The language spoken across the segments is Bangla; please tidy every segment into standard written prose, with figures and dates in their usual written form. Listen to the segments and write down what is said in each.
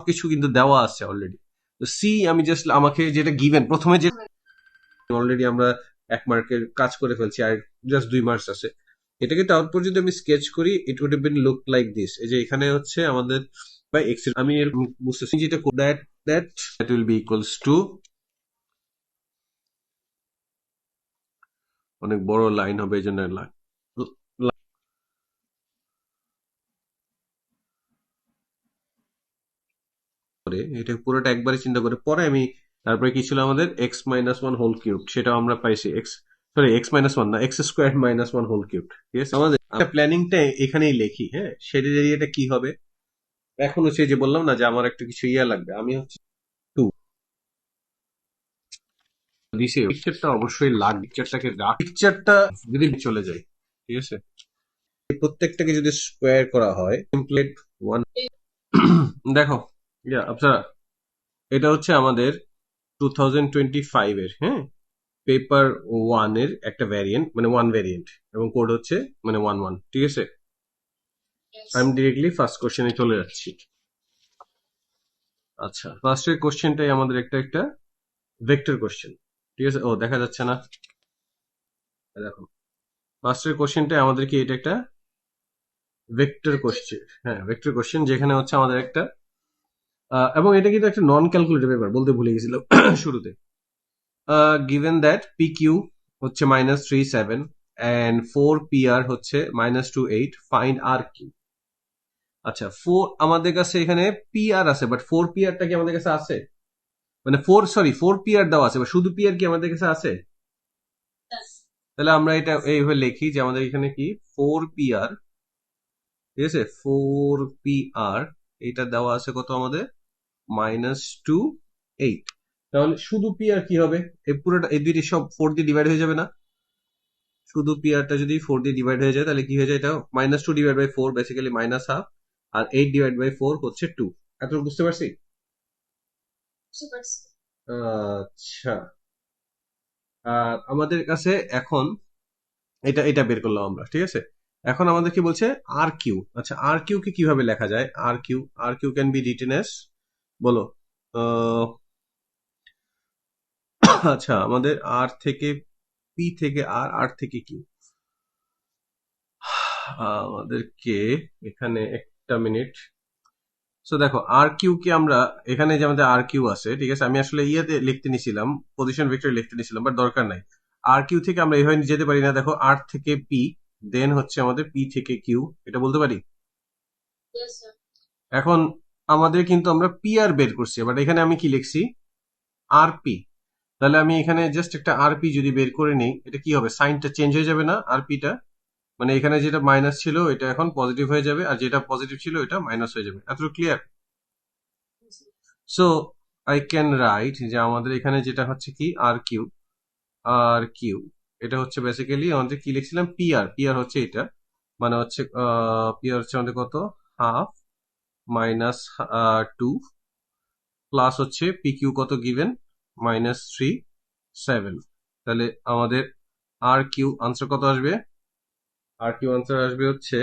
কিছু কিন্তু দেওয়া আছে অলরেডি। তো সি আমি জাস্ট আমাকে যেটা গিভেন প্রথমে যে অলরেডি আমরা 1 মার্কের কাজ করে ফেলছি আর জাস্ট 2 মার্কস আছে। এটাকে তারপর যদি আমি স্কেচ করি it would have been look like this. এই যে এখানে হচ্ছে আমাদের বাই এক্স আমি এর বুঝতেছি যেটা that that that will be equals to অনেক বড় লাইন হবে এই জন্য এটা পুরোটা একবারে চিন্তা করে পরে আমি তারপরে কি ছিল আমাদের x minus one whole cube সেটা আমরা পাইছি এক্স মাইনাস ওয়ান না x square minus one whole cube. ঠিক আছে আমাদের প্ল্যানিংটা এখানেই লেখি। হ্যাঁ সেটার এরিয়াটা কি হবে এখন হচ্ছে যে বললাম না যে আমার একটা কিছু ইয়া লাগবে আমি হচ্ছে টু দিছি পিকচারটা অবশ্যই লাগবে পিকচারটাকে পিকচারটা যদি চলে যায় ঠিক আছে প্রত্যেকটাকে যদি স্কোয়ার করা হয় টেমপ্লেট ওয়ান দেখো আপনারা এটা হচ্ছে আমাদের 2025 এর হ্যাঁ পেপার 1 এর একটা ভ্যারিয়েন্ট মানে 1 ভ্যারিয়েন্ট এবং কোড হচ্ছে মানে 11 ঠিক আছে আমি ডিরেক্টলি ফার্স্ট কোশ্চেনে চলে যাচ্ছি। আচ্ছা ফার্স্টের কোশ্চেনটাই আমাদের একটা ভেক্টর কোশ্চেন। ঠিক আছে ও দেখা যাচ্ছে না দেখো ফার্স্টের কোশ্চেনটাই আমাদের কি এটা একটা ভেক্টর কোশ্চেন। হ্যাঁ ভেক্টর কোশ্চেন যেখানে হচ্ছে আমাদের একটা এবং এটা কিন্তু একটা নন ক্যালকুলেটেড পেপার বলতে ভুলে গেছিলাম শুরুতে। given that PQ হচ্ছে -37 and 4PR হচ্ছে -28 find RQ। আচ্ছা 4 আমাদের কাছে এখানে PR আছে বাট 4PR টা কি আমাদের কাছে আছে মানে 4PR দেওয়া আছে বা শুধু PR কি আমাদের কাছে আছে তাহলে আমরা এটা এইভাবে লিখি যে আমাদের এখানে কি 4PR ঠিক আছে 4PR এটা দেওয়া আছে কত আমাদের -28 তাহলে শুধু PR কি হবে এই পুরোটা এই দুইটি সব 4 দিয়ে ডিভাইড হয়ে যাবে না শুধু পিআরটা যদি 4 দিয়ে ডিভাইড হয়ে যায় তাহলে কি হয়ে যায় এটা -2 ডিভাইড বাই 4 বেসিক্যালি -1/2 আর 8 ডিভাইড বাই 4 হচ্ছে 2 এতটুকু বুঝতে পারছি। আচ্ছা আমাদের কাছে এখন এটা বের করলাম আমরা ঠিক আছে এখন আমাদের কি বলছে আর কিউ। আচ্ছা আর কিউ কে কিভাবে লেখা যায় আর Q can be written as বলো আচ্ছা আমাদের আর থেকে পি থেকে আর থেকে কিউ আমাদেরকে এখানে একটা মিনিট সো দেখো আর কিউ কে আমরা এখানে যে আমাদের আর কিউ আছে ঠিক আছে আমি আসলে ইয়েতে লিখতে নিছিলাম পজিশন ভেক্টর লিখতে নিছিলাম বাট দরকার নাই আর কিউ থেকে আমরা এইভাবে যেতে পারি না দেখো আর থেকে পি দেন হচ্ছে আমাদের পি থেকে কিউ এটা বলতে পারি এখন আমাদের কিন্তু আমরা পি আর বের করছি বাট এখানে আমি কি লিখছি আর পি তাহলে আমি এখানে জাস্ট একটা আর পি যদি বের করে নিই এটা কি হবে সাইনটা চেঞ্জ হয়ে যাবে না আর পিটা মানে এখানে যেটা মাইনাস ছিল এটা এখন পজিটিভ হয়ে যাবে আর যেটা পজিটিভ ছিল এটা মাইনাস হয়ে যাবে এতটুকু clear. So I can right যে আমাদের এখানে যেটা হচ্ছে কি আর কিউ এটা হচ্ছে বেসিক্যালি আমাদের কি লিখছিলাম পিআর হচ্ছে এটা মানে হচ্ছে পিআর হচ্ছে আমাদের কত হাফ -2 প্লাস হচ্ছে পিকিউ কত গিভেন -3.7 তাহলে আমাদের আর কিউ আনসার কত আসবে আর কিউ আনসার আসবে হচ্ছে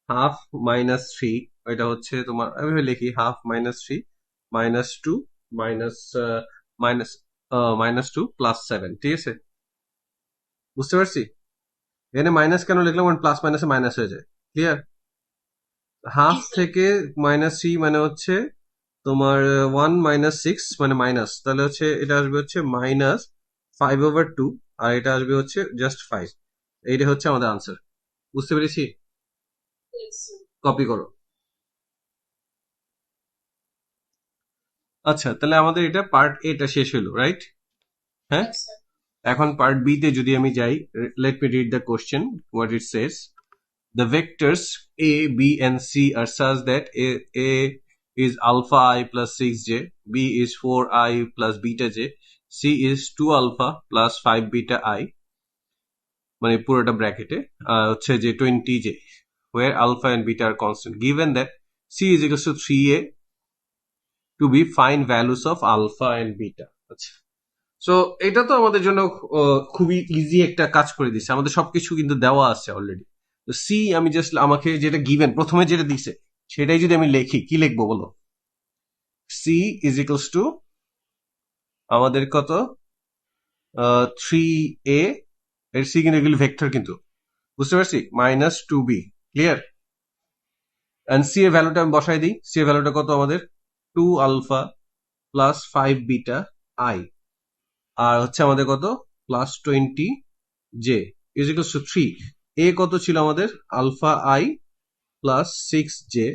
হাফ -3 এটা হচ্ছে তোমার আমি লিখি হাফ -3 -2 মাইনাস মাইনাস -2 +7 ঠিক আছে বুঝতে পারছি এখানে মাইনাস কেন লিখলাম কারণ প্লাস মাইনাসে মাইনাস হয়ে যায় ক্লিয়ার হাফ থেকে -3 মানে হচ্ছে তোমার 1 -6 মানে মাইনাস তাহলে হচ্ছে এটা আসবে হচ্ছে -5/2 আর এটা আসবে হচ্ছে জাস্ট 5 এইটা হচ্ছে আমাদের আনসার বুঝতে পেরেছি কপি করো। আচ্ছা তাহলে আমাদের এটা পার্ট এটা শেষ হলো রাইট হ্যাঁ এখন পার্ট বি তে যদি আমি যাই let me read the question what it Sage the vectors a b and c are such that a is alpha I plus 6j b is 4i plus beta j c is 2 alpha plus 5 beta I মানে পুরোটা ব্র্যাকেটে হচ্ছে যে 20j where alpha and beta are constant given that c is equals to 3a to be find values of alpha and beta আচ্ছা সো এটা তো আমাদের জন্য খুবই ইজি একটা কাজ করে দিচ্ছে আমাদের সবকিছু কিন্তু দেওয়া আছে অলরেডি তো সি আমি জাস্ট আমাকে যেটা গিভেন প্রথমে যেটা দিছে সেটাই যদি আমি লিখি কি লিখবো বলো সি ইজ ইকুয়ালস টু আমাদের কত 3a, এর সি কিন্তু এগুলি ভেক্টর, কিন্তু বুঝতে পারছি, minus 2b। Clear? And see এর ভ্যালুটা আমি বসাই দিই। সি এর ভ্যালুটা কত আমাদের 2 আলফা প্লাস 5 বিটা আই, আর হচ্ছে আমাদের কত plus 20 J is equals to 3। এ কত ছিল আমাদের আলফা আই প্লাস 6 জে,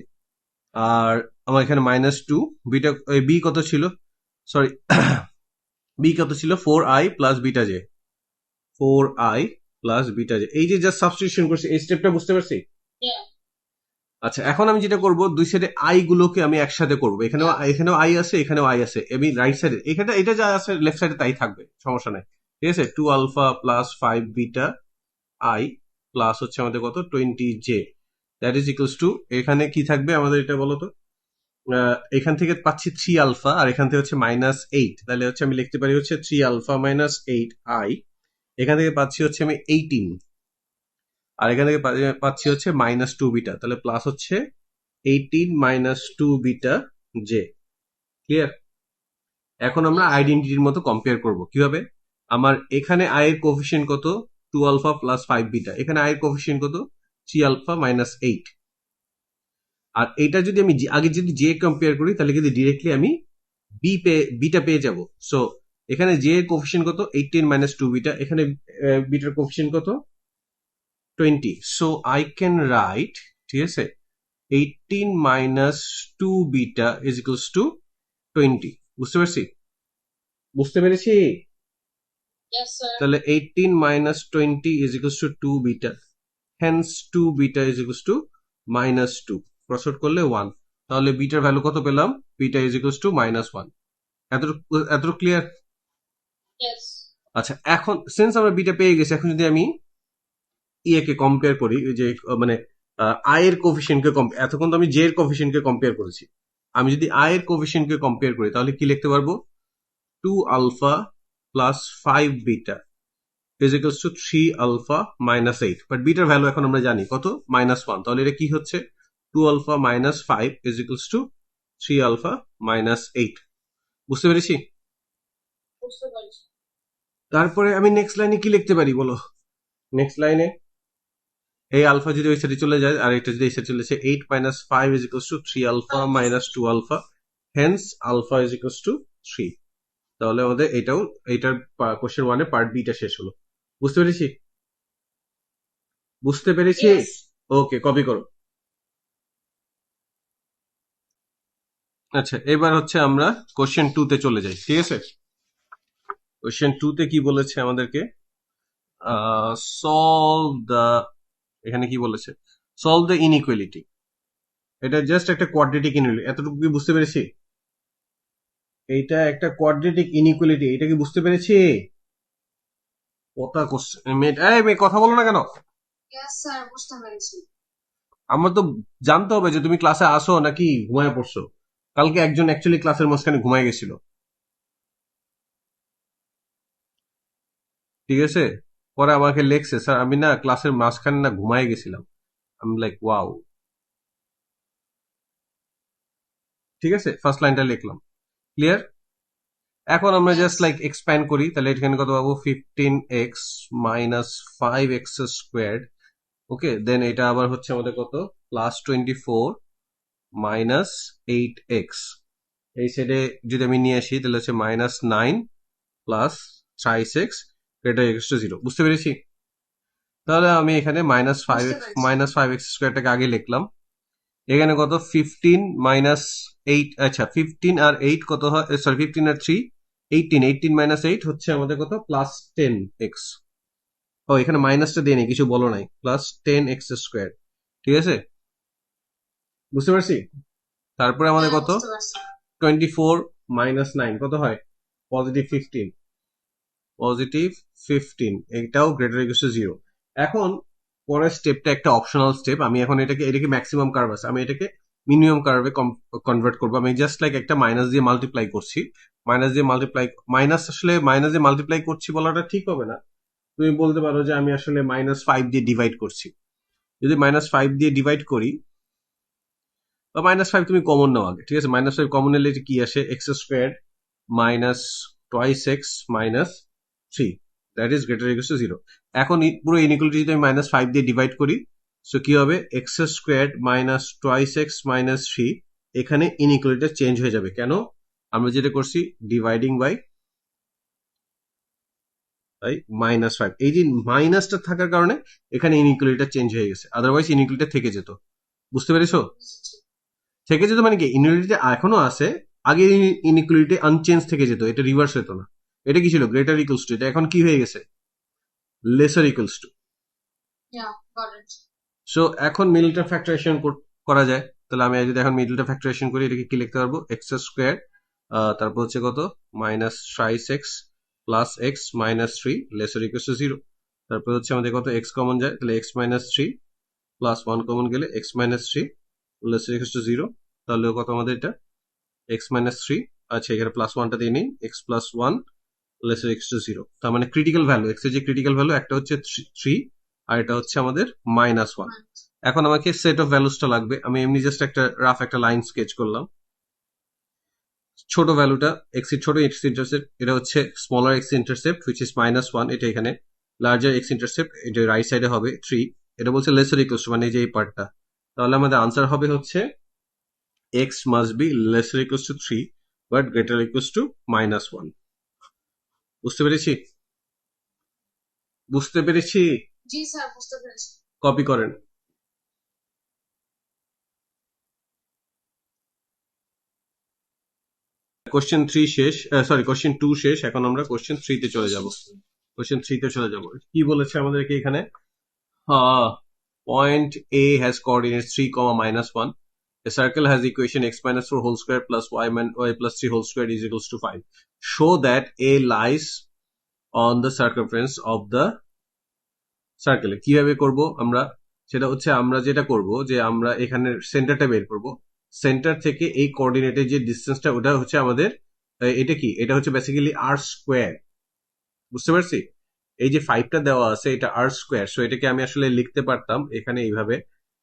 আর আমার এখানে মাইনাস 2 বিটা। বি কত ছিল, সরি বি কত ছিল 4i plus beta J, 4i plus beta J. এই যে জাস্ট সাবস্টিটিউশন করছি, এই স্টেপটা বুঝতে পারছি? আচ্ছা, এখন আমি যেটা করব, দুই সাইডে আই গুলোকে আমি একসাথে করব। এখানেও আই আছে, এখানেও আই আছে। আমি রাইট সাইডে এখানে এটা যা আছে লেফট সাইডে তাই থাকবে, সমস্যা নাই। ঠিক আছে, 2 alpha plus 5 beta i plus হচ্ছে আমাদের কত 20 j, that is equals to, এখানে কি থাকবে আমাদের এটা বলো তো। এখান থেকে পাচ্ছি 3 আলফা, আর এখান থেকে হচ্ছে মাইনাস 8, তাহলে হচ্ছে আমি লিখতে পারি হচ্ছে 3 আলফা মাইনাস 8 আই। এখান থেকে পাচ্ছি হচ্ছে আমি 18, আর এখান থেকে পাচ্ছি হচ্ছে মাইনাস 2 বিটা, তাহলে প্লাস হচ্ছে 18 মাইনাস 2 বিটা জে। ক্লিয়ার? এখন আমরা আইডেন্টিটির মতো কম্পেয়ার করব। কিভাবে? আমার এখানে আই এর কোফিশিয়েন্ট কত 2 আলফা প্লাস 5 বিটা, এখানে আই এর কোফিশিয়েন্ট কত 3 আলফা মাইনাস 8। আর এটা যদি আমি আগে যদি জে কম্পেয়ার করি, তাহলে কিন্তু ডিরেক্টলি আমি বিটা পেয়ে যাব। সো এখানে জে এর কোফিশিয়েন্ট কত 18 মাইনাস 2 বিটা, এখানে বিটার কোফিশিয়েন্ট কত 20। সো আই ক্যান রাইট, ঠিক আছে, 18 minus 2 beta is equals to 20। বুঝতে পারছি? বুঝতে পেরেছি? তাহলে 18 minus 20 is equals to 2 beta, hence 2 beta is equals to minus 2, cross out করলে 1। তাহলে বিটার ভ্যালু কত পেলাম, beta is equals to minus 1। এতটুকু ক্লিয়ার? আচ্ছা, এখন সিন্স আমরা বিটা পেয়ে গেছি, এখন যদি আমি কে কম্পেয়ার করি, যে মানে আই এর কোফিশিয়েন্টকে এতক্ষণ তো আমি জে এর কোফিশিয়েন্টকে কম্পেয়ার করেছি, আমি যদি আই এর কোফিশিয়েন্টকে কম্পেয়ার করি, তাহলে কি লিখতে পারবো 2 alpha plus 5 beta is equals to 3 alpha minus 8। But বিটার ভ্যালু এখন আমরা জানি কত মাইনাস 1, তাহলে এটা কি হচ্ছে 2 alpha minus 5 is equals to 3 alpha minus 8। বুঝতে পেরেছি? তারপরে আমি নেক্সট লাইনে কি লিখতে পারি বলো? নেক্সট লাইনে এই আলফা যদি ওই সাইডে চলে যায়, আর এটা যদি এই সাইডে চলে যায়, 8 minus 5 is equals to 3 alpha minus 2 alpha, hence alpha is equals to 3। তাহলে আমাদের এইটার কোশ্চেন 1 এর পার্ট বিটা শেষ হলো। বুঝতে পেরেছি? বুঝতে পেরেছি? ওকে, কপি করো। আচ্ছা, এবার হচ্ছে আমরা কোশ্চেন 2 তে চলে যাই। ঠিক আছে, কোশ্চেন 2 তে কি বলেছে আমাদেরকে, সলভ দ্য, এখানে কি বলেছে, সলভ দ্য ইনইকুয়ালিটি। এটা জাস্ট একটা কোয়াড্রেটিক ইনইকুয়ালিটি, এতটুকু কি বুঝতে পেরেছি? এইটা একটা কোয়াড্রেটিক ইনইকুয়ালিটি, এটা কি বুঝতে পেরেছি? কথা বলো না কেন? আমার তো জানতে হবে যে তুমি ক্লাসে আসো নাকি ঘুমায় পড়ছো। কালকে একজন অ্যাকচুয়ালি ক্লাসের মাঝখানে ঘুমায় গেছিল। ঠিক আছে, পরে আমাকে লেখছে, স্যার আমি না ক্লাসের মাঝখানে না ঘুমায় গেছিলাম। আমি লাইক ওয়াও। ঠিক আছে, ফার্স্ট লাইনটা লিখলাম। ক্লিয়ার? এখন আমরা জাস্ট লাইক এক্সপ্যান্ড করি, তাহলে এখানে কত পাবো 15x মাইনাস 5x স্কোয়ার্ড। ওকে, দেন এটা আবার হচ্ছে আমাদের কত প্লাস 24 মাইনাস 8x। এই সাইডে যদি আমি নিয়ে আসি, তাহলে হচ্ছে minus 9 plus 3x greater equal to 0। বুঝতে পেরেছি? তাহলে আমি এখানে মাইনাস 5x স্কোয়ারটাকে আগে লিখলাম। এখানে কত 15 মাইনাস 8, আচ্ছা 15 আর 8 কত হয়, সরি 15 আর 3 18 মাইনাস 8 হচ্ছে আমাদের কত প্লাস 10x। ও এখানে মাইনাসটা দিয়ে নেই, কিছু বলো নাই, প্লাস 10x স্কোয়ার। ঠিক আছে, বুঝতে পারছি? তারপরে আমাদের কত 24 মাইনাস 9 কত হয় পজিটিভ 15, পজিটিভ 15, এটাও গ্রেটার ইকুয়াল টু 0। এখন পরের স্টেপটা একটা অপশনাল স্টেপ। আমি এখন এটাকে ম্যাক্সিমাম কার্ভ আছে, আমি এটাকে মিনিমাম কার্ভে কনভার্ট করবো। আমি জাস্ট লাইক একটা মাইনাস দিয়ে মাল্টিপ্লাই করছি, মাইনাস দিয়ে মাল্টিপ্লাই করছি বলাটা ঠিক হবে না। তুমি বলতে পারো যে আমি আসলে -5 দিয়ে ডিভাইড করছি। যদি -5 দিয়ে ডিভাইড করি, বা -5 তুমি কমন নাও আগে, ঠিক আছে? -5 কমন নিলে কি আসে, x square minus twice x minus 3 that is greater equal to 0। এখন পুরো ইনইকুয়ালিটি যদি আমি -5 দিয়ে ডিভাইড করি, সো কি হবে, x square minus twice x minus 3, এখানে ইনইকুয়ালিটিটা চেঞ্জ হয়ে যাবে। কেন? আমরা যেটা করছি ডিভাইডিং বাই -5, এই যে মাইনাসটা থাকার কারণে এখানে ইনইকুয়ালিটিটা চেঞ্জ হয়ে গেছে, আদারওয়াইজ ইনইকুয়ালিটিটা থেকে যেত। বুঝতে পেরেছো? থেকে যেত মানে কি, ইনইকুয়ালিটি এখনো আছে, আগে ইনইকুয়ালিটি আনচেঞ্জ থেকে যেত, এটা রিভার্স হতো না। এটা কি ছিল, গ্রেটার ইকুয়ালস টু, এটা এখন কি হয়ে গেছে, লেসার ইকুয়ালস টু। সো এখন মিডলটা ফ্যাক্টরাইজেশন করা যায়। তাহলে আমি যদি এখন মিডলটা ফ্যাক্টরাইজেশন করি, এটাকে কি লিখতে পারবো, এক্স স্কোয়ার তারপর হচ্ছে কত minus thrice x plus x minus 3 lesser equals to 0। তারপর হচ্ছে আমাদের কত এক্স কমন যায়, তাহলে এক্স মাইনাস 3 প্লাস 1 কমন গেলে x minus 3 lesser equals to 0। তাহলে কত আমাদের এটা এক্স মাইনাস 3, আচ্ছা এখানে প্লাস 1টা দিয়ে নিই, x plus 1 lesser equals to 0। তার মানে ক্রিটিক্যাল ভ্যালু, এক্স এর যে ক্রিটিক্যাল ভ্যালু একটা হচ্ছে 3 আর এটা হচ্ছে আমাদের -1। এখন আমাকে সেট অফ ভ্যালুসটা লাগবে। আমি এমনি জাস্ট একটা রাফ একটা লাইন স্কেচ করলাম। ছোট ভ্যালুটা এক্স এর ছোট এক্স ইন্টারসেপ্ট, এটা হচ্ছে smaller x intercept which is -1, এটা এখানে লার্জার এক্স ইন্টারসেপ্ট, এটা রাইট সাইডে হবে 3, এটা বলছে লেসার ইকুয়ালস টু, মানে এই যে এই পার্টটা। তাহলে আমাদের আনসার হবে হচ্ছে x must be lesser equals to 3 but greater equals to -1। বুঝতে পেরেছি? বুঝতে পেরেছি? জি স্যার, বুঝতে পেরেছি। কপি করেন। কোশ্চেন 3 শেষ, সরি কোশ্চেন 2 শেষ, এখন আমরা কোশ্চেন 3 তে চলে যাব। কোশ্চেন 3 তে চলে যাব। কি বলেছে আমাদেরকে এখানে, point A has coordinates 3, -1. A circle has equation x minus 4 whole square plus y plus 3 whole square is equals to 5. Show that A lies on the circumference of the circle. কিভাবে করব আমরা, সেটা হচ্ছে আমরা যেটা করব যে আমরা এখানে সেন্টারটা বের করব, সেন্টার থেকে এই কোঅর্ডিনেটের যে ডিসটেন্সটা ওটা হচ্ছে আমাদের, এটা কি, এটা হচ্ছে বেসিক্যালি আর স্কোয়ার। বুঝতে পারছি? এই যে 5টা দেওয়া আছে এটা আর স্কোয়ার, সো এটাকে আমি আসলে লিখতে পারতাম এখানে এইভাবে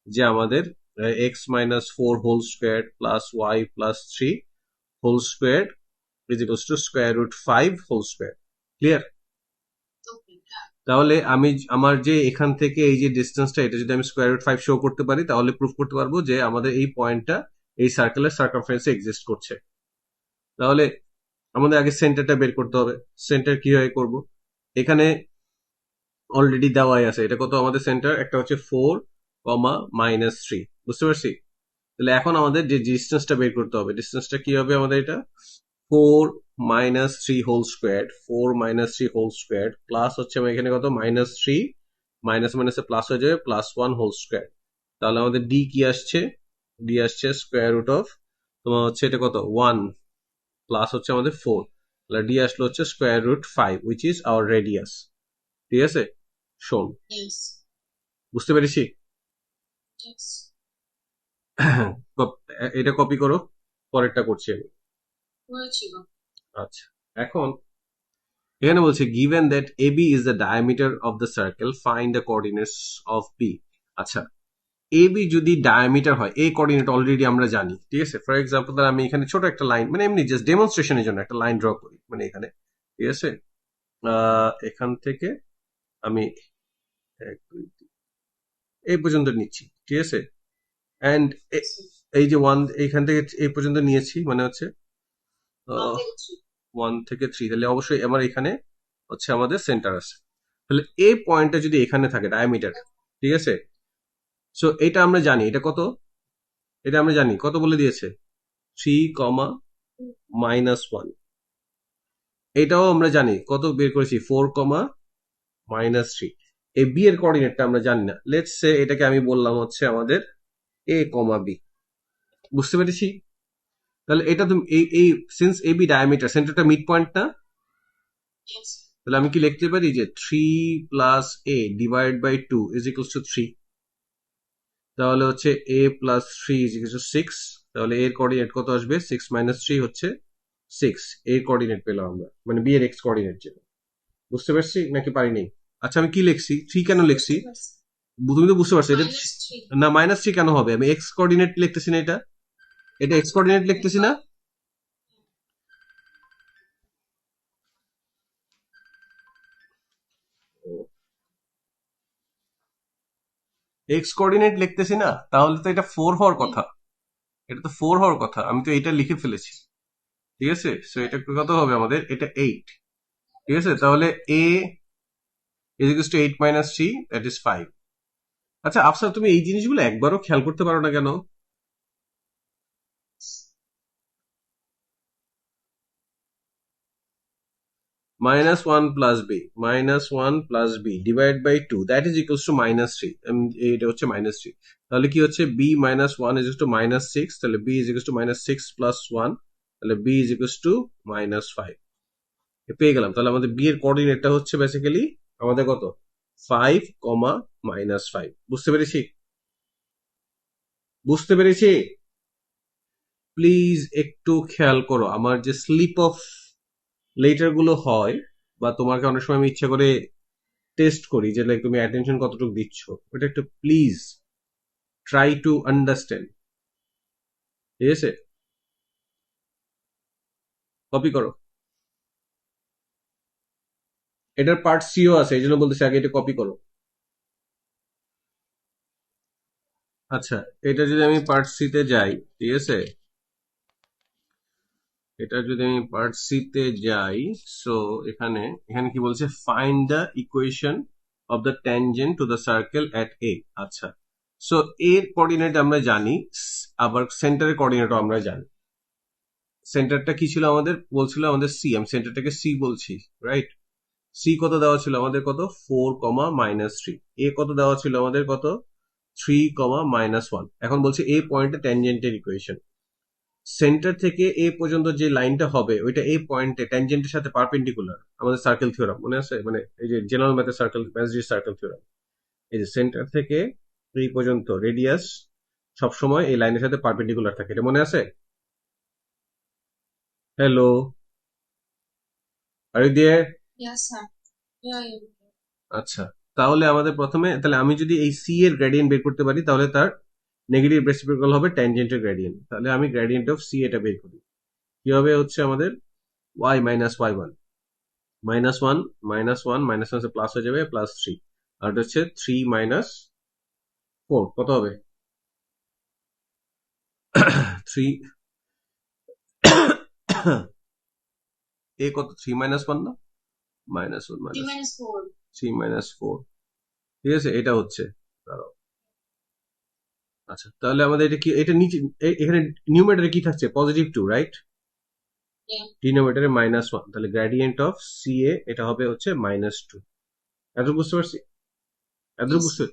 যে আমাদের x minus 4 whole square plus y plus 3 whole square is equals to square root 5 whole square. Clear? তাহলে আমি আমার যে এখান থেকে এই যে ডিস্টেন্সটা, এটা যদি আমি স্কোয়ার রুট 5 শো করতে পারি, তাহলে প্রুফ করতে পারবো যে আমাদের এই পয়েন্টটা এই সার্কেলের সার্কামফারেন্সে এক্সিস্ট করছে। তাহলে আমাদের আগে সেন্টারটা বের করতে হবে। সেন্টার কিভাবে করব, এখানে অলরেডি দেওয়াই আছে, এটা কত আমাদের সেন্টার, একটা হচ্ছে 4, -3। বুঝতে পারছি? তাহলে এখন আমাদের যে ডিস্টেন্সটা বের করতে হবে, ডিস্টেন্সটা কি হবে আমাদের, এটা 4 -3 whole square, 4 -3 whole square plus হচ্ছে আমার এখানে কত -3 মাইনাস মাইনাসে প্লাস হয়ে যাবে +1 হোল স্কোয়ার। তাহলে আমাদের ডি কি আসছে, ডি আসছে স্কোয়ার রুট অফ তোমার হচ্ছে এটা কত 1 প্লাস হচ্ছে আমাদের 4, তাহলে ডি আসলো হচ্ছে square root 5 which is our radius. ঠিক আছে, শোন। বুঝতে পেরেছি? এটা কপি করো, পরেরটা করছি আমি। আচ্ছা, এখন এখানে বলছে given that AB is the diameter of the circle find the coordinates of B। আচ্ছা, AB যদি ডায়ামিটার হয়, এই কোঅর্ডিনেট অলরেডি আমরা জানি, ঠিক আছে? ফর এক্সাম্পল আমি এখানে ছোট একটা লাইন, মানে এমনি জাস্ট ডেমনস্ট্রেশনের জন্য একটা লাইন ড্র করি, মানে এখানে, ঠিক আছে? এখান থেকে আমি এই পর্যন্ত নিচ্ছি, ঠিক আছে? এন্ড এই যে 1 এখান থেকে এই পর্যন্ত নিয়েছি, মানে হচ্ছে 1 থেকে 3, তাহলে অবশ্যই আমার এখানে হচ্ছে আমাদের সেন্টার আছে। তাহলে এই পয়েন্টটা যদি এখানে থাকে ডায়ামিটার, ঠিক আছে? সো এটা আমরা জানি, এটা কত, এটা আমরা জানি কত বলে দিয়েছে 3, -1। এটাও আমরা জানি কত বের করেছি 4, -3। এই বি এর কোঅর্ডিনেটটা আমরা জানি না, লেটস সে এটাকে আমি বললাম হচ্ছে আমাদের a, b। বুঝতে পেরেছি? তাহলে এটা তুমি এই সিন্স এ বি ডায়ামিটার, সেন্টারটা মিড পয়েন্ট না, তাহলে আমি কি লিখতে পারি যে 3 plus a divide by 2 is equals to 3। তাহলে হচ্ছে a plus 3 is equals to 6। তাহলে এর কোঅর্ডিনেট কত আসবে, 6 - 3 হচ্ছে 6। এর কোঅর্ডিনেট পেলাম আমরা, মানে বি এর এক্স কোঅর্ডিনেট যেটা। বুঝতে পারছি নাকি পারিনি? আচ্ছা, আমি কি লিখছি, 3 কেন লিখছি, তুমি তো বুঝতে পারছো এটা না, -3 কেন হবে, আমি এক্স কোঅর্ডিনেট লিখতেছি না এটা, এটা এক্স কোঅর্ডিনেট লিখতেছি না? এক্স কোঅর্ডিনেট লিখতেছি না, তাহলে তো এটা 4 হওয়ার কথা। এটা তো 4 হওয়ার কথা, আমি তো এটা লিখে ফেলেছি। ঠিক আছে, সো এটা কত হবে আমাদের? এটা 8। ঠিক আছে, তাহলে a is equals to 8 minus 3, that is 5। আচ্ছা আফসার, তুমি এই জিনিসগুলো একবারও খেয়াল করতে পারো না কেন? -1 plus b divide by 2 that is equals to -3। এটা হচ্ছে -3। তাহলে কি হচ্ছে? b minus 1 is equals to -6, তাহলে b is equals to -6 plus 1, তাহলে b is equals to -5। পেয়ে গেলাম। তাহলে আমাদের b এর কোঅর্ডিনেটটা হচ্ছে বেসিক্যালি আমাদের কত? 5, -5। বুঝতে পেরেছি? বুঝতে পেরেছি? প্লিজ একটু খেয়াল করো, আমার যে স্লিপ অফ লেটার গুলো হয়, বা তোমাকে অনেক সময় আমি ইচ্ছা করে টেস্ট করি যে লাইক তুমি অ্যাটেনশন কতটুকু দিচ্ছ, ওটা একটু প্লিজ ট্রাই টু আন্ডারস্ট্যান্ড। ঠিক আছে, কপি করো। এটার পার্ট সিও আছে, এই জন্য বলতেছি আগে এটা কপি করো। আচ্ছা, এটা যদি আমি পার্ট সিতে যাই, ঠিক আছে, এটা যদি আমি পার্ট সিতে যাই, সো এখানে এখানে কি বলছে? Find the equation of the tangent to the circle at A. আচ্ছা, সো এর কোঅর্ডিনেট আমরা জানি, আবার সেন্টারের কোঅর্ডিনেটও আমরা জানি। সেন্টারটা কি ছিল আমাদের? বলছিল আমাদের সি, আমি সেন্টারটাকে সি বলছি, রাইট? সি কত দেওয়া ছিল আমাদের? কত? 4, -3। এ কত দেওয়া ছিল আমাদের? কত? 3, -1। এখন বলছে এ পয়েন্টে ট্যানজেন্টের ইকুয়েশন। সেন্টার থেকে এ পর্যন্ত যে লাইনটা হবে ওইটা এ পয়েন্টে ট্যানজেন্টের সাথে পারপেন্ডিকুলার। আমাদের সার্কেল থিওরাম মনে আছে? মানে এই যে জেনারেল ম্যাথের সার্কেল, ম্যাথজির সার্কেল থিওরাম। এই যে সেন্টার থেকে এই পর্যন্ত রেডিয়াস সবসময় এই লাইনের সাথে পারপেন্ডিকুলার থাকে, এটা মনে আছে? Hello, are you there? Yes, sir. Yeah, yeah. আচ্ছা, তাহলে আমাদের প্রথমে, তাহলে আমি যদি এই সি এর গ্রেডিয়েন্ট বের করতে পারি, তাহলে তার নেগেটিভ রেসিপ্রোকাল হবে ট্যানজেন্টের গ্রেডিয়েন্ট। তাহলে আমি গ্রেডিয়েন্ট অফ সি এটা বের করি। কি হবে? হচ্ছে আমাদের y মাইনাস y1, -1 -1 -1 প্লাস হয়ে যাবে +3, আর এটা হচ্ছে 3 - 4 কত হবে? 3 এ কত? 3 - 1 না? -1 3 minus 4. 3 - 4। ঠিক আছে, এটা হচ্ছে, দাঁড়াও। আচ্ছা, তাহলে আমাদের এটা কি? এটা নিচে এখানে নিউমারেটরে কি থাকছে? +2, রাইট? Yeah. ডিনোমিনেটরে -1, তাহলে গ্রেডিয়েন্ট অফ সি এ এটা হবে হচ্ছে -2। এত বুঝতে পারছি? এত Yes. বুঝতে?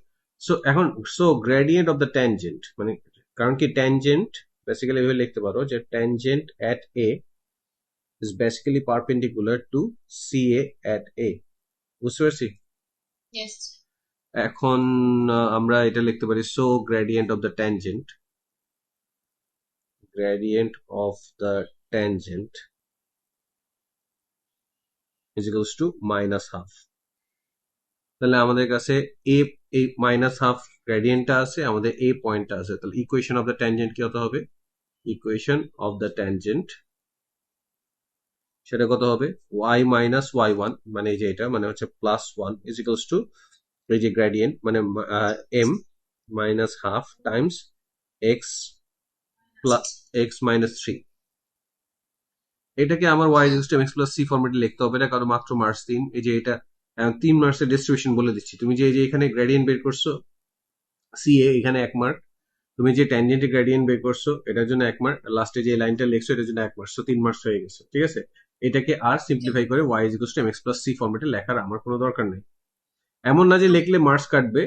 সো এখন, so gradient of the tangent, মানে কারণ কি ট্যানজেন্ট বেসিক্যালি এভাবে লিখতে পারো যে tangent at A is basically perpendicular to CA at A। বুঝতে পারছি? Yes. এখন আমরা এটা লিখতে পারি, so gradient of the tangent, gradient of the tangent is equals to -1/2। তাহলে আমাদের কাছে এ, এই -1/2 গ্রেডিয়েন্টটা আছে, আমাদের এ পয়েন্টটা আছে, তাহলে ইকুয়েশন অফ দ্য ট্যানজেন্ট কি হতে হবে? ইকুয়েশন অফ দ্য ট্যানজেন্ট সেটা কত হবে? y মাইনাস y1, মানে এই যে এটা মানে হচ্ছে +1 ইজ ইকুয়ালস টু এই যে গ্রেডিয়েন্ট মানে m -1/2 times x plus x -3। এটাকে আমার y is to x plus c ফরম্যাটে লিখতে হবে না, কারণ মাত্র মার্কস 3। এই যে এটা 3 মার্কসের ডিস্ট্রিবিউশন বলে দিচ্ছি। তুমি যে এই যে এখানে গ্রেডিয়েন্ট বের করছো সি এ, এখানে 1 মার্ক। তুমি যে ট্যানজেন্টের গ্রেডিয়েন্ট বের করছো এটার জন্য 1 মার্ক, লাস্টে যে লাইনটা লিখছো এটার জন্য 1 মার্ক, সো 3 মার্কস হয়ে গেছে। ঠিক আছে, এটাকে আর সিম্পলিফাই করে y is equals two mx plus c ফরম্যাটে লেখার আমার কোনো দরকার নেই। এমন না যে লিখলে মার্কস কাটবে,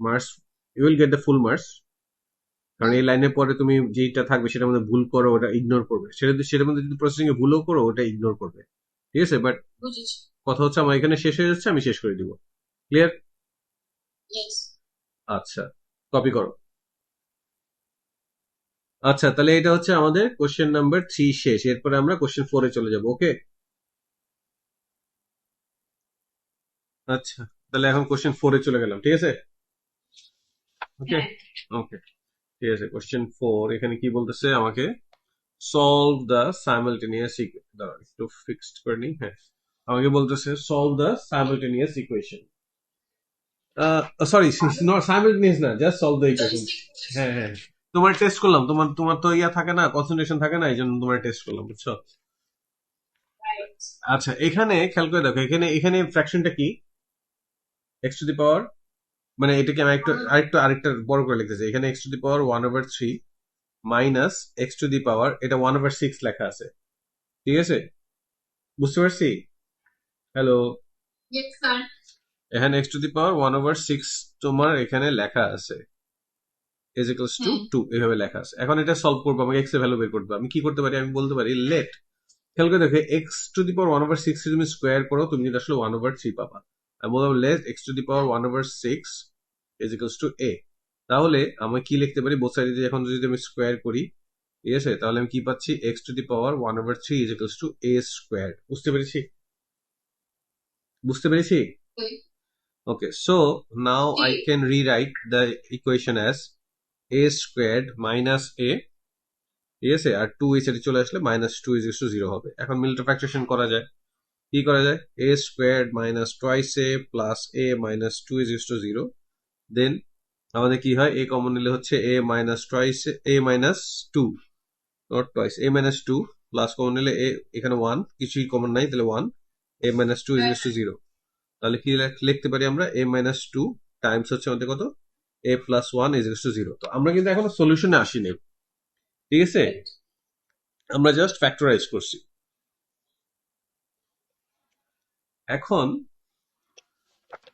marks you will get the full marks, কারণ এই লাইনের পরে তুমি যেটা থাকবে সেটার মধ্যে ভুল করো ওটা ইগনোর করবে, সেটার মধ্যে যদি প্রসেসিং এ ভুলও করো ওটা ইগনোর করবে। ঠিক আছে, বাট বুঝেছি। কথা হচ্ছে আমার এখানে শেষ হয়ে যাচ্ছে, আমি শেষ করে দিব। ক্লিয়ার? Yes. আচ্ছা, কপি করো। আচ্ছা, তাহলে এটা হচ্ছে আমাদের কোশ্চেন নাম্বার 3 শেষ। এরপরে আমরা কোশ্চেন 4 এ চলে যাব। ওকে, আচ্ছা, তাহলে এখন কোশ্চেন 4 এ চলে গেলাম। ঠিক আছে, ওকে, হ্যাঁ। ওকে। ঠিক আছে, কোশ্চেন 4 এখানে কি বলতেছে আমাকে, সলভ দ্য সাইমালটেনিয়াস ইকুয়েশন। দাঁড়াও একটু ফিক্সড করে নিই। হ্যাঁ, আমাকে বলতেছে solve the simultaneous equation. Sorry, not simultaneous না, জাস্ট সলভ দ্য ইকুয়েশন। হ্যাঁ হ্যাঁ, তোমার টেস্ট করলাম, তোমার তোমার তো ইয়া থাকে না, কনসেন্ট্রেশন থাকে না, এই জন্য তোমার টেস্ট করলাম, বুঝছো? Right. আচ্ছা, এখানে খেয়াল করে দেখো, এখানে এখানে ফ্র্যাকশনটা কি, এক্স টু দি পাওয়ার, মানে এটাকে আমি আরেকটা বড় করে লিখতেছি। এখানে x to the power 1/3 minus x to the power, এটা 1/6 লেখা আছে, ঠিক আছে? বুঝতে পারছি? Hello, Yes, sir. এখানে এক্স টু দি পাওয়ার 1/6 তোমার এখানে লেখা আছে, ইজ ইকুয়ালস টু 2 এভাবে লেখা আছে। এখন এটা সলভ করবো, আমাকে এক্স এর ভ্যালু বের করতে হবে। আমি কি করতে পারি, আমি বলতে পারি লেট, খেয়াল করে দেখো, এক্স টু দি পাওয়ার 1/6 তুমি স্কোয়ার করো, তুমি কিন্তু আসলে 1/3 পাবা। আমি বললাম let x to the power 1/6 is equals to A. তাহলে আমি কি লিখতে পারি, বোথ সাইডে এখন যদি আমি স্কোয়ার করি, ঠিক আছে, তাহলে আমি কি পাচ্ছি, x to the power 1/3 is equals to A square. বুঝতে পেরেছি? বুঝতে পেরেছি? Okay. Okay, so now I can rewrite the equation as a squared minus a, ঠিক আছে, আর 2 এই সাইডে চলে আসলে মাইনাস 2 ইজ টু 0 হবে। এখন মিলটা ফ্যাক্টরেশন করা যায়, কি করা যায়, a squared minus twice a plus a minus 2 is to 0, then আমাদের কি হয়, a কমন নিলে হচ্ছে a minus twice a minus 2, not twice, a minus 2 plus common নিলে a, এখানে 1 কিছুই কমন নাই, তাহলে 1, a minus 2 ইজ টু 0। তাহলে কি লিখতে পারি আমরা, a minus 2 টাইমস হচ্ছে আমাদের কত, a plus 1 ইজ টু 0। তো আমরা কিন্তু এখনো সলিউশনে আসিনি, ঠিক আছে, আমরা জাস্ট ফ্যাক্টরাইজ করছি। এখন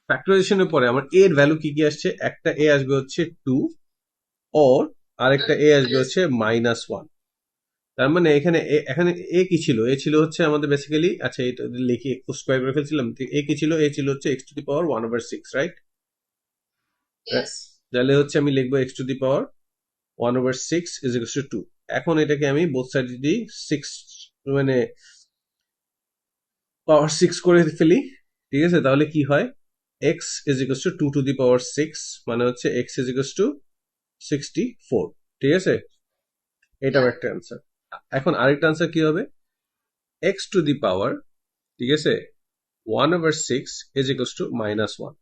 ফ্যাক্টরাইজেশনের পরে আমার a এর ভ্যালু কি কি আসছে, একটা a আসবে হচ্ছে 2, অর আরেকটা a আসবে হচ্ছে -1। তার মানে এখানে a কি ছিল, a ছিল হচ্ছে আমাদের বেসিক্যালি, আচ্ছা এটা লিখি, একটু স্কোয়ার করে ফেলছিলাম, a কি ছিল, a ছিল হচ্ছে x two the power 1/6, right? Yes. তাহলে হচ্ছে আমি লিখবো x two the power 1/6 is equal to 2। এখন এটাকে আমি বোথ সাইড যদি 6 মানে পাওয়ার 6 করে ফেলি, ঠিক আছে, তাহলে কি হয়, x is equal to 2 to the power 6, মানে হচ্ছে x ইজ ইকুয়াল টু 64, ঠিক আছে, এটাও একটা অ্যান্সার। এখন আরেকটা অ্যান্সার কি হবে, x টু দি পাওয়ার, ঠিক আছে, 1/6 ইজ ইকুয়াল টু -1।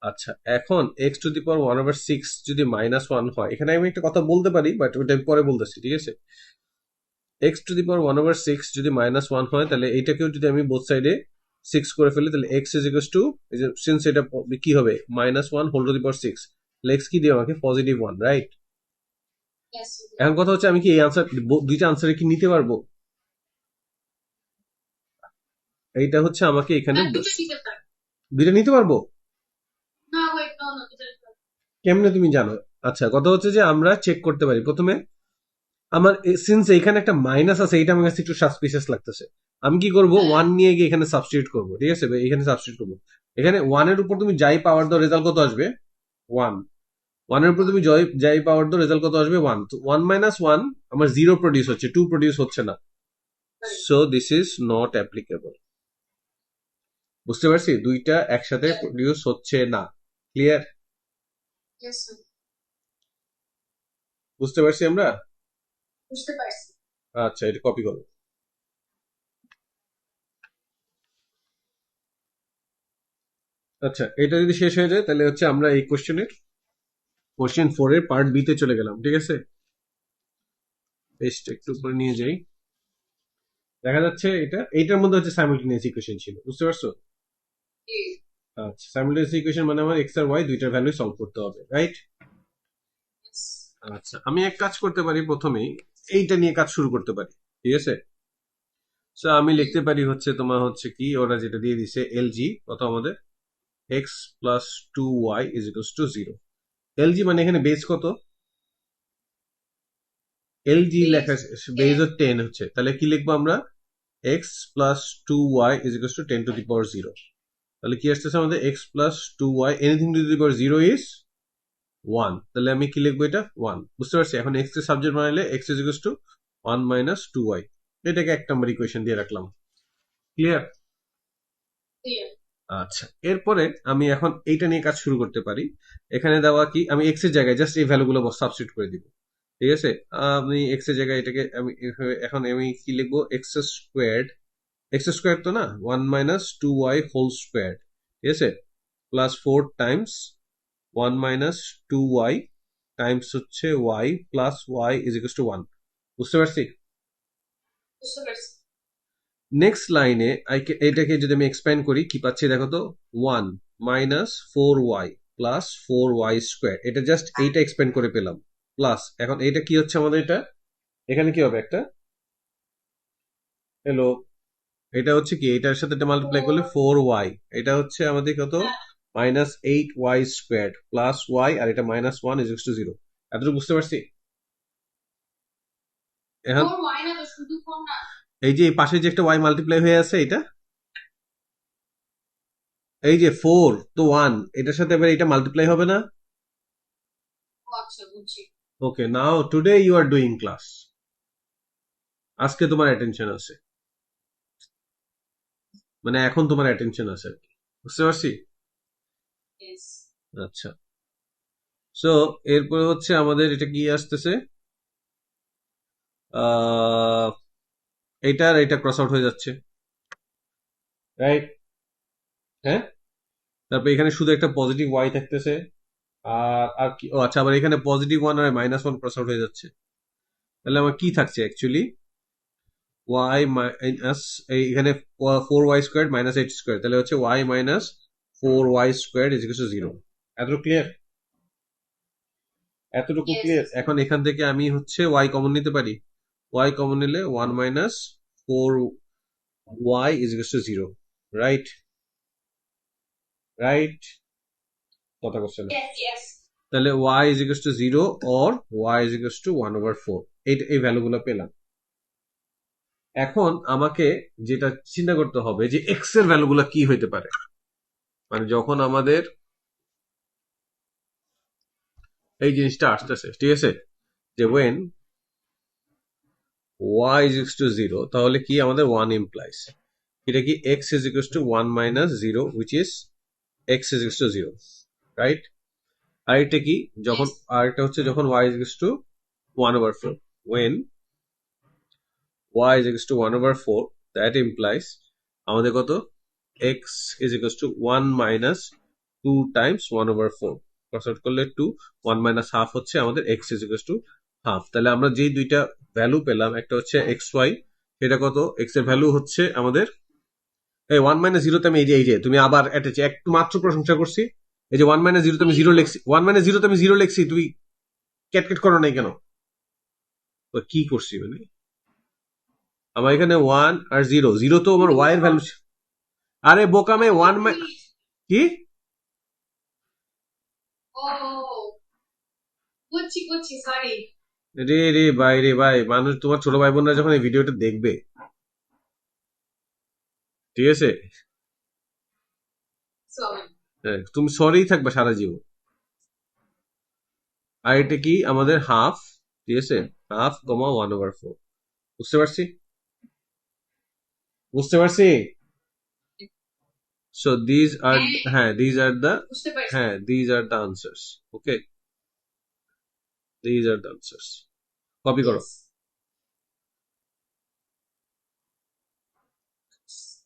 আচ্ছা, এখন x টু দি পাওয়ার 1/6 যদি -1 হয়, এখানে আমি একটা কথা বলতে পারি, বাট ওটা আমি পরে বলতেছি, ঠিক আছে। x টু দি পাওয়ার 1/6 যদি -1 হয়, তাহলে এইটাকেও যদি আমি বোথ সাইডে 6 করে ফেলি, তাহলে x is equal two, since এটা কি হবে, -1 হোল টু দি পাওয়ার 6, তাহলে x কি দিবে আমাকে, +1, রাইট? Yes. এখন কথা হচ্ছে, আমি কি এই আনসার, দুইটা আনসারে কি নিতে পারবো? এইটা হচ্ছে আমাকে এখানে দুইটা নিতে পারবো। No, wait, no, no. কেমনে তুমি জানো? আচ্ছা, কথা হচ্ছে যে আমরা চেক করতে পারি প্রথমে, আমার সিন্স এখানে একটা মাইনাস আছে, এটা আমার কাছে একটু সাসপিশিয়াস লাগতেছে। আমি কি করব, 1 নিয়ে গিয়ে এখানে সাবস্টিটিউট করব, ঠিক আছে, এখানে সাবস্টিটিউট করব। এখানে 1 এর উপর তুমি যাই পাওয়ার দাও, রেজাল্ট কত আসবে, 1। 1 এর উপর তুমি যাই পাওয়ার দাও, রেজাল্ট কত আসবে, 1। তো 1 - 1 আমার 0 প্রডিউস হচ্ছে, 2 প্রডিউস হচ্ছে না, so this is not applicable. বুঝতে পারছি, দুইটা একসাথে প্রডিউস হচ্ছে না, ক্লিয়ার? Yes, sir. বুঝতে পারছি আমরা। বুঝতে পারছি। আচ্ছা, এটা কপি করো। আচ্ছা, এটা যদি শেষ হয়ে যায়, তাহলে হচ্ছে আমরা এই কোশ্চেন 4 এর পার্ট বি তে চলে গেলাম, ঠিক আছে। পেজটা একটু উপরে নিয়ে যাই, দেখা যাচ্ছে এইটার মধ্যে হচ্ছে সাইমালটেনিয়াস ইকুয়েশন ছিল, বুঝতে পারছো? আচ্ছা, সাইমালটেনিয়াস ইকুয়েশন মানে আমার এক্স আর ওয়াই দুইটার ভ্যালু সলভ করতে হবে, রাইট? Yes. আচ্ছা, আমি এক কাজ করতে পারি, প্রথমেই এইটা নিয়ে কাজ শুরু করতে পারি, ঠিক আছে। সো আমি লিখতে পারি হচ্ছে তোমার হচ্ছে কি, ওরা যেটা দিয়ে দিছে, এলজি কত আমাদের, x plus 2y is equals to 0। LG মানে এখানে বেস কত, এলজি লেখা বেস 10 হচ্ছে, তাহলে কি লিখবো আমরা, x plus 2y is equals to 10 to the power 0। তাহলে কি আসতেছে আমাদের, x plus 2y anything to the power 0 is 1। তাহলে আমি কি লিখবো, এটা 1। বুঝতে পারছি। এখন x এর সাবজেক্ট বানাইলে x is equals to 1 minus 2y, এটাকে এক নম্বর ইকুয়েশন দিয়ে রাখলাম, ক্লিয়ার? Clear. আচ্ছা, এরপরে আমি এখন এইটা নিয়ে কাজ শুরু করতে পারি। এখানে দেওয়া কি, আমি এক্স এর জায়গায় জাস্ট এই ভ্যালুগুলো সাবস্টিটিউট করে দিব। ঠিক আছে, আমি এক্স এর জায়গায় এটাকে আমি এখন আমি কি লিখবো, এক্স স্কোয়ার তো না, 1 - 2y হোল স্কোয়ার, ঠিক আছে, প্লাস 4 টাইমস 1 - 2y টাইমস হচ্ছে y plus y is equal to 1। বুঝতে পারছি? বুঝতে পারছি। নেক্সট লাইনে এটাকে যদি আমি এক্সপ্যান্ড করি কি পাচ্ছি দেখো তো, 1 - 4y প্লাস 4y স্কোয়ার, এটা জাস্ট এইটা এক্সপ্যান্ড করে পেলাম। প্লাস এখন এটা কি হচ্ছে আমাদের, এটা এখানে কি হবে একটা, হ্যালো, এটা হচ্ছে কি, এটার সাথে এটা মাল্টিপ্লাই করলে 4y, এটা হচ্ছে আমাদের কত, -8y স্কোয়ার প্লাস y, আর এটা -1 ইজ ইকুয়াল টু 0। এতটুকু বুঝতে পারছি? এখন 4y না তো, শুধু 4 না। এই যে এই পাশে যে একটা y মাল্টিপ্লাই হয়ে আছে, এটা এই যে 4 তো 1, এটার সাথে এবার এটা মাল্টিপ্লাই হবে না? ও আচ্ছা, বুঝছি। Okay, now today you are doing class, আজকে তোমার অ্যাটেনশন আছে, মানে এখন তোমার অ্যাটেনশন আছে আর কি। বুঝতে পারছি? ইয়েস। আচ্ছা, সো এরপরে হচ্ছে আমাদের এটা কি আসতেছে, আহ এটা আর এটা ক্রস আউট হয়ে যাচ্ছে, রাইট? হ্যাঁ, তারপর এখানে শুধু একটা পজিটিভ ওয়াই থাকতেছে, আর আর কি, ও আচ্ছা, আবার এখানে +1 আর -1 ক্রস আউট হয়ে যাচ্ছে। তাহলে আমার কি থাকছে অ্যাকচুয়ালি, ওয়াই মাইনাস, এখানে 4y স্কোয়ার -8 স্কোয়ার, তাহলে হচ্ছে y - 4y square is equal to 0। এতটুকু ক্লিয়ার? এতটুকু ইয়েস। ক্লিয়ার? এখন এখান থেকে আমি হচ্ছে y কমন নিতে পারি, y কমন নিলে 1 - 4y is equal to 0, right? Right, কথা করছে না? Yes, yes. তাহলে y is equal to 0 or y is equal two 1/4, এই ভ্যালুগুলো পেলাম। এখন আমাকে যেটা চিন্তা করতে হবে যে x এর ভ্যালুগুলো কি হইতে পারে, মানে যখন আমাদের এই জিনিসটা আসতেছে, ঠিক আছে, যে when y is equal to 0, তাহলে কি আমাদের 1 implies, এটা কি x is equal to 1 - 0 which is x is equal to 0, right? আর এটা কি, যখন, Yes. আর এটা হচ্ছে যখন y is equal to 1/4, when y is equal to 1/4, that implies আমাদের কত, x is equal to 1 - 2 times 1/4, cross out করলে 2, 1 - half হচ্ছে আমাদের x is equal to half। তাহলে আমরা যেই দুইটা ভ্যালু পেলাম, একটা হচ্ছে xy, সেটা কত, x এর ভ্যালু হচ্ছে আমাদের এই 1 - 0 তে আমি এই যে তুমি আবার অ্যাটাচ একটু মাত্র প্রশংসা করছি, এই যে 1 - 0 তে আমি 0 লিখছি, 1 - 0 তে আমি 0 লিখছি, তুমি ক্যাটকেট করো নাই কেন? তো কি করছি মানে, আমার এখানে 1 আর 0, 0 তো আমার y এর ভ্যালু। আরে বোকামে 1 কি, ও, বুঝছি বুঝছি, সরি। রে ভাই, মানুষ, তোমার ছোট ভাই বোনরা যখন এই ভিডিওটা দেখবে, ঠিক আছে, সরি। হ্যাঁ, তুমি সরি থাকবে সারা জীবন। আর এটা কি আমাদের হাফ, ঠিক আছে, 1/2, 1/4, বুঝতে পারছি? বুঝতে পারছি? সো দিজ আর, হ্যাঁ, হ্যাঁ দিজ আর দ্য, বুঝতে পারছি। হ্যাঁ these are the answers. Okay, these are the answers, copy করো। ইয়েস।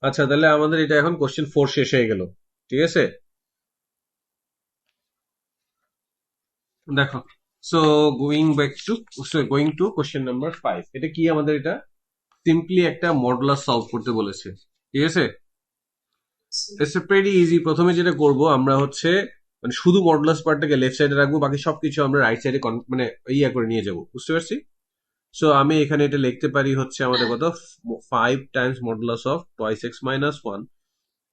আচ্ছা, তাহলে আমাদের এটা এখন কোশ্চেন 4 শেষ হয়ে গেল, ঠিক আছে, দেখো। So going to question number 5, এটা কি আমাদের, এটা সিম্পলি একটা মডুলাস সলভ করতে বলেছে, ঠিক আছে। It's very easy. প্রথমে যেটা করব আমরা হচ্ছে, মানে শুধু মডুলাস পার্টটাকে লেফট সাইডে রাখবো, বাকি সবকিছু আমরা রাইট সাইডে মানে ইয়া করে নিয়ে যাব, বুঝতে পারছি? সো আমি এখানে এটা লিখতে পারি হচ্ছে আমাদের কত, 5 Times modulus of twice x minus 1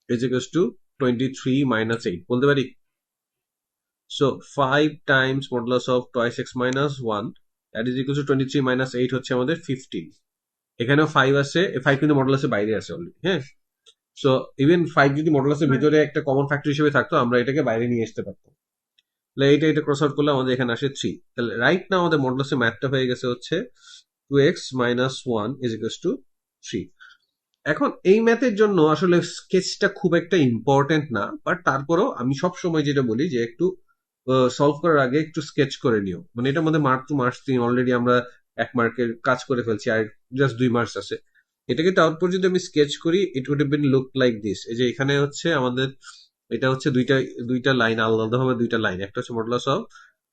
is equals two 23 - 8 বলতে পারি। So 5 Times modulus of twice x minus 1 that is equals two 23 - 8 হচ্ছে আমাদের 15। এখানেও 5 আছে, 5 কিন্তু মডুলাসের বাইরে আছে অলরেডি, হ্যাঁ। সো ইভেন 5 যদি মডুলাসের ভিতরে একটা কমন ফ্যাক্টর হিসেবে থাকতো, আমরা এটাকে বাইরে নিয়ে আসতে পারতাম। তাহলে এটা ক্রস আউট করলে আমাদের এখানে আসে 3। তাহলে রাইট না আমাদের মডুলাসের ম্যাথটা হয়ে গেছে হচ্ছে 2x - 1 ইজ ইকুয়ালস টু 3। এখন এই ম্যাথের জন্য আসলে স্কেচটা খুব একটা ইম্পর্টেন্ট না, বাট তারপরেও আমি সব সময় যেটা বলি যে একটু সলভ করার আগে একটু স্কেচ করে নিও, মানে এটার মধ্যে মার্ক টু মার্কস 3 অলরেডি আমরা 1 মার্কের কাজ করে ফেলছি, আর জাস্ট 2 মার্কস আছে। এটাকে তারপর যদি আমি স্কেচ করি, it would been look like this. এই যে এখানে হচ্ছে আমাদের, এটা হচ্ছে দুইটা দুইটা লাইন, আলাদাভাবে দুইটা লাইন, একটা হচ্ছে মডুলাস অফ,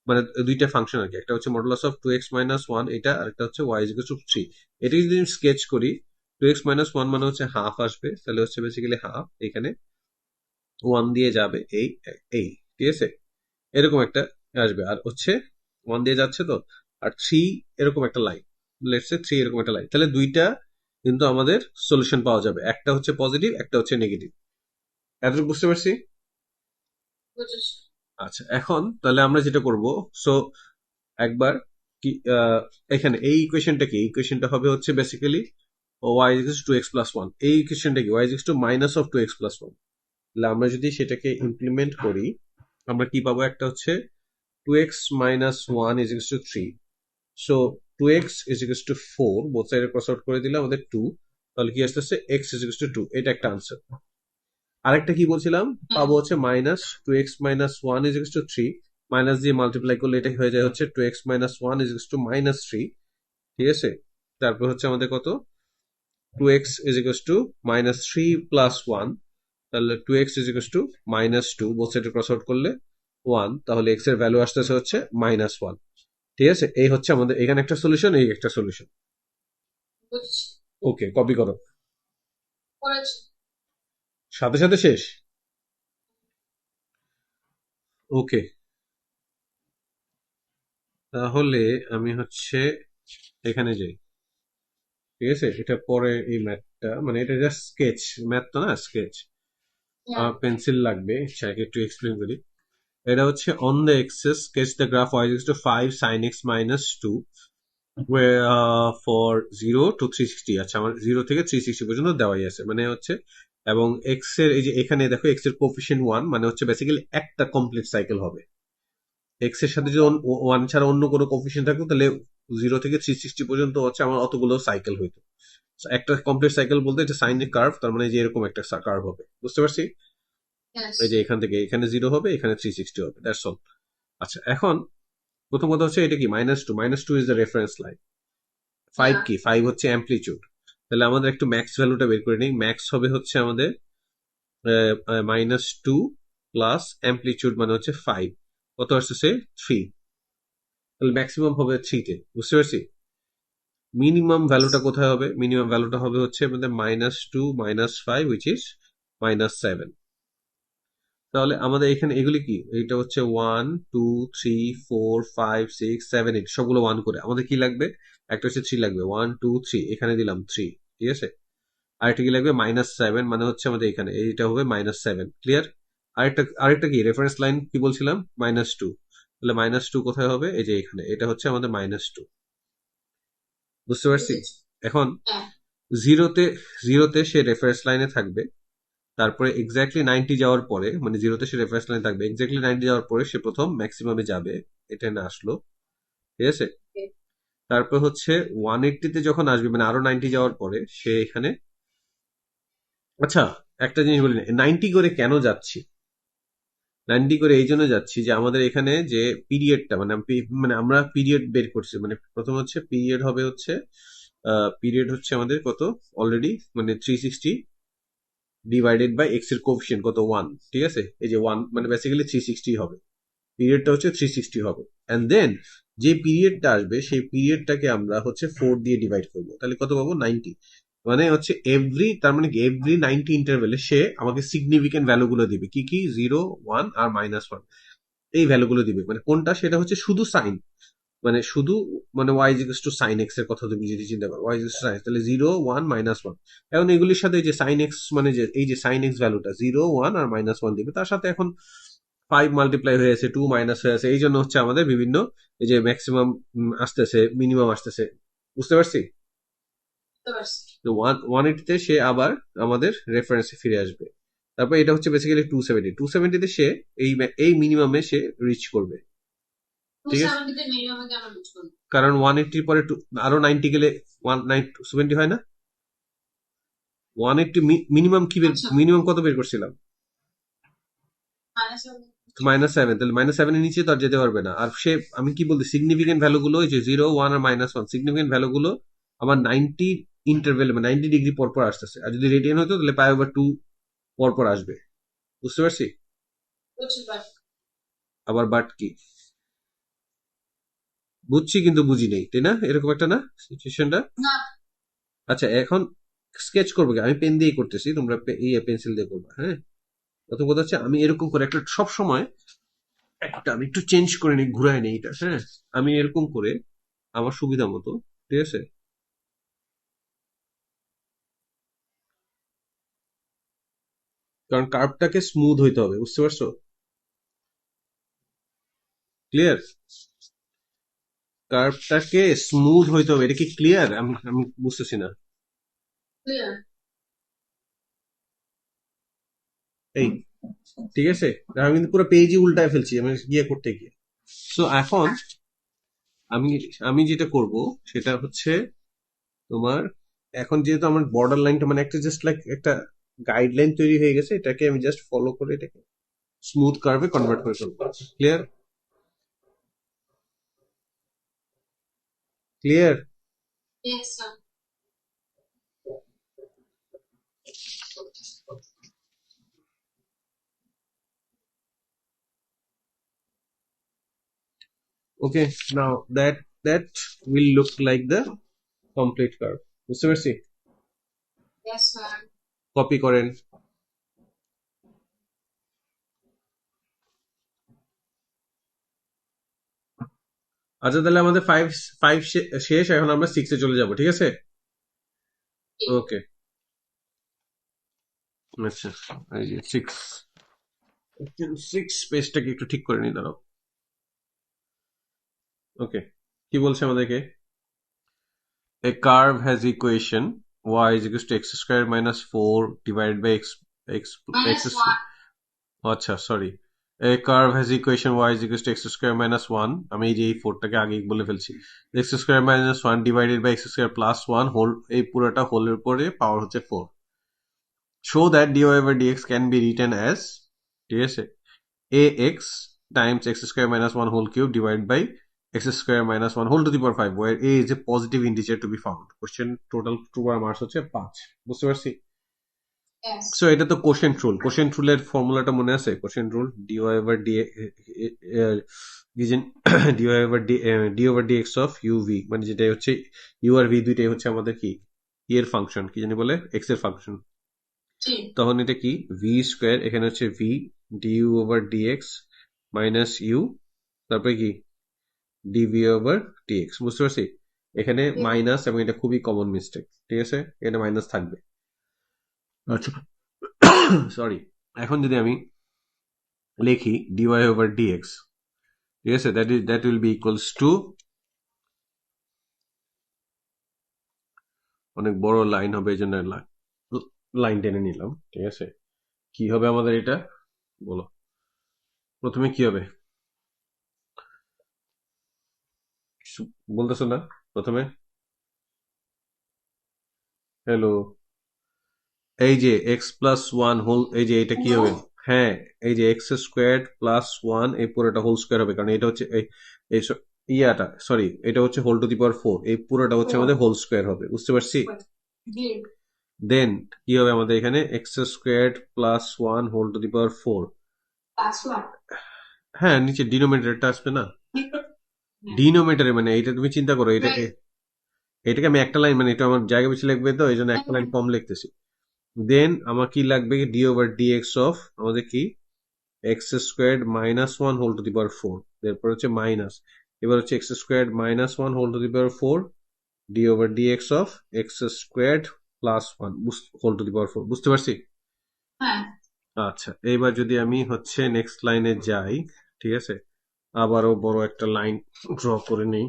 মানে দুইটা ফাংশন আর কি, একটা হচ্ছে মডুলাস অফ 2x-1 এটা, আর একটা হচ্ছে y=3। এটা যদি আমি স্কেচ করি, 2x-1 মানে হচ্ছে হাফ আসবে, তাহলে হচ্ছে বেসিক্যালি হাফ, এখানে 1 দিয়ে যাবে এই এই, ঠিক আছে, এরকম একটা আসবে, আর হচ্ছে 1 দিয়ে যাচ্ছে তো, আর 3 এরকম একটা লাইন, লেটস সে 3 এরকম একটা লাইন, তাহলে দুইটা কিন্তু আমাদের সলিউশন পাওয়া যাবে, একটা হচ্ছে পজিটিভ, একটা হচ্ছে নেগেটিভ। এতটুকু বুঝতে পারছি? বুঝেছি। আচ্ছা, এখন তাহলে আমরা যেটা করব, সো একবার কি এখানে এই ইকুয়েশনটা কি, এই ইকুয়েশনটা হবে হচ্ছে বেসিক্যালি y=2x+1, এই ইকুয়েশনটা কি, y=−2x+1। তাহলে আমরা যদি সেটাকে ইমপ্লিমেন্ট করি, আমরা কি পাবো, একটা হচ্ছে 2x-1 = 3, সো 2x=4, বোথ সাইডে ক্রস আউট করে দিলে আমাদের 2, তাহলে কি আসতেছে x=2, এটা একটা আনসার। আরেকটা কি বলছিলাম, পাবো হচ্ছে -2x-1 = 3, মাইনাস দিয়ে মাল্টিপ্লাই করলে এটা হয়ে যায় হচ্ছে 2x-1 = -3, ঠিক আছে। তারপর হচ্ছে আমাদের কত, 2x=-3+1, তাহলে 2x=-2, বোথ সাইডে ক্রস আউট করলে 1, তাহলে x এর ভ্যালু আসতেছে হচ্ছে -1, ঠিক আছে। এই হচ্ছে আমাদের এখানে একটা সলিউশন, এই একটা সলিউশন। বুঝেছি। ওকে, কপি করো, করেছি। সাথে সাথে শেষ। ওকে, তাহলে আমি হচ্ছে এখানে যাই, ঠিক আছে। এটা পরে এই ম্যাথটা, মানে এটা জাস্ট স্কেচ, ম্যাথ তো না, স্কেচ। হ্যাঁ। পেন্সিল লাগবে, সেটাকে একটু এক্সপ্লেন করি। এটা হচ্ছে on the axes sketch the graph y=5 sin x - 2 where for 0 to 360, আচ্ছা আমার 0 থেকে 360 পর্যন্ত দেওয়াই আছে, মানে হচ্ছে, এবং এক্স এর এই যে এখানে দেখো এক্স এর কোফিশিয়েন্ট 1, মানে হচ্ছে বেসিক্যালি একটা কমপ্লিট সাইকেল হবে। এক্স এর সাথে যদি 1 ছাড়া অন্য কোনো কোফিশিয়েন্ট থাকতো, তাহলে 0 থেকে 360 পর্যন্ত হচ্ছে আমার অতগুলো সাইকেল হইতো। একটা কমপ্লিট সাইকেল বলতে এটা সাইন কার্ভ, তার মানে যে এরকম একটা কার্ভ হবে, বুঝতে পারছি। Yes. এই যে এখান থেকে এখানে 0 হবে, এখানে 360 হবে, দ্যাটস অল। আচ্ছা, এখন প্রথম কথা হচ্ছে এটা কি -2 is the reference line. 5 Yeah. কি, 5 হচ্ছে অ্যামপ্লিটিউড। তাহলে আমাদের একটু ম্যাক্স ভ্যালুটা বের করে নিই, ম্যাক্স হবে হচ্ছে আমাদের -2 প্লাস অ্যামপ্লিটিউড মানে হচ্ছে 5, কত আসছে 3, তাহলে ম্যাক্সিমাম হবে 3 তে, বুঝতে পারছি। মিনিমাম ভ্যালুটা কোথায় হবে, মিনিমাম ভ্যালুটা হবে হচ্ছে আমাদের -2 - 5 which is -7। তাহলে আমাদের এখানে এগুলি কি, এটা হচ্ছে 1 2 3 4 5 6 7 8, সবগুলো 1 করে, আমাদের কি লাগবে, একটা হচ্ছে 3 লাগবে, 1 2 3, এখানে দিলাম 3, ঠিক আছে। আরেকটা কি লাগবে, -7, মানে হচ্ছে আমাদের এখানে এইটা হবে -7, ক্লিয়ার। আরেকটা কি রেফারেন্স লাইন কি বলছিলাম, -2, তাহলে -2 কোথায় হবে, এই যে এখানে, এটা হচ্ছে আমাদের -2, বুঝতে পারছি। বুঝেছি। এখন হ্যাঁ। জিরোতে, জিরোতে সে রেফারেন্স লাইনে থাকবে, তারপরে এক্স্যাক্টলি 90 যাওয়ার পরে, মানে জিরোতে সে রেফারেন্স লাইনে থাকবে, এক্স্যাক্টলি 90 যাওয়ার পরে সে প্রথম ম্যাক্সিমামে যাবে, এটা না আসলো, ঠিক আছে। Okay. তারপর হচ্ছে 180 তে যখন আসবে, মানে আরো 90 যাওয়ার পরে সে এখানে, আচ্ছা একটা জিনিস বলি, 90 করে কেন যাচ্ছি, 90 করে এই জন্য যাচ্ছি যে আমাদের এখানে যে পিরিয়ডটা, মানে আমরা পিরিয়ড বের করছি, মানে প্রথম হচ্ছে পিরিয়ড হবে হচ্ছে, পিরিয়ড হচ্ছে আমাদের কত, অলরেডি মানে 360 ডিভাইডেড বাই এক্স এর কোফিশিয়েন্ট কত, 1, ঠিক আছে। এই যে 1 মানে বেসিক্যালি 360 হবে, পিরিয়ডটা হচ্ছে 360 হবে, এন্ড দেন যে পিরিয়ডটা আসবে সেই পিরিয়ডটাকে আমরা হচ্ছে 4 দিয়ে ডিভাইড করবো, তাহলে কত পাবো, 90। মানে হচ্ছে তার মানে কি এভরি 90 ইন্টারভেলে সে আমাকে সিগনিফিকেন্ট ভ্যালুগুলো দিবে, কি কি, 0 1 আর -1, এই ভ্যালুগুলো দিবে, মানে কোনটা, সেটা হচ্ছে শুধু সাইন, মানে শুধু, মানে y=sin x এর কথা তুমি যদি চিন্তা করো, y=sin, তাহলে 0 1 -1। এখন এগুলির সাথে এই যে sin x, মানে যে এই যে sin x ভ্যালুটা 0 1 আর -1 দিবে, তার সাথে এখন 5 মাল্টিপ্লাই হয়ে আছে, 2 মাইনাস হয়ে আছে, এই জন্য হচ্ছে আমাদের বিভিন্ন এই যে ম্যাক্সিমাম আসতেছে, মিনিমাম আসতেছে, বুঝতে পারছি। বুঝতে পারছি। তো 180 তে সে আবার আমাদের রেফারেন্সে ফিরে আসবে, তারপর এটা হচ্ছে বেসিক্যালি 270 তে সে এই মিনিমামে সে রিচ করবে, ঠিক আছে। 270 তে মিনিমামে কেন রিচ করব? কারণ 180 পরে আরো 90 গেলে 170 হয় না, 180 মিনিমাম কি আচ্ছা। মিনিমাম কত বের করছিলাম? -7 -7, তাহলে -7 এর নিচে তো আর যেতে পারবে না। আর সে আমি কি বলতে সিগনিফিকেন্ট ভ্যালু গুলো ওই যে 0, 1 আর -1 সিগনিফিকেন্ট ভ্যালু গুলো আমার 90 ইন্টারভেল 90 ডিগ্রি পর পর আসতেছে। আর যদি রেডিয়ান হতো তাহলে π/2 পর পর আসবে। বুঝতে পারছি? বুঝতে পারছি। আবার বাট কি বুঝছি কিন্তু বুঝি নেই, তাই না? এরকম একটা না সিচুয়েশনটা। না, আচ্ছা এখন স্কেচ করবো কি? আমি পেন দিয়ে করতেছি, তোমরা পেন্সিল দিয়ে করবা। হ্যাঁ, প্রথম কথা হচ্ছে আমি এরকম করে একটা সব সময় একটা আমি একটু চেঞ্জ করে নিই, ঘুরাই নিই এটা। হ্যাঁ, আমি এরকম করে আমার সুবিধা মতো, ঠিক আছে? কারণ কার্ভটাকে স্মুথ হইতে হবে, বুঝতে পারছো? ক্লিয়ার? কার্ভটাকে স্মুথ হইতে হবে, এটা কি ক্লিয়ার? আমি আমি বুঝতেছি না। ক্লিয়ার। এই ঠিক আছে, আমি কিন্তু পুরো পেজই উল্টায় ফেলছি আমি গিয়ে করতে গিয়ে। সো এখন আমি আমি যেটা করব সেটা হচ্ছে তোমার, এখন যেহেতু আমার বর্ডার লাইনটা মানে একটা জাস্ট লাইক একটা গাইডলাইন তৈরি হয়ে গেছে, এটাকে আমি জাস্ট ফলো করে এটাকে স্মুথ কার্ভে কনভার্ট করে ফেলবো। Clear? Clear? Yes, sir. Okay, now that will look like the complete curve. বুঝতে পারছি? Yes, sir. কপি করেন। আচ্ছা তাহলে আমাদের ফাইভ ফাইভ শেষ, এখন আমরা 6 এ চলে যাব, ঠিক আছে? ওকে, আচ্ছা এই যে 6 পেজটাকে একটু ঠিক করে নিই, দাঁড়াও। ওকে, কি বলছে আমাদেরকে? A curve has equation y is equals to x square minus 4 divided by x -1. আচ্ছা sorry, a curve has equation y is equals to x square minus 1, আমি এই যে এই 4 টাকে আগে বলে ফেলছি, x square minus 1 divided by x square plus 1 whole, এই পুরোটা হোলের পরে পাওয়ার হচ্ছে 4। show that dy over dx can be written as, ঠিক আছে, ax times x square minus 1 whole cube divided by x square minus 1 whole to the power 5, where a is a positive integer to be found. Question total two বার মার্কস হচ্ছে 5। বুঝতে পারছি? Yes. সো এটা তো কোশেন্ট রুল। কোশেন্ট রুলের ফর্মুলাটা মনে আছে? Quotient rule dy over dy over d over dx of uv, মানে যেটা হচ্ছে u আর v দুইটাই হচ্ছে আমাদের কি এর ফাংশন, কি জানি বলে, x এর ফাংশন। জি। তখন এটা কি v স্কয়ার, এখানে হচ্ছে v du over dx minus u, তারপরে কি dv over dx। বুঝতে পারছি? এখানে মাইনাস, এবং এটা খুবই কমন মিস্টেক, ঠিক আছে? এখানে মাইনাস থাকবে। আচ্ছা সরি, এখন যদি আমি লিখি dy over dx, ঠিক আছে, that will be equals to, অনেক বড় লাইন হবে এই জন্য লাইন টেনে নিলাম, ঠিক আছে? কি হবে আমাদের এটা বলো, প্রথমে কি হবে বলতেছো না? প্রথমে হ্যালো, এই যে এক্স প্লাস ওয়ান হোল, এই যে এটা কি হবে? হ্যাঁ, এই যে এক্স স্কোয়ার প্লাস ওয়ান, এই পুরোটা হোল স্কোয়ার হবে, কারণ এটা হচ্ছে এই ইয়াটা, সরি, এটা হচ্ছে হোল টু দি পাওয়ার 4, এই পুরোটা হচ্ছে আমাদের হোল স্কোয়ার হবে। বুঝতে পারছি? জি। দেন কি হবে আমাদের এখানে? X square plus one whole to the power 4। Password. হ্যাঁ, নিচে ডিনোমিনেটরটা আসবে না? ডিনোমিনেটরে মানে এইটা তুমি চিন্তা করো, এটাকে এটাকে আমি একটা লাইন, মানে এটা আমার জায়গা বেশি লাগবে তো এই জন্য একটা লাইন কম লিখতেছি। দেন আমার কি লাগবে? D over d x of আমাদের কি x squared minus one whole to the power 4, এরপর হচ্ছে মাইনাস, এবার হচ্ছে x squared minus one whole to the power 4 d over d x of x squared plus one whole to the power 4। বুঝতে পারছি? হ্যাঁ। আচ্ছা, এইবার যদি আমি হচ্ছে নেক্সট লাইনে যাই, ঠিক আছে, আবারও বড় একটা লাইন ড্র করে নিই।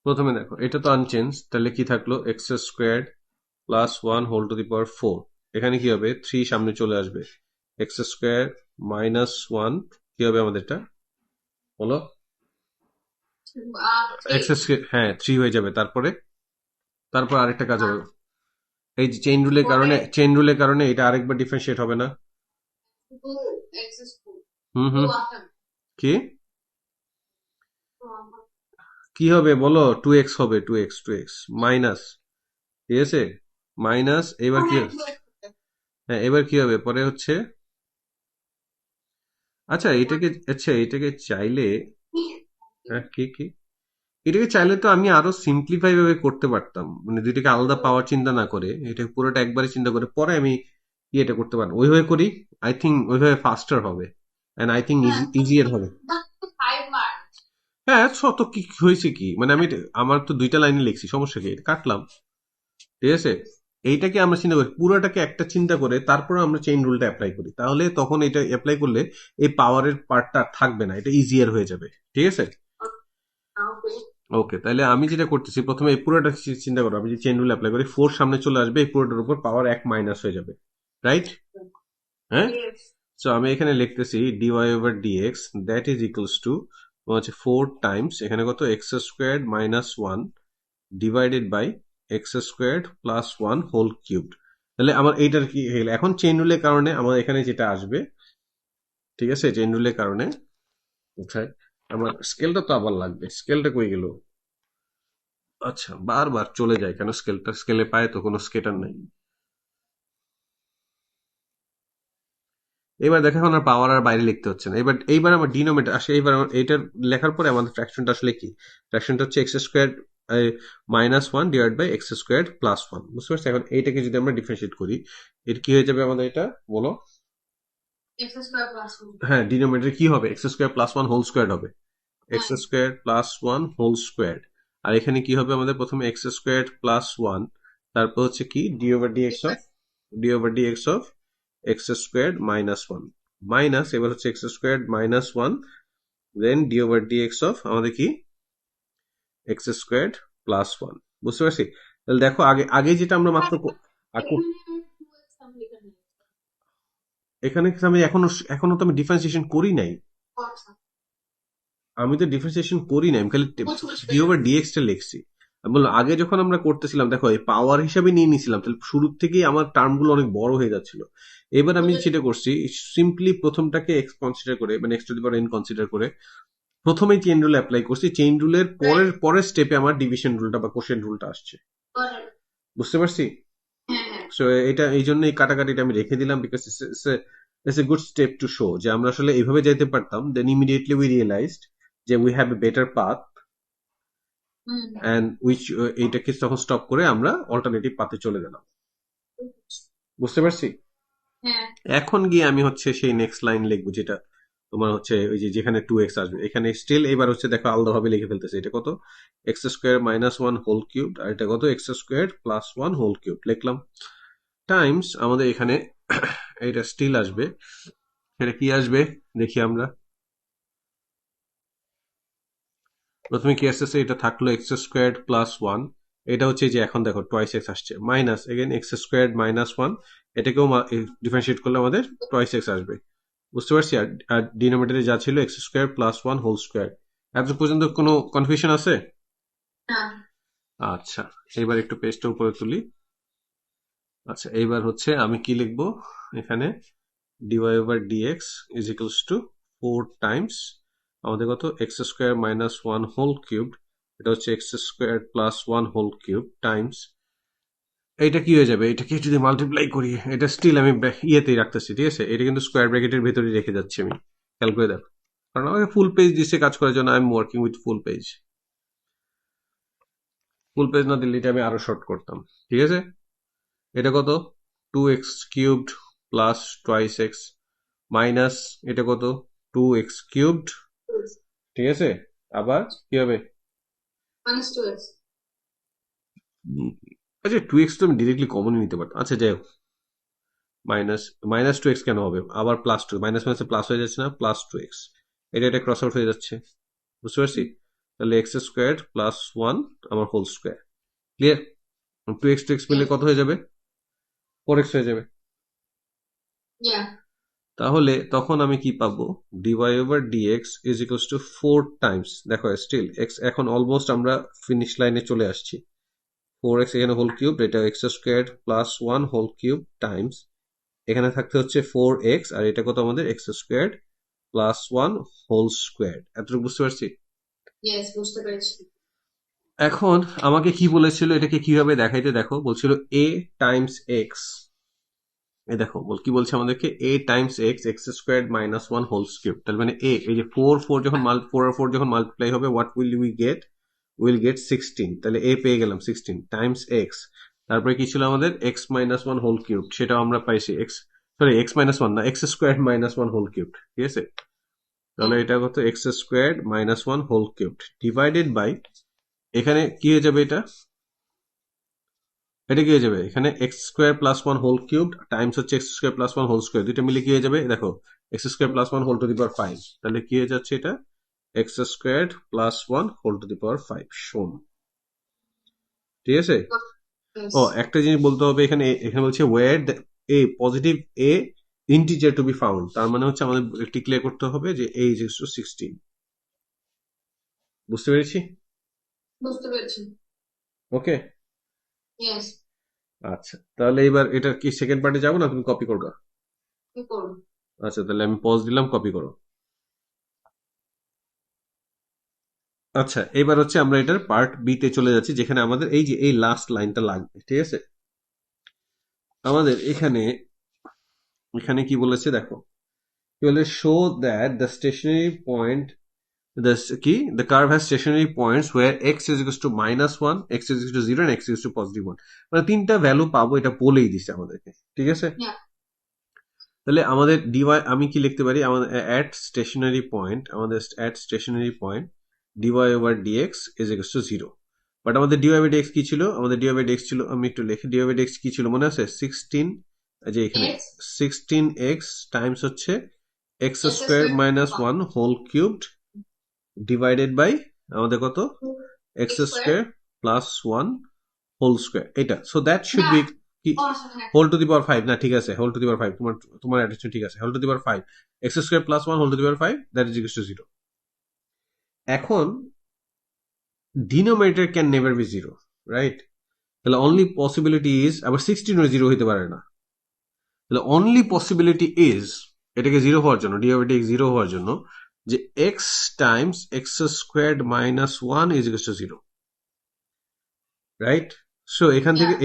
প্রথমে দেখো এটা তো আনচেঞ্জ, তাহলে কি থাকলো? X square plus one whole to the power 4, এখানে কি হবে? 3 সামনে চলে আসবে, এক্স স্কোয়ার মাইনাস ওয়ান কি হবে আমাদের এটা বলো? এক্স 3 হ্যাঁ 3 হয়ে যাবে। তারপর আরেকটা কাজ হবে। এই যে পরে চেইন রুলের কারণে এটা আরেকবার ডিফারেন্সিয়েট হবে না? 2x স্কোয়ার হুম 2 হুম। আসবে কি 2 কি হবে বলো? 2x হবে, 2x মাইনাস, ঠিক আছে? মাইনাস এবার কি হ্যাঁ এবার কি হবে পরে হচ্ছে, এটাকে চাইলে, হ্যাঁ কি এটাকে চাইলে তো আমি আরো সিম্পলিফাই ভাবে করতে পারতাম, মানে দুইটাকে আলাদা পাওয়ার চিন্তা না করে এটা পুরোটা একবারে চিন্তা করে পরে আমি এটা করতে পারবো। ওইভাবে করি, আই থিঙ্ক ওইভাবে ফাস্টার হবে এন্ড আই থিঙ্ক হ্যাঁ ইজিয়ার হবে। 5 মার্ক হ্যাঁ শত কি হয়েছে কি, মানে আমার তো দুইটা লাইনে লিখছি, সমস্যা কি, এটা কাটলাম, ঠিক আছে? এইটাকে আমরা চিন্তা করি, পুরোটাকে একটা চিন্তা করে তারপর আমরা চেইন রুলটা অ্যাপ্লাই করি, তাহলে তখন এটা অ্যাপ্লাই করলে এই পাওয়ারের পার্টটা থাকবে না, এটা ইজিয়ার হয়ে যাবে, ঠিক আছে? ওকে ওকে, তাহলে আমি যেটা করতেছি প্রথমে এই পুরোটা চিন্তা করো, আমি যদি চেইন রুল অ্যাপ্লাই করি 4 সামনে চলে আসবে, এই পুরোটার উপর পাওয়ার 1 মাইনাস হয়ে যাবে, রাইট? হ্যাঁ, ইয়েস সো আমি এখানে লিখতেছি dy over dx that is equals to হচ্ছে 4 টাইমস এখানে কত x squared minus 1 divided by x squared plus 1 whole cubed. তাহলে আমার এইটার কি হয়ে গেল, এখন চেইন রুলের কারণে আমার এখানে যেটা আসবে, ঠিক আছে, চেইন রুলের কারণে কোথায় আমার স্কেলটা তো আবার লাগবে, স্কেলটা কই গেল? আচ্ছা বারবার চলে যায় কেন স্কেলটা, স্কেলে পায় তো কোনো স্কেটার নাই। এবার দেখো এখন আর পাওয়ার আর বাইরে লিখতে হচ্ছে না, এইবার আমার ডিনোমিনেটর আসে, এইবার আমার এইটার লেখার পরে আমাদের ফ্র্যাকশনটা আসলে কি, ফ্র্যাকশনটা হচ্ছে x square minus 1 divide by x square plus 1, বুঝতে পারছি? এখন এইটাকে যদি আমরা ডিফারেন্সিয়েট করি এর কি হয়ে যাবে আমাদের, এটা বলো? x স্কয়ার প্লাস 1 হ্যাঁ ডিনোমিনেটর কি হবে, x square plus 1 whole square হবে, এক্স হ্যাঁ স্কোয়ার প্লাস 1 হোল স্কোয়ার। আর এখানে কি হবে আমাদের, প্রথমে এক্স স্কোয়ার প্লাস 1, তারপর হচ্ছে কি d over dx of x square minus 1 minus, এবার হচ্ছে x square minus 1 then d over dx of আমাদের কি এক্স স্কোয়ার প্লাস 1, বুঝতে পারছি? তাহলে দেখো আগে আগে যেটা আমরা মাত্র এখানে 2x আমি লিখে নিই এখানে আমি এখনো তো আমি ডিফারেন্সিয়েশন করি নাই, আচ্ছা আমি তো ডিফারেন্সিয়েশন করি নাই, আমি খালি বুঝতে ডি ওভার ডিএক্স টা লিখছি। আমি বললাম আগে যখন আমরা করতেছিলাম দেখো এই পাওয়ার হিসাবে নিয়ে নিছিলাম, তাহলে শুরুর থেকেই আমার টার্মগুলো অনেক বড় হয়ে যাচ্ছিল। এবার আমি যেটা করছি সিম্পলি প্রথমটাকে এক্স কনসিডার করে, মানে x to the power N consider করে প্রথমেই চেইন রুল অ্যাপ্লাই করছি, চেইন রুলের পরের স্টেপে আমার ডিভিশন রুলটা বা কোশেন্ট রুলটা আসছে, বুঝতে পারছি? হ্যাঁ হ্যাঁ সো এটা এই জন্য এই কাটাকাটিটা আমি রেখে দিলাম, because it's a good step to show যে আমরা আসলে এইভাবে যাইতে পারতাম, দেন ইমিডিয়েটলি উই রিয়েলাইজড যে we have a better path hmm and which এইটাকে তখন স্টপ করে আমরা অল্টারনেটিভ পাথে চলে গেলাম, বুঝতে পারছি? হ্যাঁ এখন গিয়ে আমি হচ্ছে সেই নেক্সট লাইন লিখবো, যেটা তোমার হচ্ছে ওই যে যেখানে 2x আসবে, এখানে স্টিল এবার হচ্ছে দেখো আলাদাভাবে লিখে ফেলতেছে, এটা কত x square minus 1 whole cube, আর এটা কত x square plus 1 whole cube লিখলাম, টাইমস আমাদের এখানে এটা স্টিল আসবে, সেটা কি আসবে দেখি আমরা। প্রথমে কি আসতেছে, এটা থাকলো এক্স স্কোয়ার প্লাস 1, এটা হচ্ছে যে এখন দেখো টোয়াইস এক্স আসছে, minus again x square minus 1, এটাকেও ডিফারেন্সিয়েট করলে আমাদের টোয়াইস এক্স আসবে, বুঝতে পারছি? আর ডিনোমিনেটরে যা ছিল x square plus 1 whole square. এত পর্যন্ত কোনো কনফিউশন আছে? না আচ্ছা, এবার একটু পেজটা উপরে তুলি। আচ্ছা এইবার হচ্ছে আমি কি লিখবো এখানে, dy over dx is equals to 4 times আমাদের কত x square minus 1 whole cube, এটা হচ্ছে x square plus 1 whole cube times, এইটা কি হয়ে যাবে, এটাকে যদি মাল্টিপ্লাই করি, এটা স্টিল আমি ইয়েতেই রাখতেছি, ঠিক আছে? এটা কিন্তু স্কোয়ার ব্র্যাকেটের ভেতরে রেখে যাচ্ছি আমি, খেয়াল করে দেখো, কারণ আমাকে ফুল পেজ দিচ্ছে কাজ করার জন্য, I am working with full page, full page না দিলে এটা আমি আরো শর্ট করতাম, ঠিক আছে? এটা কত 2x cubed plus twice x minus এটা কত 2x কিউবড, ঠিক আছে? আবার কি হবে, মাইনাস 2x আচ্ছা 2x তো আমি ডিরেক্টলি কমনই নিতে পারতাম, আচ্ছা যাই হোক, মাইনাস মাইনাস 2x কেন হবে, আবার প্লাস 2, মাইনাস মাইনাসে প্লাস হয়ে যাচ্ছে না, প্লাস 2x, এটা ক্রস আউট হয়ে যাচ্ছে, বুঝতে পারছি? তাহলে এক্স স্কোয়ার প্লাস 1 আমার হোল স্কোয়ার, ক্লিয়ার? 2x মিলে কত হয়ে যাবে, 4x হয়ে যাবে, ইয়া তাহলে তখন আমি কি পাবো, dy over dx is equals to 4 times, দেখো স্টিল এক্স এখন অলমোস্ট আমরা ফিনিশ লাইনে চলে আসছি। 4x এখানে হোল কিউব, এটা x square plus 1 whole cube times এখানে থাকতে হচ্ছে 4x, আর এটা কত আমাদের x square plus 1 whole square. এতটুকু বুঝতে পারছি? ইয়েস, বুঝতে পেরেছি। এখন আমাকে কি বলেছিল এটাকে কিভাবে দেখাইতে, দেখো বলছিল a টাইমস এক্স, এই দেখো কি বলছে আমাদেরকে, a times x x square minus 1 whole cube, তার মানে a, এই যে 4 যখন 4 আর 4 যখন মাল্টিপ্লাই হবে what will we get, will get 16, তাহলে a পেয়ে গেলাম 16 টাইমস এক্স, তারপরে কি ছিল আমাদের এক্স মাইনাস 1 হোল কিউব, সেটাও আমরা পাইছি এক্স, সরি এক্স মাইনাস 1 না, x square minus 1 whole cube, ঠিক আছে? তাহলে হ্যাঁ, এটা কত, x square minus 1 whole cube divided by, এখানে কি হয়ে যাবে, এটা কি হয়ে যাবে, এখানে x square plus 1 whole cube times হচ্ছে x square plus 1 whole square, দুইটা মিলে কি হয়ে যাবে, দেখো x square plus 1 whole to the power 5, তাহলে কি হয়ে যাচ্ছে এটা, x square plus 1 whole to the power 5 শোন, ঠিক আছে? ইয়েস। ও একটা জিনিস বলতে হবে, এখানে এখানে বলছে where a positive a integer to be found, তার মানে হচ্ছে আমাদের একটি ক্লিয়ার করতে হবে যে a ইজ টু 16, বুঝতে পেরেছি? বুঝতে পেরেছি। ওকে, ইয়েস। আচ্ছা তাহলে এবার এটা কি সেকেন্ড পার্টে যাবো না তুমি কপি করবা? কি করবো? আচ্ছা তাহলে আমি পজ দিলাম, কপি করো। আচ্ছা এবার হচ্ছে আমরা এটার পার্ট বি তে চলে যাচ্ছি, যেখানে আমাদের এই যে এই লাস্ট লাইনটা লাগবে, ঠিক আছে? আমাদের এখানে এখানে কি বলেছে দেখো, কি বলে, show that the stationary point, the কি the curve has stationary points where x is equals to -1, x is equals to 0 and x is equals to +1, মানে তিনটা ভ্যালু পাবো, এটা বলেই দিছে আমাদেরকে, ঠিক আছে? হ্যাঁ। তাহলে আমাদের ডিওয়াই আমি কি লিখতে পারি, আমাদের at stationary point, আমাদের at stationary point dy over dx is equals to 0, but আমাদের dy by dx কি ছিল, আমাদের dy by dx ছিল, আমি একটু লিখি, dy by dx কি ছিল মনে আছে, 16, যে এখানে এক্স 16x টাইমস হচ্ছে x x square square minus 1 whole cubed divided by আমাদের কত, x square. Square plus 1 whole square, এটা সো দ্যাট শুড না, বি কি, ও আচ্ছা, হ্যাঁ। হোল টু দি পাওয়ার 5 না, ঠিক আছে, হোল টু দি পাওয়ার 5, তোমার তোমার অ্যাডিশন ঠিক আছে, whole to the power 5, x square plus 1 whole to the power 5 that is equal to 0। এখন denominator can never be 0, right? তাহলে অনলি পসিবিলিটি ইজ, আবার 16 এর 0 হইতে পারে না, তাহলে অনলি পসিবিলিটি ইজ এটাকে 0 হওয়ার জন্য, ডিওভার 0 হওয়ার জন্য, যে x Times x squared minus 1 is equal to 0, right? So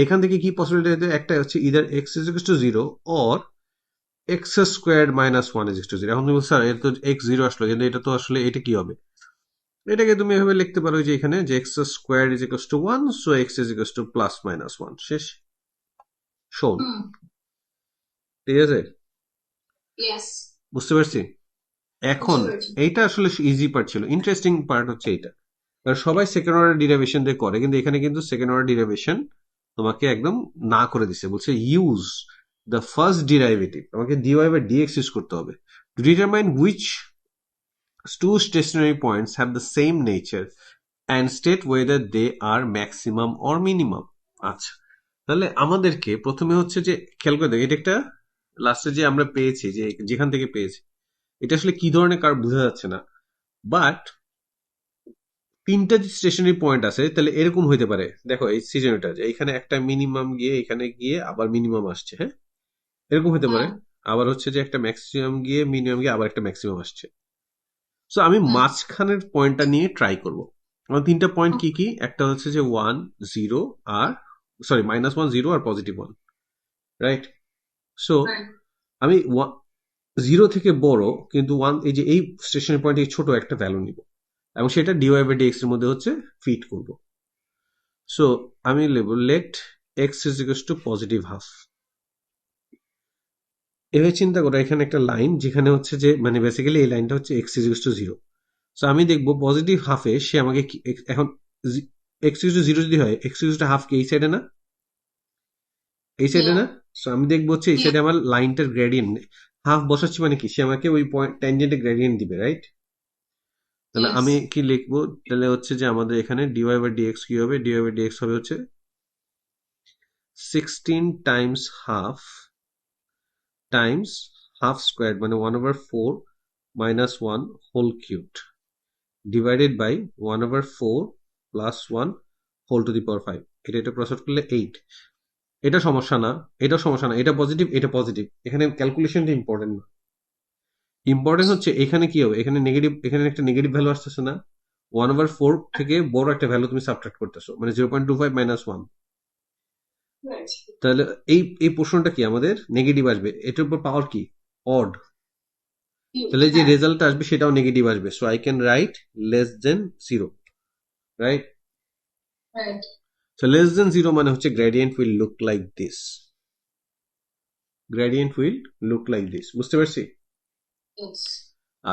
এখান থেকে কি পসিবিলিটি, একটা হচ্ছে either x is equal to 0 or x squared minus 1 is equal to 0। এখন তুমি বলছো স্যার এটা তো এক্স 0 আসলো, কিন্তু এটা তো আসলে এটা কি হবে, এটাকে তুমি এভাবে লিখতে পারো যে এখানে যে x square is equal to 1, so x is equal two plus minus 1, শেষ, শোন, হুম। ঠিক আছে? ইয়েস, বুঝতে পারছি? এখন বুঝতে পেরেছি। এইটা আসলে ইজি পার্ট ছিল, ইন্টারেস্টিং পার্ট হচ্ছে এইটা, কারণ সবাই সেকেন্ড অর্ডার ডিরাইভেশন দিয়ে করে, কিন্তু এখানে কিন্তু সেকেন্ড অর্ডার ডিরাইভেশন তোমাকে একদম না করে দিছে, বলছে ইউজ দ্য ফার্স্ট ডিরাইভেটিভ, আমাকে ডিওয়াই বাই ডিএক্স ইউজ করতে হবে to determine which two stationary points have the same nature and state whether they are maximum or minimum। আচ্ছা তাহলে আমাদেরকে প্রথমে হচ্ছে যে খেয়াল করে দেখো, এটা একটা লাস্টে যে আমরা পেয়েছি, যে যেখান থেকে পেয়েছি, এটা আসলে কি ধরনের কার বোঝা যাচ্ছে না, বাট তিনটা যে স্টেশনারি পয়েন্ট আছে, তাহলে এরকম হইতে পারে, দেখো এই সিজনটা যে এখানে একটা মিনিমাম গিয়ে এখানে গিয়ে আবার মিনিমাম আসছে, হ্যাঁ এরকম হতে পারে, হ্যাঁ। আবার হচ্ছে যে একটা ম্যাক্সিমাম গিয়ে মিনিমাম গিয়ে আবার একটা ম্যাক্সিমাম আসছে। সো আমি হুম। মাঝখানের পয়েন্টটা নিয়ে ট্রাই করব। আমার তিনটা পয়েন্ট কি কি, একটা হচ্ছে যে 1 0 আর সরি -1 0 আর +1, রাইট? So right. আমি 0 থেকে বড় কিন্তু 1, এই যে এই স্টেশন পয়েন্ট ছোট একটা ভ্যালু নিব এবং সেটা ডিওয়াই বাই ডিএক্স এর মধ্যে হচ্ছে ফিট করব। সো আমি লিখব let x is equal to positive half, এভাবে চিন্তা করো এখানে একটা লাইন যেখানে হচ্ছে যে মানে বেসিক্যালি এই লাইনটা হচ্ছে x is equal to 0, so আমি দেখবো পজিটিভ হাফে সে আমাকে এখন এক্স ইকুয়াল টু 0 যদি হয়, এক্স ইকুয়াল টু হাফ কি এই সাইডে না, এই সাইডে ইয়া। না? সো আমি দেখবো হচ্ছে এই ইয়া। সাইডে আমার লাইনটার গ্রেডিয়েন্ট হাফ বসাচ্ছি, মানে কি সে আমাকে ওই পয়েন্ট ট্যানজেন্টের গ্রেডিয়েন্ট দিবে, রাইট? তাহলে ইয়েস। আমি কি লিখবো, তাহলে হচ্ছে যে আমাদের এখানে ডিওয়াই বাই ডিএক্স কি হবে, ডিওয়াই বাই ডিএক্স হবে হচ্ছে 16 Times half Times half square মানে 1/4 minus 1 whole cubed divided by 1/4 plus 1 whole to the power 5. এটা প্রসেস করলে 8। এটা সমস্যা না, এটা সমস্যা না, এটা পজিটিভ, এটা পজিটিভ, এখানে ক্যালকুলেশনটা ইম্পর্টেন্ট না। ইম্পর্টেন্ট হচ্ছে এখানে কি হবে, এখানে নেগেটিভ, এখানে একটা নেগেটিভ ভ্যালু আসতেছে না, 1/4 থেকে বড় একটা ভ্যালু তুমি সাবট্রাক্ট করতেছো, মানে 0.25 minus 1। Right. তাহলে এই পোর্শনটা কি আমাদের নেগেটিভ আসবে, এটার উপর পাওয়ার কি অড, তাহলে যে হ্যাঁ, রেজাল্টটা আসবে সেটাও নেগেটিভ আসবে। So I can right less than 0, right? right. So less than 0 মানে হচ্ছে gradient will look like this, gradient will look like this, বুঝতে পারছি? Yes.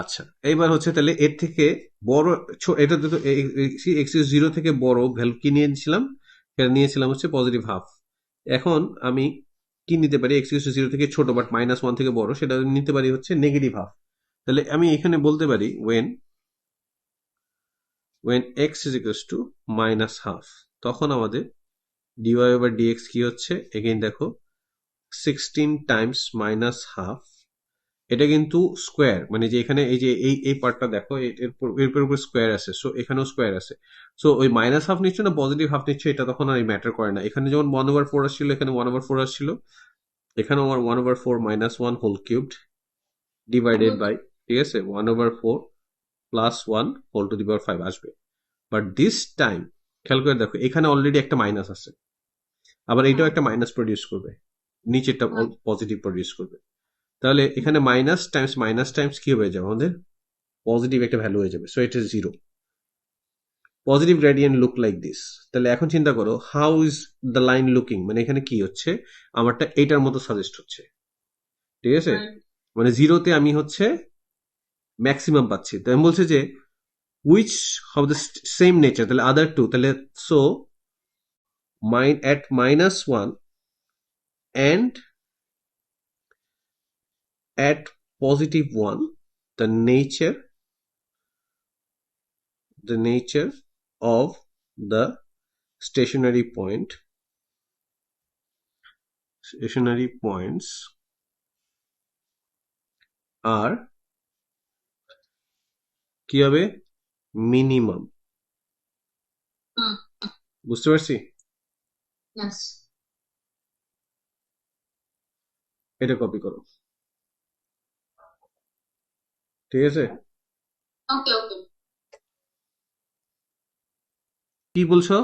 আচ্ছা, এইবার হচ্ছে তাহলে এর থেকে বড়, এটা তো এক্স 0 থেকে বড় ভ্যালু কি নিয়েছিলাম, এটা নিয়েছিলাম হচ্ছে পজিটিভ হাফ। এখন আমি কি নিতে পারি, এক্স 0 থেকে ছোট বাট -1 থেকে বড়, সেটা নিতে পারি হচ্ছে নেগেটিভ হাফ। তাহলে আমি এখানে বলতে পারি when x is equals to -half, তখন আমাদের dy over dx কি হচ্ছে, এগেইন দেখো 16 টাইমস -half, এটা কিন্তু স্কোয়ার, মানে যে এখানে এই যে এই পার্টটা দেখো, এর উপর স্কোয়ার আছে, সো এখানেও স্কোয়ার আছে। সো ওই -half নিচ্ছ না পজিটিভ হাফ নিচ্ছ, এটা তখন আর ম্যাটার করে না। এখানে যেমন 1/4 আসছিল, এখানে 1/4 আসছিল, এখানেও আমার 1/4 -1 হোল কিউবড ডিভাইডেড বাই, ঠিক আছে, 1/4 plus 1 whole to the power 5 আসবে। বাট দিস টাইম খেয়াল করে দেখো, এখানে অলরেডি একটা মাইনাস আছে, আবার এটাও একটা মাইনাস প্রডিউস করবে, নিচেরটা পজিটিভ প্রডিউস করবে। তাহলে এখানে মাইনাস টাইমস কি হয়ে যাবে, আমাদের পজিটিভ একটা ভ্যালু হয়ে যাবে। সো এটা 0, positive gradient look like this. তাহলে এখন চিন্তা করো how is the line looking, মানে এখানে কি হচ্ছে, আমারটা এইটার মতো সাজেস্ট হচ্ছে, ঠিক আছে, মানে 0-তে আমি হচ্ছে ম্যাক্সিমাম পাচ্ছি। তো আমি বলছি যে which of the same nature, তাহলে other two, তাহলে so at -1 and at +1, the nature of the stationary points are কি হবে, মিনিমাম। হুম, বুঝতে পারছি? yes. এটা কপি করো, ঠিক আছে? Okay, okay. কি বলছো?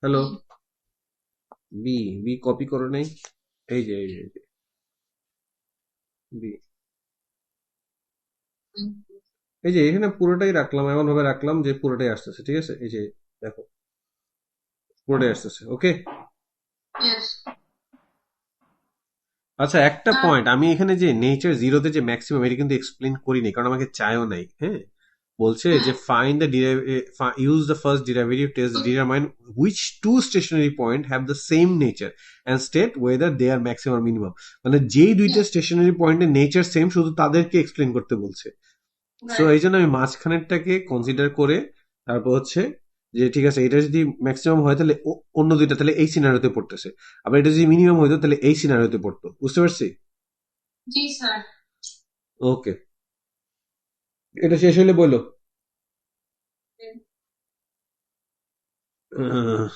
হ্যালো, হুম, বি কপি করো নাই, এই যে বি, হুম, এই যে এখানে পুরোটাই রাখলাম, এমন ভাবে রাখলাম যে পুরোটাই আসতেছে, ঠিক আছে, এই যে দেখো পুরোটাই আসতেছে, ওকে। yes. আচ্ছা, একটা আর পয়েন্ট, আমি এখানে যে নেচার 0-তে যে ম্যাক্সিমাম, এটা কিন্তু এক্সপ্লেন করিনি, কারণ আমাকে চায়ও নাই। হ্যাঁ, বলছে যে হ্যাঁ, find the use the first derivative test determine which two stationary point have the same nature and state whether they are maximum minimum, মানে যেই দুইটা yes. স্টেশনারি পয়েন্টের নেচার সেম, শুধু তাদেরকে এক্সপ্লেন করতে বলছে। So Right. এই জন্য আমি মাঝখানেরটাকে কনসিডার করে তারপর হচ্ছে যে ঠিক আছে, এটা যদি ম্যাক্সিমাম হয় তাহলে অন্য দুইটা তাহলে এই সিনারিওতে পড়তেছে, আবার এটা যদি মিনিমাম হইতো তাহলে এই সিনারিওতে পড়তো, বুঝতে পারছি? জি স্যার। ওকে, এটা শেষ হলে বলো।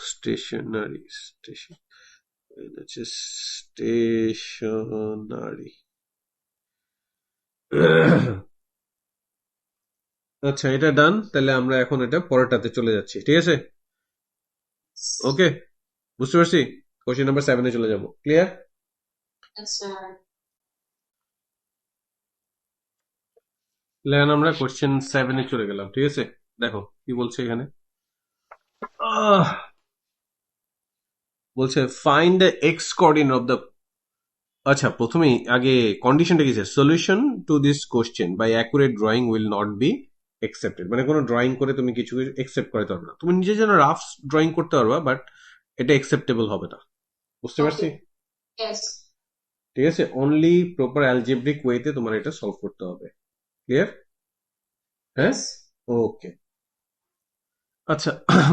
স্টেশনারি, স্টেশনারি আচ্ছা, এটা ডান, তাহলে আমরা এখন এটা পরেরটাতে চলে যাচ্ছি, ঠিক আছে? ওকে, বুঝতে পারছি। কোশ্চেন নাম্বার 7-এ চলে যাব, ক্লিয়ার? Yes, sir. এখন আমরা কোশ্চেন 7-এ চলে গেলাম, ঠিক আছে? দেখো কি বলছে এখানে, আহ, বলছে find the x coordinate of the, আচ্ছা প্রথমেই আগে কন্ডিশনটা কি, solution to this question by accurate drawing will not be accepted, মানে কোনো ড্রয়িং করে তুমি কিছু একসেপ্ট করতে পারবে না, তুমি নিজে যেন রাফ ড্রয়িং করতে পারবা, বাট এটা একসেপ্টেবল হবে না, বুঝতে পারছি? Okay. Yes. ঠিক আছে, অনলি প্রপার অ্যালজেব্রিক ওয়েতে তোমার এটা সলভ করতে হবে, ক্লিয়ার? হ্যাঁ, Yes. ওকে। আচ্ছা,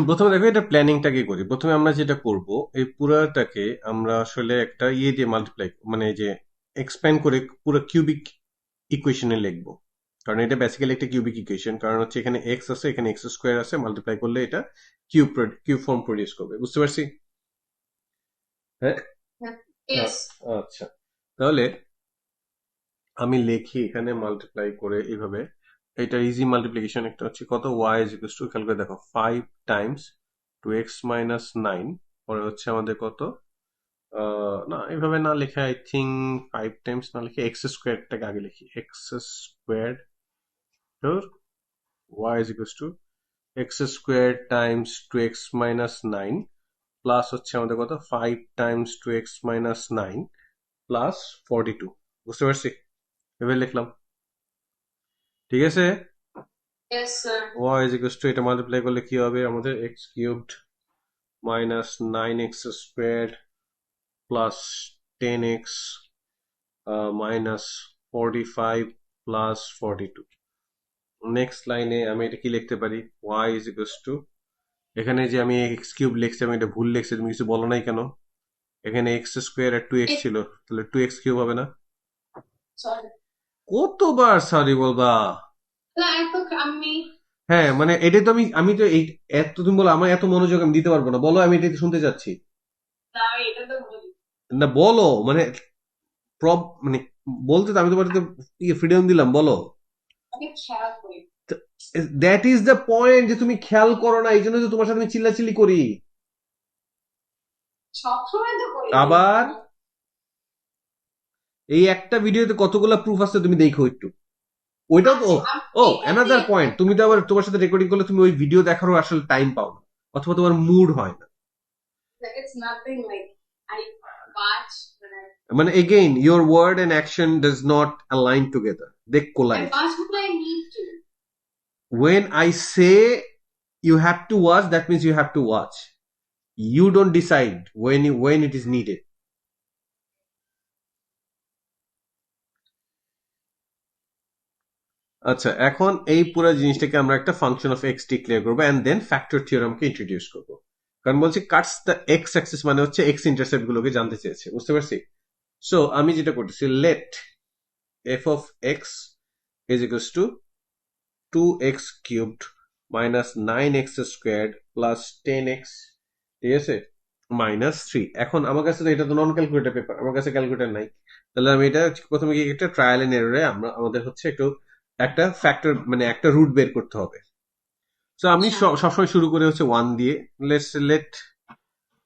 প্রথমে দেখো এটা প্ল্যানিংটা কি করি। প্রথমে আমরা যেটা করব, এই পুরাটাকে আমরা আসলে একটা ইয়ে দিয়ে মাল্টিপ্লাই, মানে যে এক্সপ্যান্ড করে পুরো কিউবিক ইকুয়েশনে লিখবো, কারণ এটা বেসিক্যালি একটা কিউবিক ইকুয়েশন, কারণ হচ্ছে এখানে এক্স আছে, এখানে এক্স স্কোয়ার আছে, মাল্টিপ্লাই করলে এটা কিউব ফর্ম প্রডিউস করবে। বুঝতে পারছি? হ্যাঁ, Yes. আচ্ছা, তাহলে আমি লিখি এখানে মাল্টিপ্লাই করে এইভাবে। এটা ইজি মাল্টিপ্লিকেশন, একটা হচ্ছে কত, ওয়াই ইজ ইকুয়াল টু, খেয়াল করে দেখো, 5 টাইমস 2x মাইনাস 9, পরে হচ্ছে আমাদের কত, না এভাবে না লিখে, আই থিঙ্ক 5 টাইমস না লিখে এক্স স্কোয়ারটাকে আগে লিখি, x square y is equal to x square times 2x minus 9 plus হচ্ছে আমাদের কত, 5 টাইমস 2x মাইনাস 9 প্লাস 42। বুঝতে পারছি? এভাবে লিখলাম, ঠিক আছে। Yes, sir. y is equals to, এটা মাল্টিপ্লাই করলে কি হবে আমাদের, x cubed minus 9x square plus 10x minus 45 plus 42। Next লাইনে আমি এটা কি লিখতে পারি, y is equals to, এখানে যে আমি x কিউব লিখছি, আমি এটা ভুল লিখছি, তুমি কিছু বলো নাই কেন? এখানে x স্কোয়ার আর 2x ছিল, তাহলে 2x কিউব হবে না? Sorry. কতবার সরি বলবা? না, আমি হ্যাঁ মানে এটাই তো আমি তো এই এত, তুমি বলো আমার এত মনোযোগ আমি দিতে পারবো না, বলো, আমি এটা শুনতে চাচ্ছি। এটা তো বলি। না বলো, মানে মানে বলতে তো আমি তোমার ফ্রিডম দিলাম, বলো। আমি খেয়াল করি। দ্যাট ইজ দ্য পয়েন্ট, যে তুমি খেয়াল করো না, এই জন্য তো তোমার সাথে আমি চিল্লাচিল্লি করি। সবসময় তো করি। আবার এই একটা ভিডিওতে কতগুলো প্রুফ আছে তুমি দেখো একটু। ওইটাও তো, ও অ্যানাদার পয়েন্ট, তুমি তো আবার তোমার সাথে রেকর্ডিং করলে তুমি ওই ভিডিও দেখারও আসলে টাইম পাও না, অথবা তোমার মুড হয় না। It's nothing like I watch when মানে again your word and action does not align together, they I collide. watch when I need to. When I say you have to watch, that means you have to watch. You don't decide when it is needed. আচ্ছা, এখন এই পুরো জিনিসটাকে আমরা একটা ফাংশন অফ এক্স ডিক্লেয়ার করবো এন্ড দেন ফ্যাক্টর থিওরামকে ইন্ট্রোডিউস করবো, কারণ বলছি কাটস দ্য এক্স অ্যাক্সিস মানে হচ্ছে এক্স ইন্টারসেপ্ট গুলোকে জানতে চেয়েছে। বুঝতে পারছি? সো আমি যেটা করতেছি, let f of x is equals to 2x cubed minus 9x squared plus 10x, ঠিক আছে, মাইনাস 3। এখন আমার কাছে তো এটা তো নন ক্যালকুলেটর পেপার, আমার কাছে ক্যালকুলেটর নাই, তাহলে আমি এটা প্রথমে কি একটা ট্রায়াল এন্ড এররে আমাদের হচ্ছে একটু একটা ফ্যাক্টর মানে একটা রুট বের করতে হবে। সো আমি সবসময় শুরু করে হচ্ছে 1 দিয়ে, লেট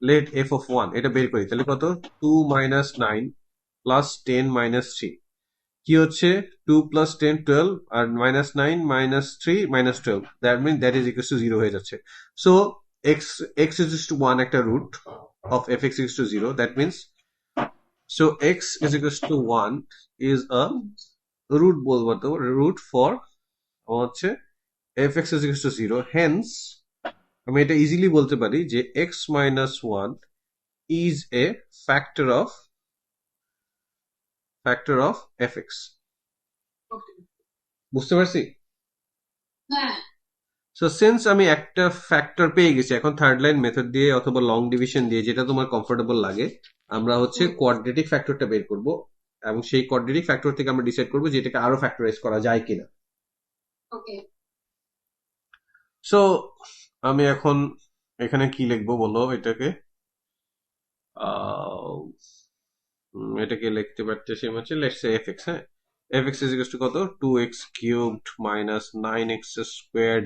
লেট এফ অফ 1 এটা বের করি, তাহলে কত, 2 মাইনাস 9 প্লাস 10 মাইনাস 3, কি হচ্ছে 2 প্লাস 10 12, আর minus 9 minus 3 minus 12, that mean that is equal to 0 হয়ে যাচ্ছে। So x x is to 1 একটা root of f x is to 0, that means so x is equal to 1 is a root, বলবো তো রুট ফর হচ্ছে f x is equal to 0, hence আমি এটা ইজিলি বলতে পারি যে x minus 1 is a factor of f x. বুঝতে পারছি? হ্যাঁ। সো সিন্স আমি একটা ফ্যাক্টর পেয়ে গেছি, এখন থার্ড লাইন মেথড দিয়ে অথবা লং ডিভিশন দিয়ে, যেটা তোমার কমফোর্টেবল লাগে, আমরা হচ্ছে কোয়াড্রেটিক ফ্যাক্টরটা বের করব, এবং সেই কোয়াড্রেটিক ফ্যাক্টর থেকে আমরা ডিসাইড করব যে এটাকে আরো ফ্যাক্টরাইজ করা যায় কিনা। ওকে। সো আমি এখন এখানে কি লিখবো বলো, এটাকে লিখতে পারতেছি হচ্ছে লেটস সে এফ এক্স। হ্যাঁ, F x is equal two কত, 2x cubed minus 9x squared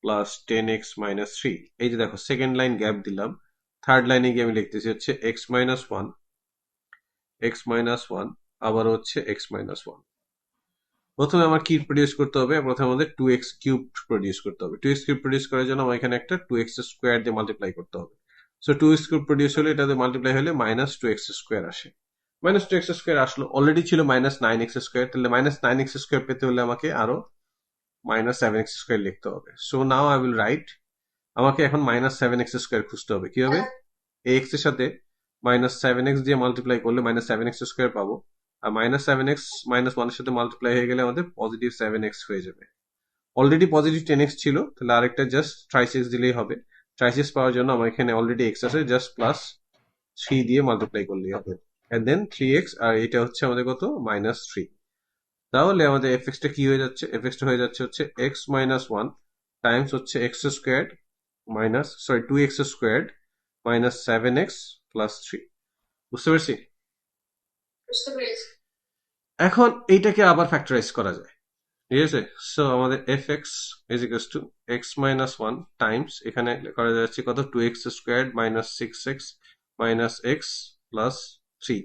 plus 10x minus 3। এই যে দেখো সেকেন্ড লাইন গ্যাপ দিলাম, থার্ড লাইনে গিয়ে আমি লিখতেছি হচ্ছে x মাইনাস 1 আবার হচ্ছে x মাইনাস 1। প্রথমে আমার কি প্রডিউস করতে হবে, প্রথমে আমাদের 2x কিউব প্রডিউস করতে হবে। 2x কিউব প্রডিউস করার জন্য আমার এখানে একটা 2x স্কোয়ার দিয়ে মাল্টিপ্লাই করতে হবে। সো 2x কিউব প্রডিউস হলে এটাতে মাল্টিপ্লাই হলে মাইনাস 2x স্কোয়ার আসে, মাইনাস 2x স্কোয়ার আসলো, অলরেডি ছিল মাইনাস 9x স্কোয়ার, তাহলে মাইনাস 9x স্কোয়ার পেতে হলে আমাকে আরো মাইনাস 7x স্কোয়ার লিখতে হবে। So now I will write, আমাকে এখন মাইনাস 7x স্কোয়ার খুঁজতে হবে। কি হবে, এই x এর সাথে মাইনাস 7x দিয়ে মাল্টিপ্লাই করলে মাইনাস 7x স্কোয়ার পাবো, আর মাইনাস 7x মাইনাস 1 এর সাথে মাল্টিপ্লাই হয়ে গেলে আমাদের পজিটিভ 7x হয়ে যাবে। অলরেডি পজিটিভ 10x ছিল, তাহলে আরেকটা জাস্ট ট্রাইস এক্স দিলেই হবে। ট্রাইস এক্স পাওয়ার জন্য আমার এখানে অলরেডি x আছে, জাস্ট প্লাস 3 দিয়ে মাল্টিপ্লাই করলেই হবে, এন্ড দেন 3x আর এটা হচ্ছে আমাদের কত -3। তাহলে আমাদের fx টা কি হয়ে যাচ্ছে, fx টা হয়ে যাচ্ছে হচ্ছে x minus 1 টাইমস হচ্ছে x squared minus 2x squared minus 7x plus 3। বুঝতে পারছি? বুঝতে পেরেছি। এখন এইটাকে আবার ফ্যাক্টরাইজ করা যায়, ঠিক আছে? সো আমাদের fx is equals to x minus 1 Times এখানে করা যাচ্ছে কত 2x squared minus 6x minus x plus 3।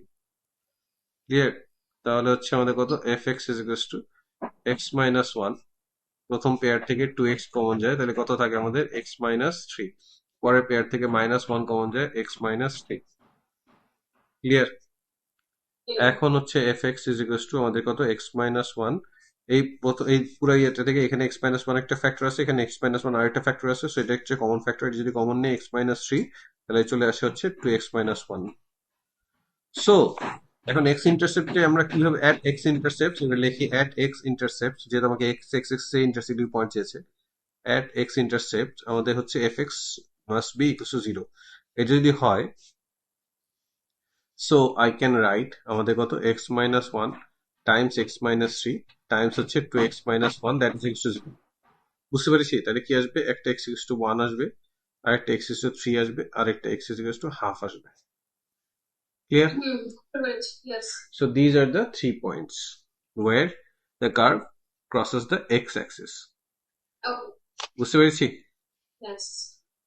Clear? তাহলে হচ্ছে আমাদের কত fx is equals to x minus 1, প্রথম পেয়ার থেকে 2x কমন যায় তাহলে কত থাকে আমাদের x minus 3, পরের পেয়ার থেকে -1 কমন যায় x minus 3। ক্লিয়ার? এখন হচ্ছে fx is equals to আমাদের কত x minus 1, এই পুরো ইয়েটা থেকে এখানে x minus 1 একটা ফ্যাক্টর আছে, এখানে x minus 1 আরেকটা ফ্যাক্টর আছে, সো এটা হচ্ছে কমন ফ্যাক্টর, যদি কমন নেই x minus 3 তাহলে চলে আসে হচ্ছে 2x minus 1। সো এখন x ইন্টারসেপ্টে আমরা কিভাবে অ্যাট x ইন্টারসেপ্ট এটা লিখি, অ্যাট x ইন্টারসেপ্ট যেহেতু আমাকে x x x এর ইন্টারসেপ্টিভ পয়েন্ট চেয়েছে, অ্যাট x ইন্টারসেপ্ট আমাদের হচ্ছে fx must be equals to 0। এটা যদি হয় সো আই ক্যান রাইট আমাদের কত x minus 1 Times x minus 3 Times হচ্ছে 2x minus 1 that is equal to 0। বুঝতে পেরেছি? তাহলে কি আসবে, একটা x ইকুয়াল টু 1 আসবে, আর একটা x ইকুয়াল টু 3 আসবে, আর একটা x ইকুয়াল টু হাফ আসবে। ক্লিয়ার? বুঝতে পেরেছি। Yes. So these are the 3 points where the curve crosses the x-axis. Okay. বুঝতে পেরেছি? Yes.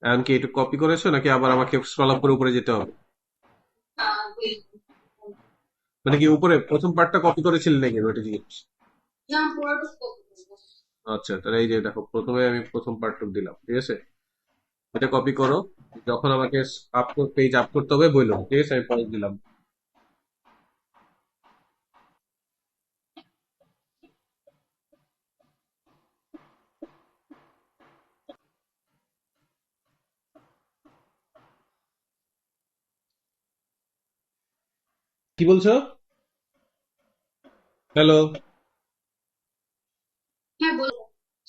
এখন কি একটু কপি করেছো নাকি আবার আমাকে স্ক্রল আপ করে উপরে যেতে হবে? Wait. মানে কি উপরে প্রথম পার্টটা কপি করেছিলে নাকি ওটা জিজ্ঞেস? না, পুরোটা copy করবো। আচ্ছা, তাহলে এই যে দেখো প্রথমে আমি প্রথম পার্টটুকু দিলাম, ঠিক আছে? এটা কপি করো, যখন আমাকে পেজ আপ করতে হবে বললো, ঠিক আছে? আমি পরে দিলাম। কি বলছো? হ্যালো? হ্যাঁ, বলবো।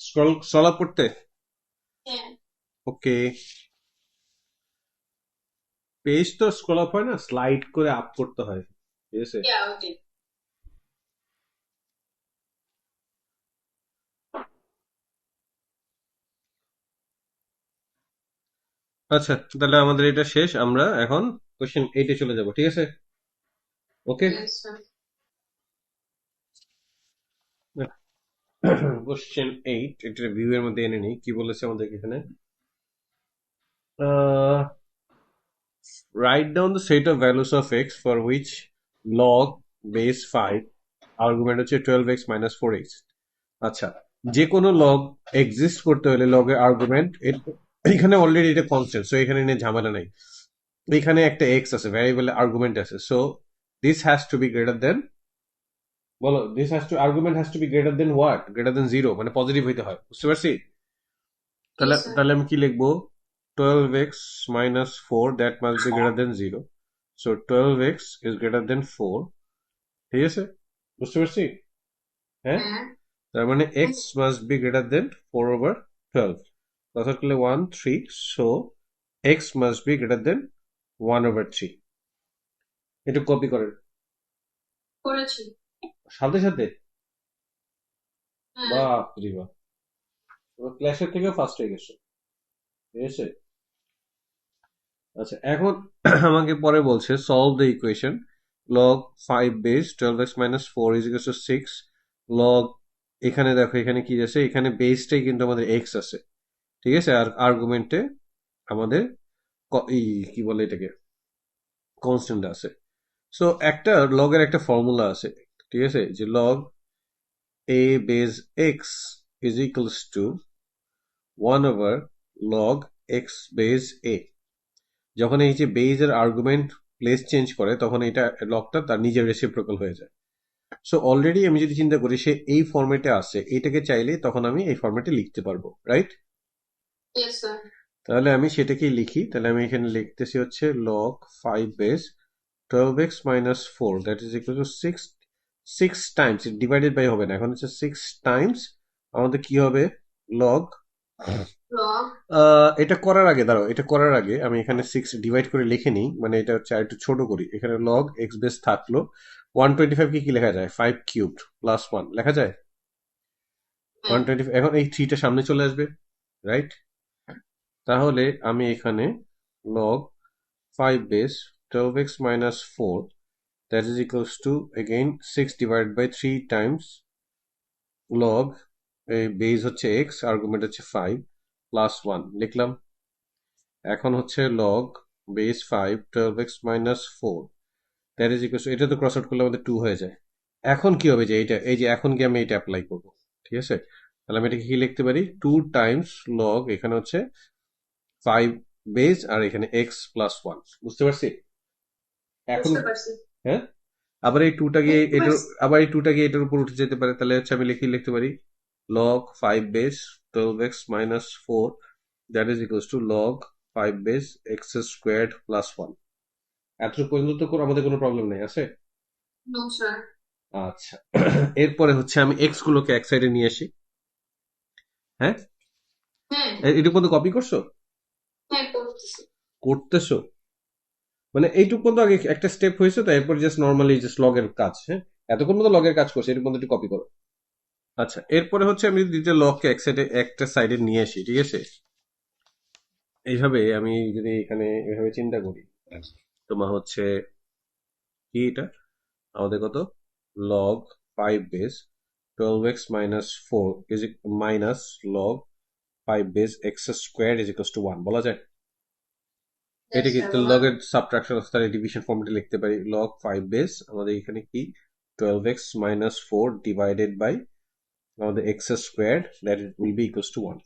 স্ক্রল আপ করতে? হ্যাঁ। ওকে। পেজ তো স্ক্রল আপ হয় না, স্লাইড করে আপ করতে হয়, ঠিক আছে? Yeah, okay. আচ্ছা, তাহলে আমাদের এটা শেষ, আমরা এখন কোশ্চেন 8 চলে যাব, ঠিক আছে? ওকে। Yes, sir. কোশ্চেন 8 এটা ভিউ এর মধ্যে এনে নিই, কি বলেছে আমাদের এখানে, write down the set of values of x for which log base 5 argument হচ্ছে 12x minus 4x। আচ্ছা, যে কোনো লগ এক্সিস্ট করতে হলে লগের আর্গুমেন্ট এখানে অলরেডি এটা কনস্ট্যান্ট, সো এখানে নিয়ে ঝামেলা নাই। এখানে একটা এক্স আছে, ভ্যারিয়েবল আর্গুমেন্ট আছে, so this has to be greater than, বলো, this has to argument has to be greater than what, greater than 0, মানে পজিটিভ হইতে হয়। বুঝতে পারছি? তাহলে Yes, sir. তাহলে আমি কি লিখবো, 12x minus 4 that must be greater than 0, so 12x is greater than 4। ঠিক আছে? বুঝতে পারছি? হ্যাঁ, হ্যাঁ। তার মানে x must be greater than 4 over 12, অর্থাৎ 1 3, so x must be greater than 1 over 3। এটা কপি করেন করেছি। সাথে সাথে, হ্যাঁ। বাহ রে বাহ, ক্লাসের থেকে ফার্স্ট হয়ে গেছে, ঠিক আছে? আচ্ছা, এখন আমাকে পরে বলছে solve the equation log 5 base 12x minus 4 is equal to 6 log, এখানে দেখো এখানে কি আছে, এখানে বেসটাই কিন্তু আমাদের x আছে, ঠিক আছে? আর আর্গুমেন্টে আমাদের কি বলে এটাকে, কনস্ট্যান্ট আছে। সো একটা লগের একটা ফর্মুলা আছে, ঠিক আছে, যে log a base x is equals to 1 over log x base a। যখন এই যে বেজ এর আর্গুমেন্ট প্লেস চেঞ্জ করে তখন এটা লগটা তার নিজের রেসিপ্রোকাল হয়ে যায়। সো অলরেডি আমি যদি চিন্তা করি সে এই ফরম্যাটে আছে, এটাকে চাইলে তখন আমি এই ফরম্যাটে লিখতে পারবো, রাইট? Yes, sir. তাহলে আমি সেটাকেই লিখি, তাহলে আমি এখানে লিখতেছি হচ্ছে log 5 base 12x minus 4 that is equal to 6 times, divided by হবে না, এখন হচ্ছে 6 টাইমস আমাদের কি হবে log Log এটা করার আগে দাঁড়াও, এটা করার আগে আমি এখানে 6 ডিভাইড করে লিখে নিই, মানে এটা হচ্ছে আর একটু ছোট করি। এখানে লগ এক্স বেস থাকলো, 125 কে কি লেখা যায়, 5 কিউবড প্লাস 1 লেখা যায়। হ্যাঁ 125, এখন এই 3টা সামনে চলে আসবে, রাইট? তাহলে আমি এখানে log 5 base 12x minus 4 that is equals to again 6 divided by 3 times log এই বেস হচ্ছে x, আর্গুমেন্ট হচ্ছে 5 প্লাস 1 লিখলাম। এখন হচ্ছে log base 5 12x minus 4 that is equals to, এটা তো ক্রস আউট করলে আমাদের 2 হয়ে যায়। এখন কি হবে, যে এইটা, এই যে এখন কি আমি এটা অ্যাপ্লাই করব, ঠিক আছে? তাহলে আমি এটাকে কি লিখতে পারি, 2 টাইমস log, এখানে হচ্ছে 5 বেস আর এখানে x প্লাস 1, বুঝতে পারছি? এখন বুঝতে পারছি হ্যাঁ, আবার এই টুটাকে বুঝতে এটার, পারছি আবার এই টুটাকে এটার উপর উঠে যেতে পারে, তাহলে হচ্ছে আমি লিখতে পারি log 5 base 12x minus 4 that is equals to log 5 base x squared plus 1। এতটুকু পর্যন্ত তো আমাদের কোনো প্রবলেম নেই, আছে? নো স্যার আচ্ছা, এরপরে হচ্ছে আমি এক্স গুলোকে এক সাইডে নিয়ে আসি। হ্যাঁ, হ্যাঁ এটুকু পর্যন্ত কপি করছো, হ্যাঁ করতেছি করতেছো, মানে এইটুকু পর্যন্ত আগে একটা স্টেপ হয়েছে, তো এরপর জাস্ট নর্মালি জাস্ট লগের কাজ। হ্যাঁ, এতক্ষণ মতো লগের কাজ করছে, এটুকু পর্যন্ত একটু কপি করো। আচ্ছা, এরপরে হচ্ছে আমি যদি লগকে এক সাইডে একটা সাইডে নিয়ে আসি, ঠিক আছে? এইভাবে আমি যদি এখানে এভাবে চিন্তা করি, তোমার হচ্ছে কি, এটা আমাদের কত, log 5 base 12x minus 4 is minus log 5 base x square is equal to 1 বলা যায়। ইয়েস এটা কি স্যার বলা লগের সাবট্রাকশন অবস্থায় ডিভিশন ফর্মে লিখতে পারি, লগ 5 বেস আমাদের এখানে কি 12x মাইনাস 4 ডিভাইডেড বাই আমাদের x square, that will be equal to 1।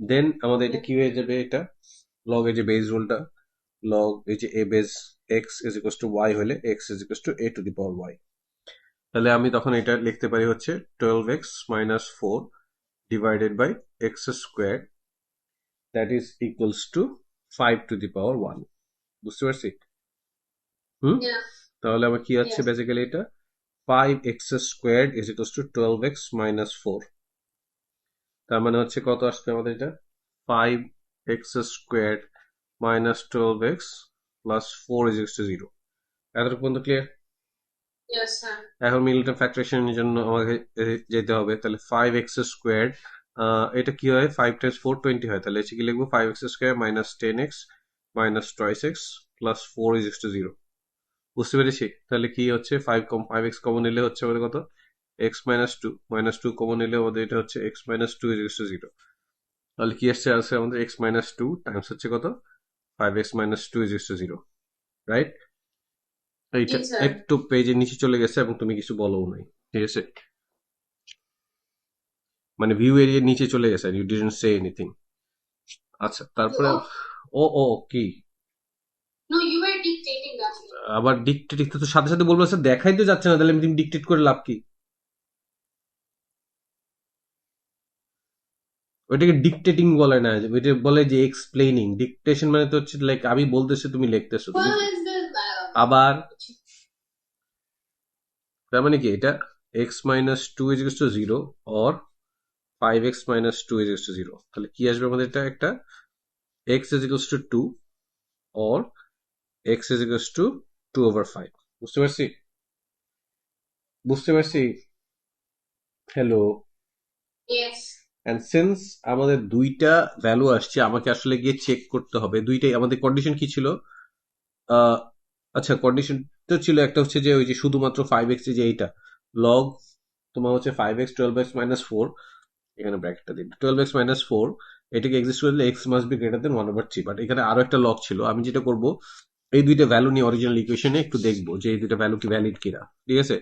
দেন আমাদের এটা যায় কি হয়ে যাবে, এটা লগ এর যে বেস রুলটা, log এই যে a base x is equals to y হলে x is equals to a to the power y, তাহলে আমি তখন এটা লিখতে পারি হচ্ছে 12x minus 4 divided by x squared that is equals to 5 to the power 1, বুঝতে পারছি? হুম, ইয়া তাহলে আমার কি হচ্ছে ইয়েস বেসিক্যালি এটা 5x squared is equals to 12x minus 4, তার মানে হচ্ছে কত আসবে আমাদের এটা, 5x squared minus 12x plus 4 is equals to 0। এতটুকু পর্যন্ত ক্লিয়ার? ইয়েস স্যার এখন মিডলটন ফ্যাক্টরেশনের জন্য আমাকে যেতে হবে, তাহলে 5x স্কোয়ার, এটা কি হয়, 5 টাইমস 4 20 হয়, তাহলে হচ্ছে কি লিখবো, 5x square minus 10x minus twice x plus 4 is to 0, বুঝতে পেরেছি? তাহলে কি হচ্ছে 5x কমন নিলে হচ্ছে আমাদের কত, x মাইনাস টু কমন নিলে আমাদের এটা হচ্ছে x minus two is to 0। তাহলে কি আসছে, আসছে আমাদের x মাইনাস টু টাইমস হচ্ছে কত, 5x minus two is to 0, right? জি এইটা স্যার একটু পেজের নিচে চলে গেছে এবং তুমি কিছু বলোও নাই, ঠিক আছে? মানে ভিউ এরিয়ার নিচে চলে গেছে, ইউ ডিডন্ট সে এনিথিং। আচ্ছা, তারপরে ও ও ও কি, নো ইউ আর ডিকটেটিং দ্যাট আবার ডিকটেট তো সাথে সাথে বলবো, স্যার দেখাই তো যাচ্ছে না, তাহলে তুমি ডিকটেট করে লাভ কি? ওইটাকে ডিকটেটিং বলে না, ওইটা বলে যে এক্সপ্লেনিং। ডিকটেশন মানে তো হচ্ছে লাইক আমি বলতেছি তুমি লিখতেছো, তুমি হোয়াট ইজ দিস আবার, তার মানে কি এটা x minus two is to zero or 5x minus two is to zero, তাহলে কি আসবে আমাদের, এটা একটা x is equals to two or x is equals to 2/5, বুঝতে পারছি? বুঝতে পারছি? হ্যালো? ইয়েস অ্যান্ড সিন্স আমাদের দুইটা ভ্যালু আসছে, আমাকে আসলে গিয়ে চেক করতে হবে দুইটাই। আমাদের কন্ডিশন কি ছিল, আহ, আচ্ছা কন্ডিশন তো ছিল একটা হচ্ছে যে ওই যে শুধুমাত্র 5x, যে এইটা লগ তোমার হচ্ছে 5x 12x মাইনাস 4, এখানে ব্র্যাকেটটা দিন 12x মাইনাস 4, এটাকে এক্সিস্ট করলে x must be greater then 1/3, but এখানে আরো একটা লগ ছিল। আমি যেটা করব, এই দুইটা ভ্যালু নিয়ে অরিজিনাল ইকুয়েশনে একটু দেখবো যে এই দুইটা ভ্যালু কি ভ্যালিড কিনা, ঠিক আছে?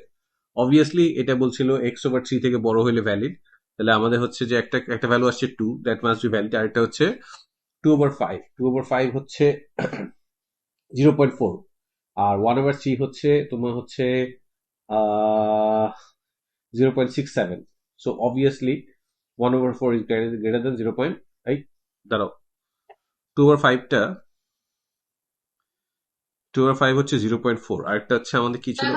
অবভিয়াসলি এটা বলছিল x/3 থেকে বড় হলে ভ্যালিড, তাহলে আমাদের হচ্ছে যে একটা একটা ভ্যালু আসছে 2, দ্যাট মাস্ট বি ভ্যালিড, আর একটা হচ্ছে 2/5, 2/5 হচ্ছে 0.4, আর 1/3 হচ্ছে তোমার হচ্ছে 0.67। So obviously 1/4 is greater than 0.8, দাঁড়াও, 2/5টা 2/5 হচ্ছে 0.4, আর একটা হচ্ছে আমাদের কি ছিল,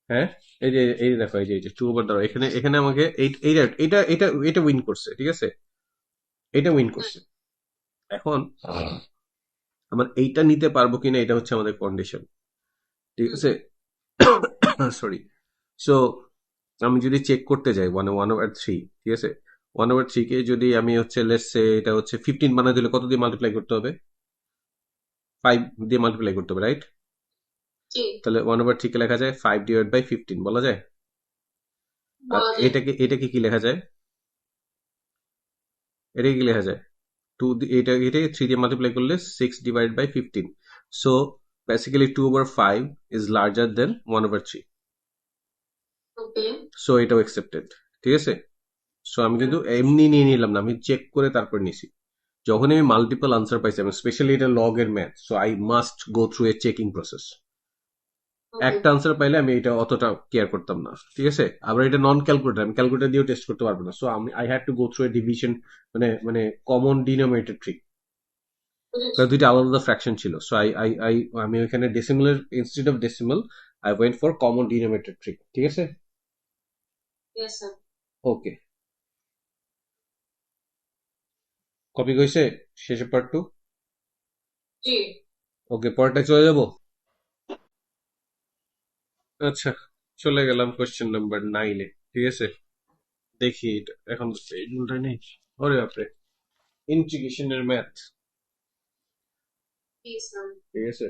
হ্যাঁ এই যে এই দেখো, এই যে 2/, দাঁড়াও, এখানে এখানে আমাকে এইটা এটা এটা এটা উইন করছে, ঠিক আছে? এটা উইন কোশ্চেন। এখন আমার এইটা নিতে পারবো কিনা এটা হচ্ছে আমাদের কন্ডিশন, ঠিক আছে। সরি। সো আমি যদি চেক করতে যাই 1/3, ঠিক আছে, 1/3 কে যদি আমি হচ্ছে লেটস সে এটা হচ্ছে 15 বানাই দিলে কত দিয়ে মাল্টিপ্লাই করতে হবে? 5 দিয়ে মাল্টিপ্লাই করতে হবে, রাইট? জি, তাহলে 1/3 কে লেখা যায় 5/15 বলা যায়। আর বলা যায়। এটাকে কি লেখা যায়? এটাকে কি লেখা যায়? 2 এটাকে 3 দিয়ে মাল্টিপ্লাই করলে 6/15। So basically 2/5 is larger then 1/3। Okay. So এটাও অ্যাকসেপ্টেড, ঠিক আছে। সো আমি কিন্তু এমনি নিয়ে নিলাম না, আমি চেক করে তারপর নিছি। যখন আমি মাল্টিপল আনসার পাইছি, আমি স্পেশালি এটা লগ এর math, so I must go through a checking process. Okay. একটা আনসার পাইলে আমি এটা অতটা কেয়ার করতাম না, ঠিক আছে। আবার এটা নন ক্যালকুলেটর, আমি ক্যালকুলেটর দিয়েও টেস্ট করতে পারবো না। সো আমি I had to go through A division, মানে কমন ডিনোমিনেটর ট্রিক। বুঝেছি। কারণ দুইটা আলাদা আলাদা ফ্র্যাকশন ছিল। সো আমি ওইখানে ডেসিমালের instead of decimal I went for common denominator trick, ঠিক আছে। Yes sir. ওকে, কপি হয়েছে শেষের পার্ট 2। জি। ওকে, পরেরটা চলে যাব। আচ্ছা, চলে গেলাম কোশ্চেন নাম্বার 9-এ, ঠিক আছে। দেখি এটা এখন তো এই রুলটা নেই। ওরে বাপরে, ইন্টিগ্রেশনের ম্যাথ, জি স্যার। ঠিক আছে।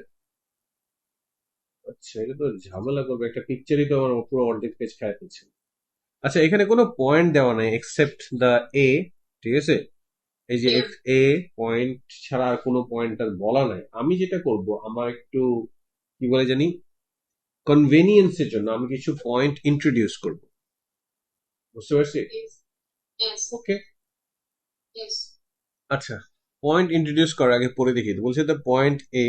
আচ্ছা, এটা তো ঝামেলা করবে, একটা পিকচারই তো আমার পুরো অর্ধেক পেজ খায় ফেলছে। আচ্ছা, এখানে কোনো পয়েন্ট দেওয়া নাই এক্সেপ্ট দ্য এ, ঠিক আছে। এই যে এ পয়েন্ট ছাড়া আর কোনো পয়েন্ট আর বলা নাই। আমি যেটা করব, আমার একটু কি বলে জানি, কনভেনিয়েন্সের জন্য আমি কিছু পয়েন্ট ইন্ট্রোডিউস করব, বুঝতে পারছি। ইয়েস। ইয়েস। ওকে, ইয়েস। আচ্ছা, পয়েন্ট ইন্ট্রোডিউস করার আগে পরে দেখি তো বলছে the point A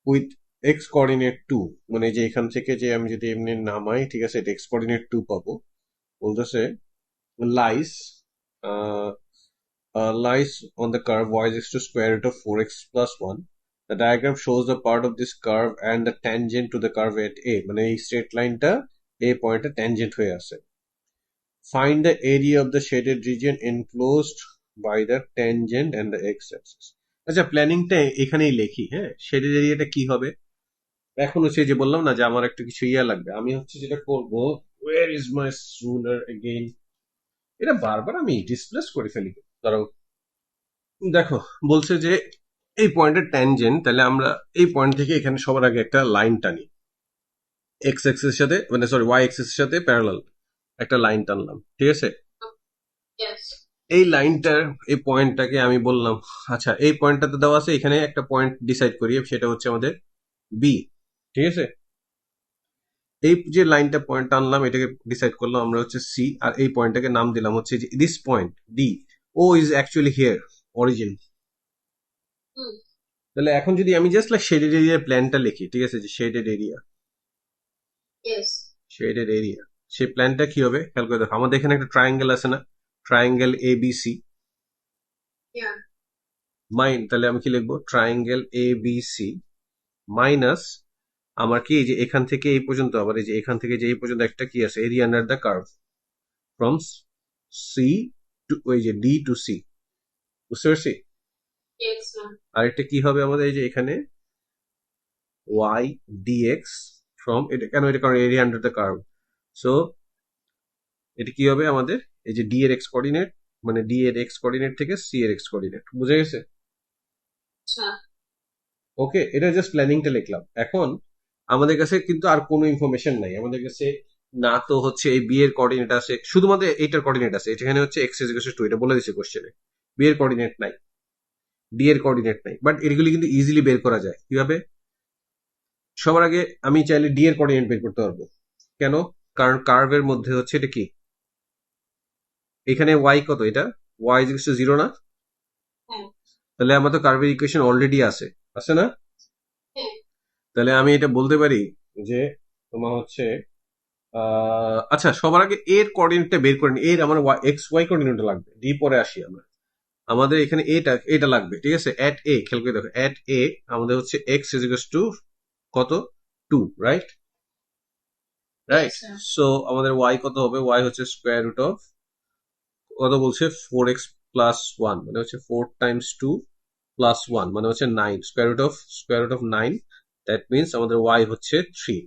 with ex coordinate 2, মানে যে এখান থেকে যে আমি যদি এমনি নামাই, ঠিক আছে, এটা এক্স কোঅর্ডিনেট 2 পাবো। বলতেছে lines lies on the curve y is equal to square root of 4x plus 1. The diagram shows the part of this curve and the tangent to the curve at A. মানে এই স্ট্রেট লাইনটা A পয়েন্টে ট্যানজেন্ট হয়ে আছে। Find the area of the shaded region enclosed by the tangent and the x-axis. আচ্ছা, প্ল্যানিংটা এখানেই লিখি, হ্যাঁ। শেডেড এরিয়াটা কি হবে? এখন হচ্ছে যে বললাম না যে আমার একটা কিছু ইয়া লাগবে, আমি হচ্ছে যেটা করবো, where is my ruler again, এটা বারবার আমি ডিসপ্লেস করে ফেলি। ধরো দেখো, বলছে যে এই পয়েন্টের ট্যানজেন্ট, তাহলে আমরা এই পয়েন্ট থেকে এখানে সবার আগে একটা লাইন টানি, এক্স এক্সের সাথে, মানে সরি ওয়াই এক্সের সাথে প্যারালাল একটা লাইন টানলাম, ঠিক আছে। ইয়েস। এই লাইনটার এই পয়েন্টটাকে আমি বললাম, আচ্ছা এই পয়েন্টটাতে দেওয়া আছে, এখানে একটা পয়েন্ট ডিসাইড করি, সেটা হচ্ছে আমাদের বি, ঠিক আছে। এই যে লাইনটা পয়েন্ট টানলাম, এটাকে ডিসাইড করলাম আমরা হচ্ছে সি, আর এই পয়েন্টটাকে নাম দিলাম হচ্ছে যে this point D. O is actually here, origin. Hmm. তাহলে এখন যদি আমি জাস্ট শেডেড এরিয়ার প্ল্যানটা লিখি, ঠিক আছে, যে shaded area, yes. Shaded area, সেই প্ল্যানটা কি হবে খেয়াল করে দেখো। আমাদের এখানে একটা ট্রায়াঙ্গেল আছে না, triangle A B C yeah. মাইন, তাহলে আমি কি লিখবো, triangle A B C minus আমার কি, এই যে এখান থেকে এই পর্যন্ত, আবার এই যে এখান থেকে যে এই পর্যন্ত একটা কি আছে, area under the curve from C to ওই যে ডি টু সি, বুঝতে পারছি। Yes sir. আরেকটা কি হবে আমাদের, এই যে এখানে ওয়াই ডিএক্স ফ্রম, এটা কেন, এটা কারণ area under the curve. So এটা কি হবে আমাদের, এই যে ডি এর এক্স কোঅর্ডিনেট, মানে ডি এর এক্স কোঅর্ডিনেট থেকে সি এর এক্স কোঅর্ডিনেট, বুঝে গেছে। আচ্ছা। ওকে, এটা জাস্ট প্ল্যানিংটা লিখলাম। এখন আমাদের কাছে কিন্তু আর কোনো ইনফরমেশন নাই, আমাদের কাছে না তো হচ্ছে এই বি এর কোঅর্ডিনেট আছে, শুধুমাত্র এইটার কোঅর্ডিনেট আছে, এখানে হচ্ছে এক্স ইজ ইকুয়াল টু 2, এটা বলে দিছে কোশ্চেনে। বি এর কোঅর্ডিনেট নাই, ডি এর কোঅর্ডিনেট নাই, বাট এগুলি কিন্তু ইজিলি বের করা যায়। কিভাবে? সবার আগে আমি চাইলে ডি এর কোঅর্ডিনেট বের করতে পারবো। কেন? কারণ কার্ভের মধ্যে হচ্ছে এটা কি, এখানে ওয়াই কত, এটা ওয়াই ইজ ইকুয়াল টু 0 না? হ্যাঁ। তাহলে আমার তো কার্ভের ইকুয়েশন অলরেডি আছে, আছে না? হ্যাঁ। তাহলে আমি এটা বলতে পারি যে তোমার হচ্ছে আচ্ছা, সবার আগে এর কোঅর্ডিনেটটা বের করেন, এর আমার এক্স ওয়াই কোঅর্ডিনেটটা লাগবে, ডি পরে আসি আমরা। আমাদের এখানে এটা লাগবে, ঠিক আছে। এট এ, খেয়াল করে দেখো, এট এ আমাদের হচ্ছে এক্স ইজ ইকুয়াল টু কত, 2, right? Right. Yes sir. So আমাদের ওয়াই কত হবে, ওয়াই হচ্ছে স্কোয়ার রুট অফ কত বলছে, 4x প্লাস ওয়ান মানে হচ্ছে 4 টাইমস 2 প্লাস ওয়ান মানে হচ্ছে 9, square root of 9, that means আমাদের y হচ্ছে 3।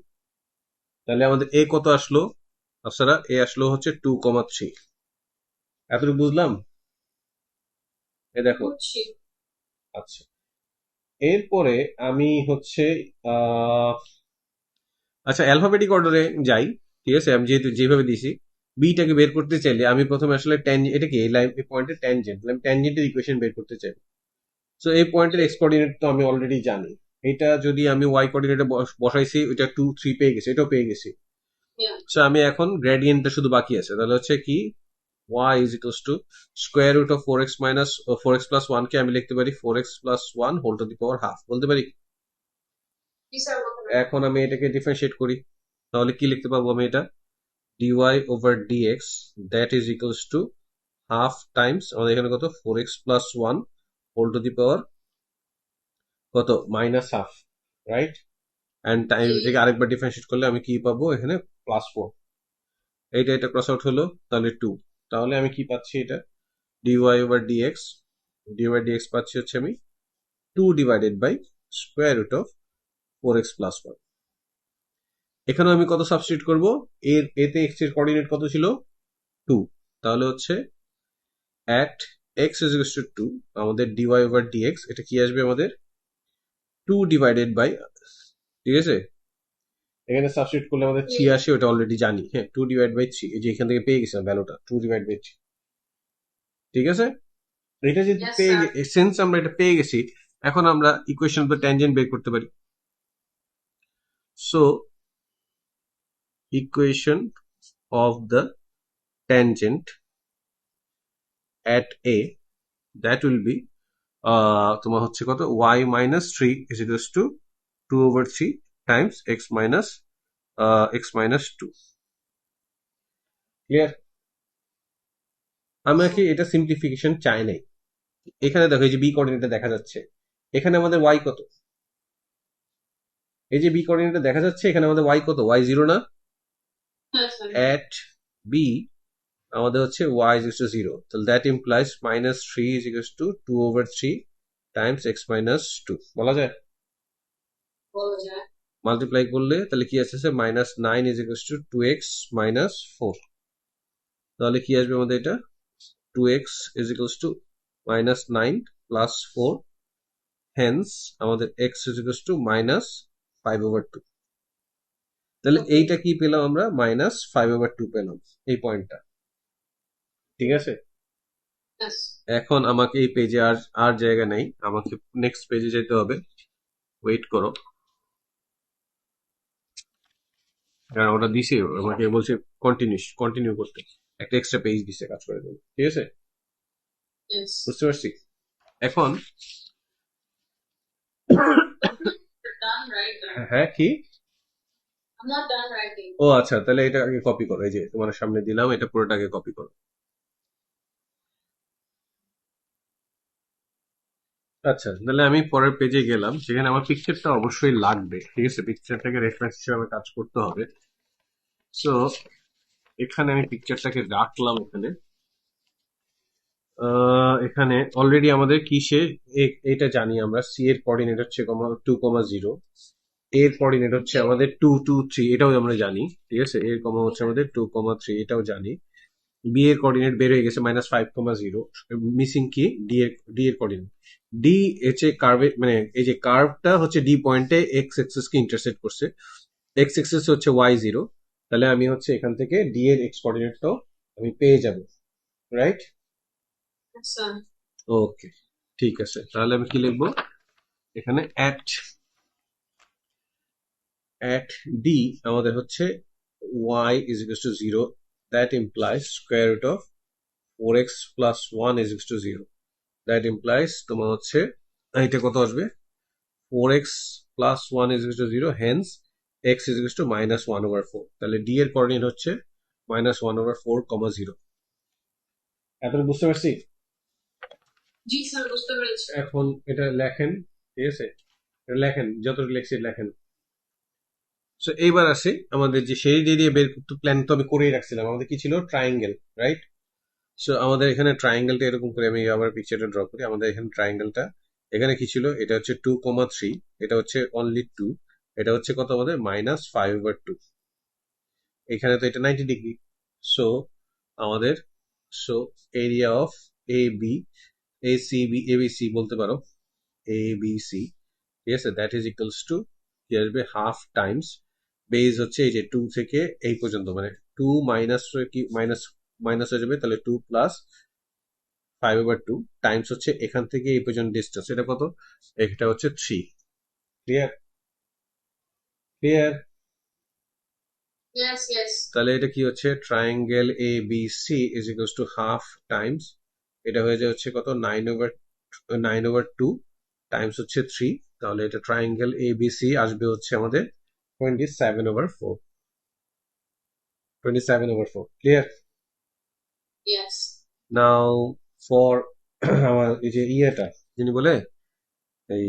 তাহলে আমাদের a কত আসলো আপনারা? a আসলো হচ্ছে 2,3। এতটুকু বুঝলাম? এ দেখো। Gucci. আচ্ছা, এরপরে আমি হচ্ছে আহ আচ্ছা অ্যালফাবেটিক অর্ডারে যাই। ঠিক আছে, আমি যেহেতু যেভাবে দিছি বিটাকে বের করতে চাইলে আমি প্রথমে আসলে এটা কি এই লাইন এই পয়েন্টের ট্যানজেন্ট, আমি ট্যানজেন্টের ইকুয়েশন বের করতে চাই। সো এই পয়েন্টের এক্স কোঅর্ডিনেট তো আমি অলরেডি জানি। এটা যদি আমি ওয়াই কোঅর্ডিনেটে বসাইছি, ওইটা 2 3 পেয়ে গেছি, এটাও পেয়ে গেছি। Yeah. সো আমি এখন গ্রেডিয়েন্টটা শুধু বাকি আছে, তাহলে হচ্ছে কি y is equals to square root of 4x minus 4x plus 1 কে আমি লিখতে পারি 4x plus 1 whole to the power half বলতে পারি। These are what এখন আমি এটাকে ডিফারেন্সিয়েট করি, তাহলে কি লিখতে পারবো আমি এটা? dy over dx that is equals to half times আমাদের এখানে কত 4x plus 1 whole to the power কত minus half, right? And time এটাকে আরেকবার ডিফারেন্সিয়েট করলে আমি কি পাবো এখানে? প্লাস 4। এটা ক্রস আউট হলো, তাহলে 2। তাহলে আমি কি পাচ্ছি এটা? dy over dx পাচ্ছি হচ্ছে আমি 2 divided by square root of 4x plus 1। এখানে আমি কত সাবস্টিটিউট করব? এতে x এর কোঅর্ডিনেট কত ছিল? 2। তাহলে হচ্ছে at x is equals to 2 আমাদের dy over dx এটা কি আসবে আমাদের? 2 ডিভাইডেড বাই, ঠিক আছে, এখানে সাবস্টিটিউট করলে আমাদের 3 আসে, ওটা অলরেডি জানি। হ্যাঁ, 2 ডিভাইড বাই 3, এই যে এখান থেকে পেয়ে গেছিলাম ভ্যালুটা 2 ডিভাইড বাই 3। ঠিক আছে, এটা যেহেতু Yes, পেয়ে sir. সিন্স আমরা এটা পেয়ে গেছি, এখন আমরা ইকুয়েশন অফ দ্য ট্যানজেন্ট বের করতে পারি। So equation of the tangent at a that will be তোমার হচ্ছে কত y minus 3 is equals to 2 over 3 times x minus 2। Clear? আমরা কি এটা সিম্পলিফিকেশন চাই নাই। এখানে দেখো এই যে বি কোঅর্ডিনেটে দেখা যাচ্ছে, এখানে আমাদের y কত? এই যে বি কোঅর্ডিনেটে দেখা যাচ্ছে এখানে আমাদের y কত? y 0 না? Yes, sir. at b আমাদের হচ্ছে y is equals to 0, তাহলে that implies minus 3 is equals to 2 over 3 times x minus 2 বলা যায়। বলা যায়। মাল্টিপ্লাই করলে তাহলে কি আসছে? Minus 9 is equals to 2x minus 4। তাহলে কি আসবে আমাদের? এটা 2x is equals to minus 9 plus 4, hence আমাদের x is equals to minus 5 over 2। তাহলে এইটা কি পেলাম আমরা? মাইনাস 5 ওভার 2 পেলাম এই পয়েন্টটা। ঠিক আছে, Yes. এখন আমাকে এই পেজে আর আর জায়গা নেই, আমাকে নেক্সট পেজে যেতে হবে। ওয়েট করো, কারণ ওটা দিছে আমাকে বলছে কন্টিনিউ করতে, একটা এক্সট্রা পেজ দিছে কাজ করে দেবে। ঠিক আছে, Yes. বুঝতে পারছি। এখন You're done writing. হ্যাঁ কি? I'm not done writing. ও আচ্ছা, তাহলে এটা আগে কপি করো, এই যে তোমার সামনে দিলাম, এটা পুরোটাকে কপি করো। আচ্ছা, তাহলে আমি পরের পেজে গেলাম, সেখানে আমার পিকচারটা অবশ্যই লাগবে। ঠিক আছে, পিকচারটাকে রেফারেন্স হিসেবে কাজ করতে হবে। সো এখানে আমি পিকচারটাকে রাখলাম। এখানে এখানে অলরেডি আমাদের কিসে এটা জানি আমরা, সি এর কোঅর্ডিনেট হচ্ছে 2,0, এর কোঅর্ডিনেট হচ্ছে আমাদের 2 2 3, এটাও আমরা জানি। ঠিক আছে, এর কমা হচ্ছে আমাদের 2,3, এটাও জানি। বি এর কোঅর্ডিনেট বের হয়ে গেছে -5,0, মিসিং কি? ডি এর কোঅর্ডিনেট। ডি হচ্ছে কার্ভে, মানে এই যে কার্ভটা হচ্ছে ডি পয়েন্টে এক্স এক্সিস কে ইন্টারসেক্ট করছে, এক্স এক্সিস হচ্ছে y0। তাহলে আমি হচ্ছে এখান থেকে ডি এর এক্স কোঅর্ডিনেটটাও আমি পেয়ে যাব, রাইট? Yes, sir. ওকে, ঠিক আছে, তাহলে আমি কি লিখবো এখানে? at d আমাদের হচ্ছে y is equals to 0, that implies square root of 4x plus 1 is equals to 0, that implies তোমার হচ্ছে এটা কত আসবে? 4x plus 1 is equals to 0, hence x is equals to minus 1 over 4। তাহলে d এর কোঅর্ডিনেট হচ্ছে minus 1 over 4, 0। এখন বুঝতে পারছি? জি স্যার, বুঝতে পেরেছি। এখন এটা লেখেন, ঠিক আছে, এটা লেখেন, যতটুকু লেখছি লেখেন। সো এইবার আসে আমাদের যে শেড এরিয়া বের করতে প্ল্যান তো আমি করেই রাখছিলাম। আমাদের কি ছিল? Triangle, right? সো আমাদের এখানে ট্রায়াঙ্গেলটা এরকম করে আমি আবার পিকচারটা ড্র করি। আমাদের এখানে ট্রায়াঙ্গেলটা এখানে কি ছিল, এটা হচ্ছে 2,3, এটা হচ্ছে অনলি 2, এটা হচ্ছে কত আমাদের -5/2, এখানে তো এটা 90 ডিগ্রি। সো আমাদের so area of A B A C B A B C বলতে পারো, এ বি সি, ঠিক আছে, দ্যাট ইজ ইকুয়ালস টু কি আসবে, হাফ টাইমস বেজ হচ্ছে এই যে 2 থেকে এই পর্যন্ত, মানে 2 মাইনাস কি মাইনাস মাইনাস হয়ে যাবে, তাহলে 2 প্লাস 5/2 টাইমস হচ্ছে এখান থেকে এই পর্যন্ত ডিস্টেন্স, এটা কত, এটা হচ্ছে 3। ক্লিয়ার? ক্লিয়ার? Yes, yes. তাহলে এটা কি হচ্ছে, triangle A B C is equals to half times, এটা হয়ে যায় হচ্ছে কত, 9/2 টাইমস হচ্ছে 3, তাহলে এটা ট্রায়াঙ্গেল এ বি সি আসবে হচ্ছে আমাদের 27/4। 27/4, ক্লিয়ার? Yes. নাও ফর আমার এই যে ইয়েটা যিনি বলে, এই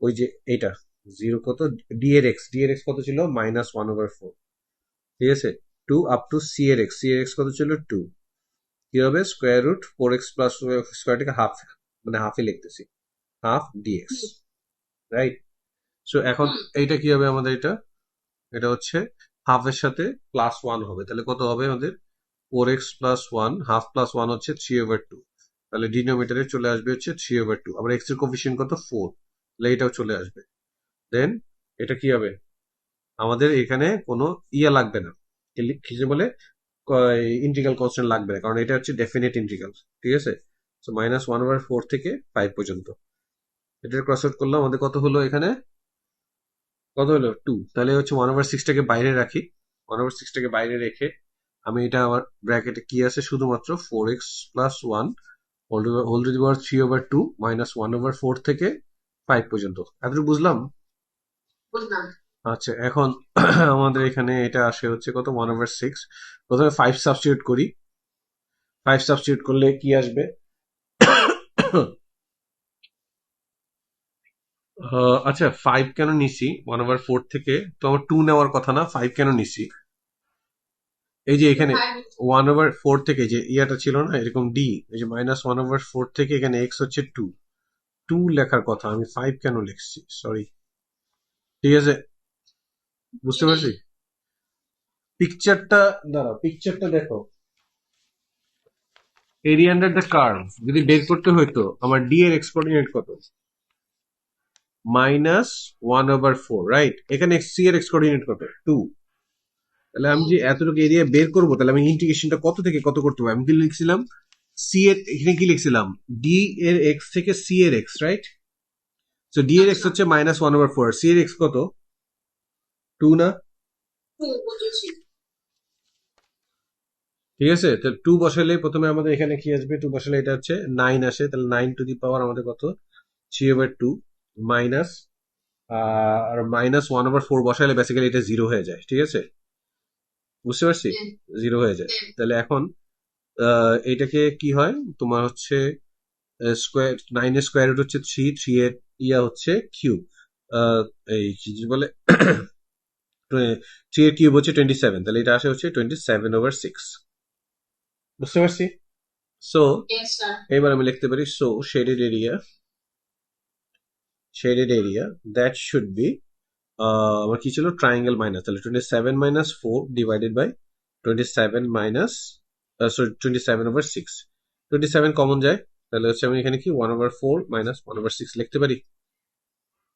ওই যে এইটা জিরো কত, ডি এর এক্স কত ছিল, -1/4, ঠিক আছে, 2 আপ টু সি এর এক্স কত ছিল 2, কি হবে, স্কোয়ার রুট 4x প্লাস স্কোয়ারটাকে হাফ, মানে হাফে লিখতেছি, হাফ ডিএক্স, রাইট? সো এখন এইটা কি হবে আমাদের, এটা এটা হচ্ছে হাফের সাথে +1 হবে, তাহলে কত হবে আমাদের, 4x প্লাস 1, হাফ প্লাস 1 হচ্ছে 3/2, তাহলে ডিনোমিনেটরে চলে আসবে হচ্ছে 3/2, আবার এক্স এর কোফিসিয়েন্ট কত 4, তাহলে এটাও চলে আসবে। দেন এটা কি হবে, আমাদের এখানে কোনো ইয়া লাগবে না, কি যে বলে, ইন্টিগ্রাল কনস্ট্যান্ট লাগবে না, কারণ এটা হচ্ছে ডেফিনেট ইন্টিগ্রাল, ঠিক আছে। সো -1/4 থেকে 5 পর্যন্ত, এটা ক্রস আউট করলাম, আমাদের কত হলো এখানে, কত হলো 2, তাহলে হচ্ছে 1/6টাকে বাইরে রাখি, 1/6টাকে বাইরে রেখে আমি এটা আমার ব্র্যাকেটে কি আছে, শুধুমাত্র 4x plus 1 whole to the power 3/2 -1/4 থেকে 5 পর্যন্ত, এতটুকু বুঝলাম। বুঝলাম। আচ্ছা, এখন আমাদের এখানে এটা আসে হচ্ছে কত, 1/6, প্রথমে 5 সাবস্টিটিউট করি, 5 সাবস্টিটিউট করলে কি আসবে, আচ্ছা 5 কেন নিছি 1/4 থেকে, তো আমার 2 নেওয়ার কথা না, 5 কেন নিছি, এই যে এখানে 1/4 থেকে যে ইয়াটা ছিল না এরকম ডি, এই যে -1/4 থেকে এখানে এক্স হচ্ছে 2, 2 লেখার কথা, আমি 5 কেন লিখছি, সরি, ঠিক আছে, বুঝতে পারছি। পিকচারটা, দাঁড়াও, পিকচারটা দেখো, এরিয়া আন্ডার দ্য কার্ভ যদি বের করতে হইতো, আমার ডি এর এক্স কোঅর্ডিনেট কত, -1/4, রাইট, এখানে সি এর এক্স কোঅর্ডিনেট কত 2, তাহলে আমি যে এতটুকু এরিয়া বের করবো, তাহলে আমি ইন্টিগ্রেশনটা কত থেকে কত করতে হবে, আমি কি লিখছিলাম, সি এর এখানে কি লিখছিলাম, ডি এর এক্স থেকে সি এর এক্স, রাইট? সো ডি এর এক্স হচ্ছে -1/4, সি এর এক্স কত, 2 না, বুঝেছি। ঠিক আছে, তাহলে 2 বসালে প্রথমে আমাদের এখানে কি আসবে, 2 বসালে এটা হচ্ছে 9 আসে, তাহলে 9 টু দি পাওয়ার আমাদের কত, 3/2 মাইনাস, আর -1/4 বসালে বেসিক্যালি এটা 0 হয়ে যায়, ঠিক আছে, বুঝতে পারছি, 0 হয়ে যায়। তাহলে এখন এটাকে কি হয়, তোমার হচ্ছে স্কোয়ার, 9 এর স্কোয়ার রুট হচ্ছে 3, 3 এর ইয়া হচ্ছে কিউব, এই কি যে বলে 3 এর কিউব হচ্ছে 27, তাহলে এটা আসে হচ্ছে 27/6, বুঝতে পারছি। So Yes, sir. এবার আমি লিখতে পারি, so shaded area that should be, আমার কি ছিল, ট্রায়াঙ্গেল মাইনাস, তাহলে 27 - 4 divided by 27 minus, sorry 27/6, 27 common যায়, তাহলে হচ্ছে আমি এখানে কি 1/4 -1/6 লিখতে পারি।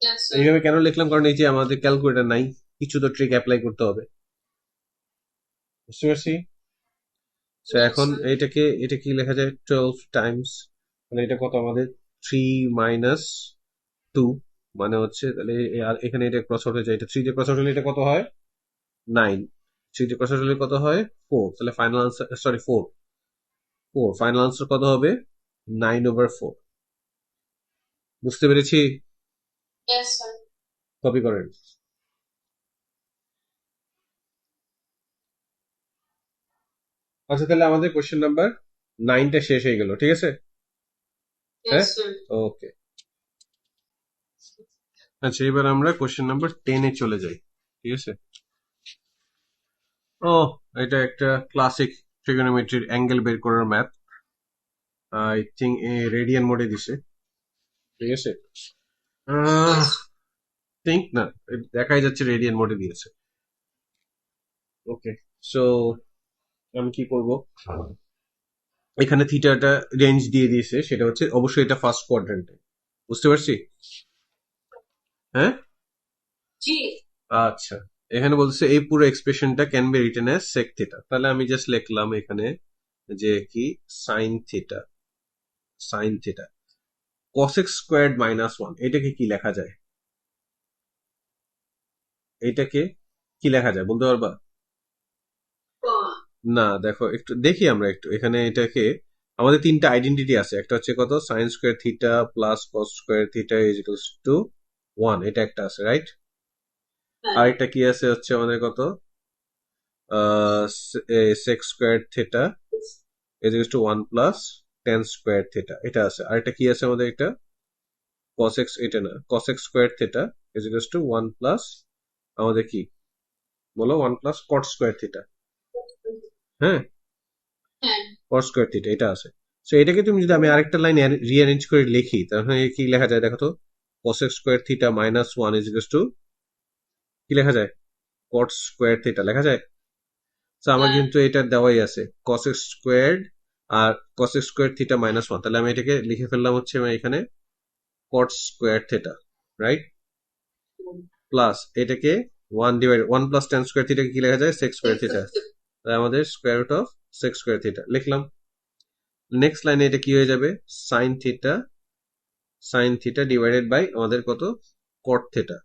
Yes, sir. এইভাবে কেন লিখলাম, কারণ এই যে আমাদের ক্যালকুলেটর নাই, কিছু তো ট্রিক অ্যাপ্লাই করতে হবে, বুঝতে পারছি। তো Yes, এখন sir. এটা কি লেখা যায়, 12 টাইমস, মানে এটা কত আমাদের 3 মাইনাস 2, মানে হচ্ছে তাহলে আর এখানে এটা ক্রস আউট হয়ে যায়, এটা 3 দিয়ে ক্রস আউট হলে এটা কত হয় 9, 3 দিয়ে ক্রস আউট হলে কত হয় 4, তাহলে final answer, sorry 4, final answer কত হবে 9/4, বুঝতে পেরেছি। Yes, sir. কপি করেন। আচ্ছা, তাহলে আমাদের কোশ্চেন নাম্বার 9টা শেষ হয়ে গেল, ঠিক আছে, হ্যাঁ, Yes, sir. ওকে। আচ্ছা, এবার আমরা কোশ্চেন নাম্বার 10-এ চলে যাই, ঠিক আছে। ও, এটা একটা ক্লাসিক ট্রিগোনোমেট্রির অ্যাঙ্গেল বের করার ম্যাথ। আই থিঙ্ক রেডিয়ান মোডে দিছে, ঠিক আছে। থিঙ্ক না, দেখাই যাচ্ছে রেডিয়ান মোডে দিয়েছে। ওকে, সো আমি কি করব, এখানে থিটাটা রেঞ্জ দিয়ে দিয়েছে, সেটা হচ্ছে অবশ্যই এটা ফার্স্ট কোয়াড্রেন্টে, বুঝতে পারছি, হ্যাঁ। G. আচ্ছা, এখানে বলছে এই পুরো এক্সপ্রেশনটা can be written as sec theta, তাহলে আমি জাস্ট লিখলাম এখানে যে কি sine theta, sine theta cosec squared minus 1, এটাকে কি লেখা যায়, এটাকে কি লেখা যায় বলতে পারবা? না, দেখো একটু দেখি আমরা একটু এখানে এটাকে, আমাদের তিনটা আইডেন্টিটি আছে, একটা হচ্ছে কত sign square theta plus cos square theta is equals to 1, এটা একটা আছে, রাইট। আর একটা কি আছে হচ্ছে আমাদের কত sec square theta is equals to 1 plus tan square theta, এটা আছে। আর একটা কি আছে আমাদের, এটা cosec, এটা না, cosec square theta is equals to 1 plus আমাদের কি বলো 1 প্লাস কট স্কোয়ার থিটা, হ্যাঁ, কট স্কোয়ার থিটা, এটা আছে। সো এটাকে তুমি যদি আমি আরেকটা লাইন রিঅ্যারেঞ্জ করে লিখি, তাহলে কি লেখা যায় দেখো তো, cosec square theta minus 1 is equals two কি লেখা যায়, কট স্কোয়ার থিটা লেখা যায়। তো আমার কিন্তু এটা দেওয়াই আছে cosec স্কোয়ার্ড আর cosec স্কোয়ার থিটা মাইনাস 1, তাহলে আমি এটাকে লিখে ফেললাম হচ্ছে আমি এখানে cot square theta, right, plus এটাকে 1 ডিভাইড 1 প্লাস টেন স্কোয়ার থিটাকে কি লেখা যায়, সেক স্কোয়ার থিটা, তাই আমাদের square root of sec square theta লিখলাম। নেক্সট লাইনে এটা কি হয়ে যাবে, sine theta, sine theta divided by আমাদের কত কট থিটা,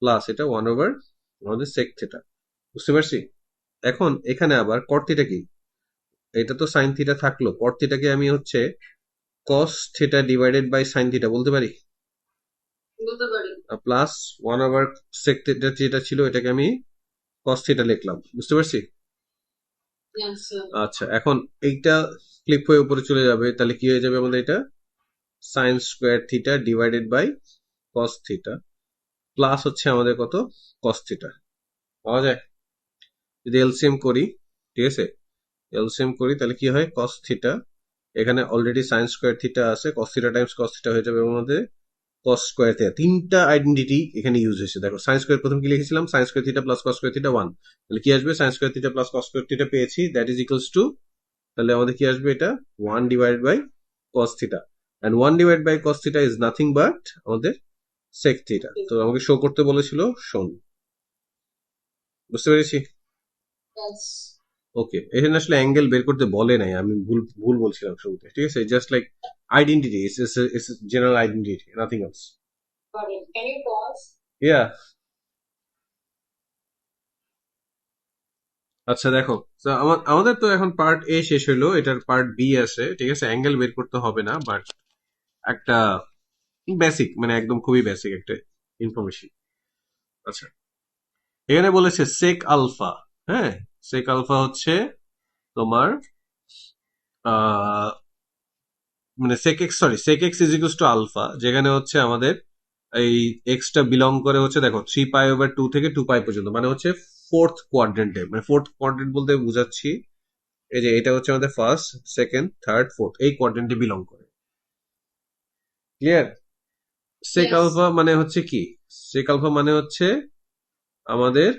প্লাস এটা 1 ওভার আমাদের সেক থিটা, বুঝতে পারছি। এখন এখানে আবার কট থিটা কি, এটা তো সাইন থিটা থাকলো, কট থিটাকে আমি হচ্ছে cos theta divided by sine theta বলতে পারি, প্লাস 1 ওভার সেক থিটা যেটা ছিল এটাকে আমি কস থিটা লিখলাম, বুঝতে পারছি। আচ্ছা, এখন এইটা ফ্লিপ হয়ে উপরে চলে যাবে, তাহলে কি হয়ে যাবে আমাদের, এটা sine square theta divided by cos theta, plus হচ্ছে আমাদের কত কস থিটা, পাওয়া যায়। যদি এলসিএম করি, ঠিক আছে, এলসিএম করি তাহলে কি হয়, কস থিটা, এখানে অলরেডি সাইন স্কোয়ার থিটা আছে, cos theta times cos theta হয়ে যাবে, এর মধ্যে কস স্কোয়ার থিটা, তিনটা আইডেন্টিটি এখানে ইউজ হয়েছে। দেখো সাইন স্কোয়ার প্রথম কি লিখেছিলাম, sine square theta plus cos square theta 1, তাহলে কি আসবে, sine square theta plus cos square theta পেয়েছি, দ্যাট ইজ ইকুয়ালস টু, তাহলে আমাদের কি আসবে, এটা 1 divide by cos theta, and 1 divide by cos theta is nothing but আমাদের সেক থিটা। তো আমাকে শো করতে বলেছিল, শোন, বুঝতে পেরেছি। ওকে, এখানে আসলে অ্যাঙ্গেল বের করতে বলে নাই, আমি ভুল ভুল বলছিলাম শুরুতে, ঠিক আছে, just like identity, it's general identity, nothing else. Can you pause? ইয়া, আচ্ছা দেখো, তো আমাদের তো এখন পার্ট এ শেষ হইলো, এটার পার্ট বি আছে, ঠিক আছে, অ্যাঙ্গেল বের করতে হবে না, বাট একটা বেসিক, মানে একদম খুবই বেসিক একটা ইনফরমেশন। আচ্ছা, এখানে বলেছে সেক আলফা, হ্যাঁ, সেক আলফা হচ্ছে তোমার মানে sec x, sorry, sec x is equals to alpha, যেখানে হচ্ছে আমাদের এই এক্সটা বিলং করে হচ্ছে দেখো 3π/2 থেকে 2π পর্যন্ত, মানে হচ্ছে ফোর্থ কোয়াড্রেন্টে, মানে ফোর্থ কোয়াড্রেন্ট বলতে বুঝাচ্ছি এই যে এটা হচ্ছে আমাদের ফার্স্ট, সেকেন্ড, থার্ড, ফোর্থ, এই কোয়াড্রেন্টে বিলং করে, ক্লিয়ার। সেক আলফা মানে হচ্ছে কি, সেক আলফা মানে হচ্ছে আমাদের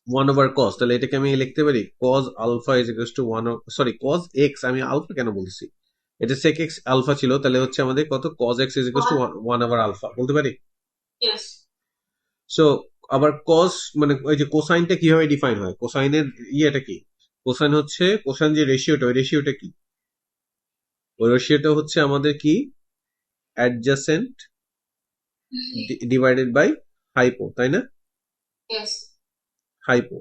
1 ওভার কস, তাহলে এটাকে আমি লিখতে পারি cos alpha is equals to 1, sorry cos x, আমি আলফা কেন বলছি, এটা সেক এক্স আলফা ছিল, তাহলে হচ্ছে আমাদের কত cos x is equals to 1 over alpha বলতে পারি। সো আবার কস মানে ওই যে কোসাইনটা কিভাবে ডিফাইন হয়, কোসাইনের ইয়েটা কি, কোসাইন হচ্ছে, কোসাইন যে রেশিওটা, ওই রেশিওটা কি, ওই রেশিওটা হচ্ছে আমাদের কি অ্যাডজাসেন্ট ডিভাইডেড বাই হাইপো, তাই না, হাইপো,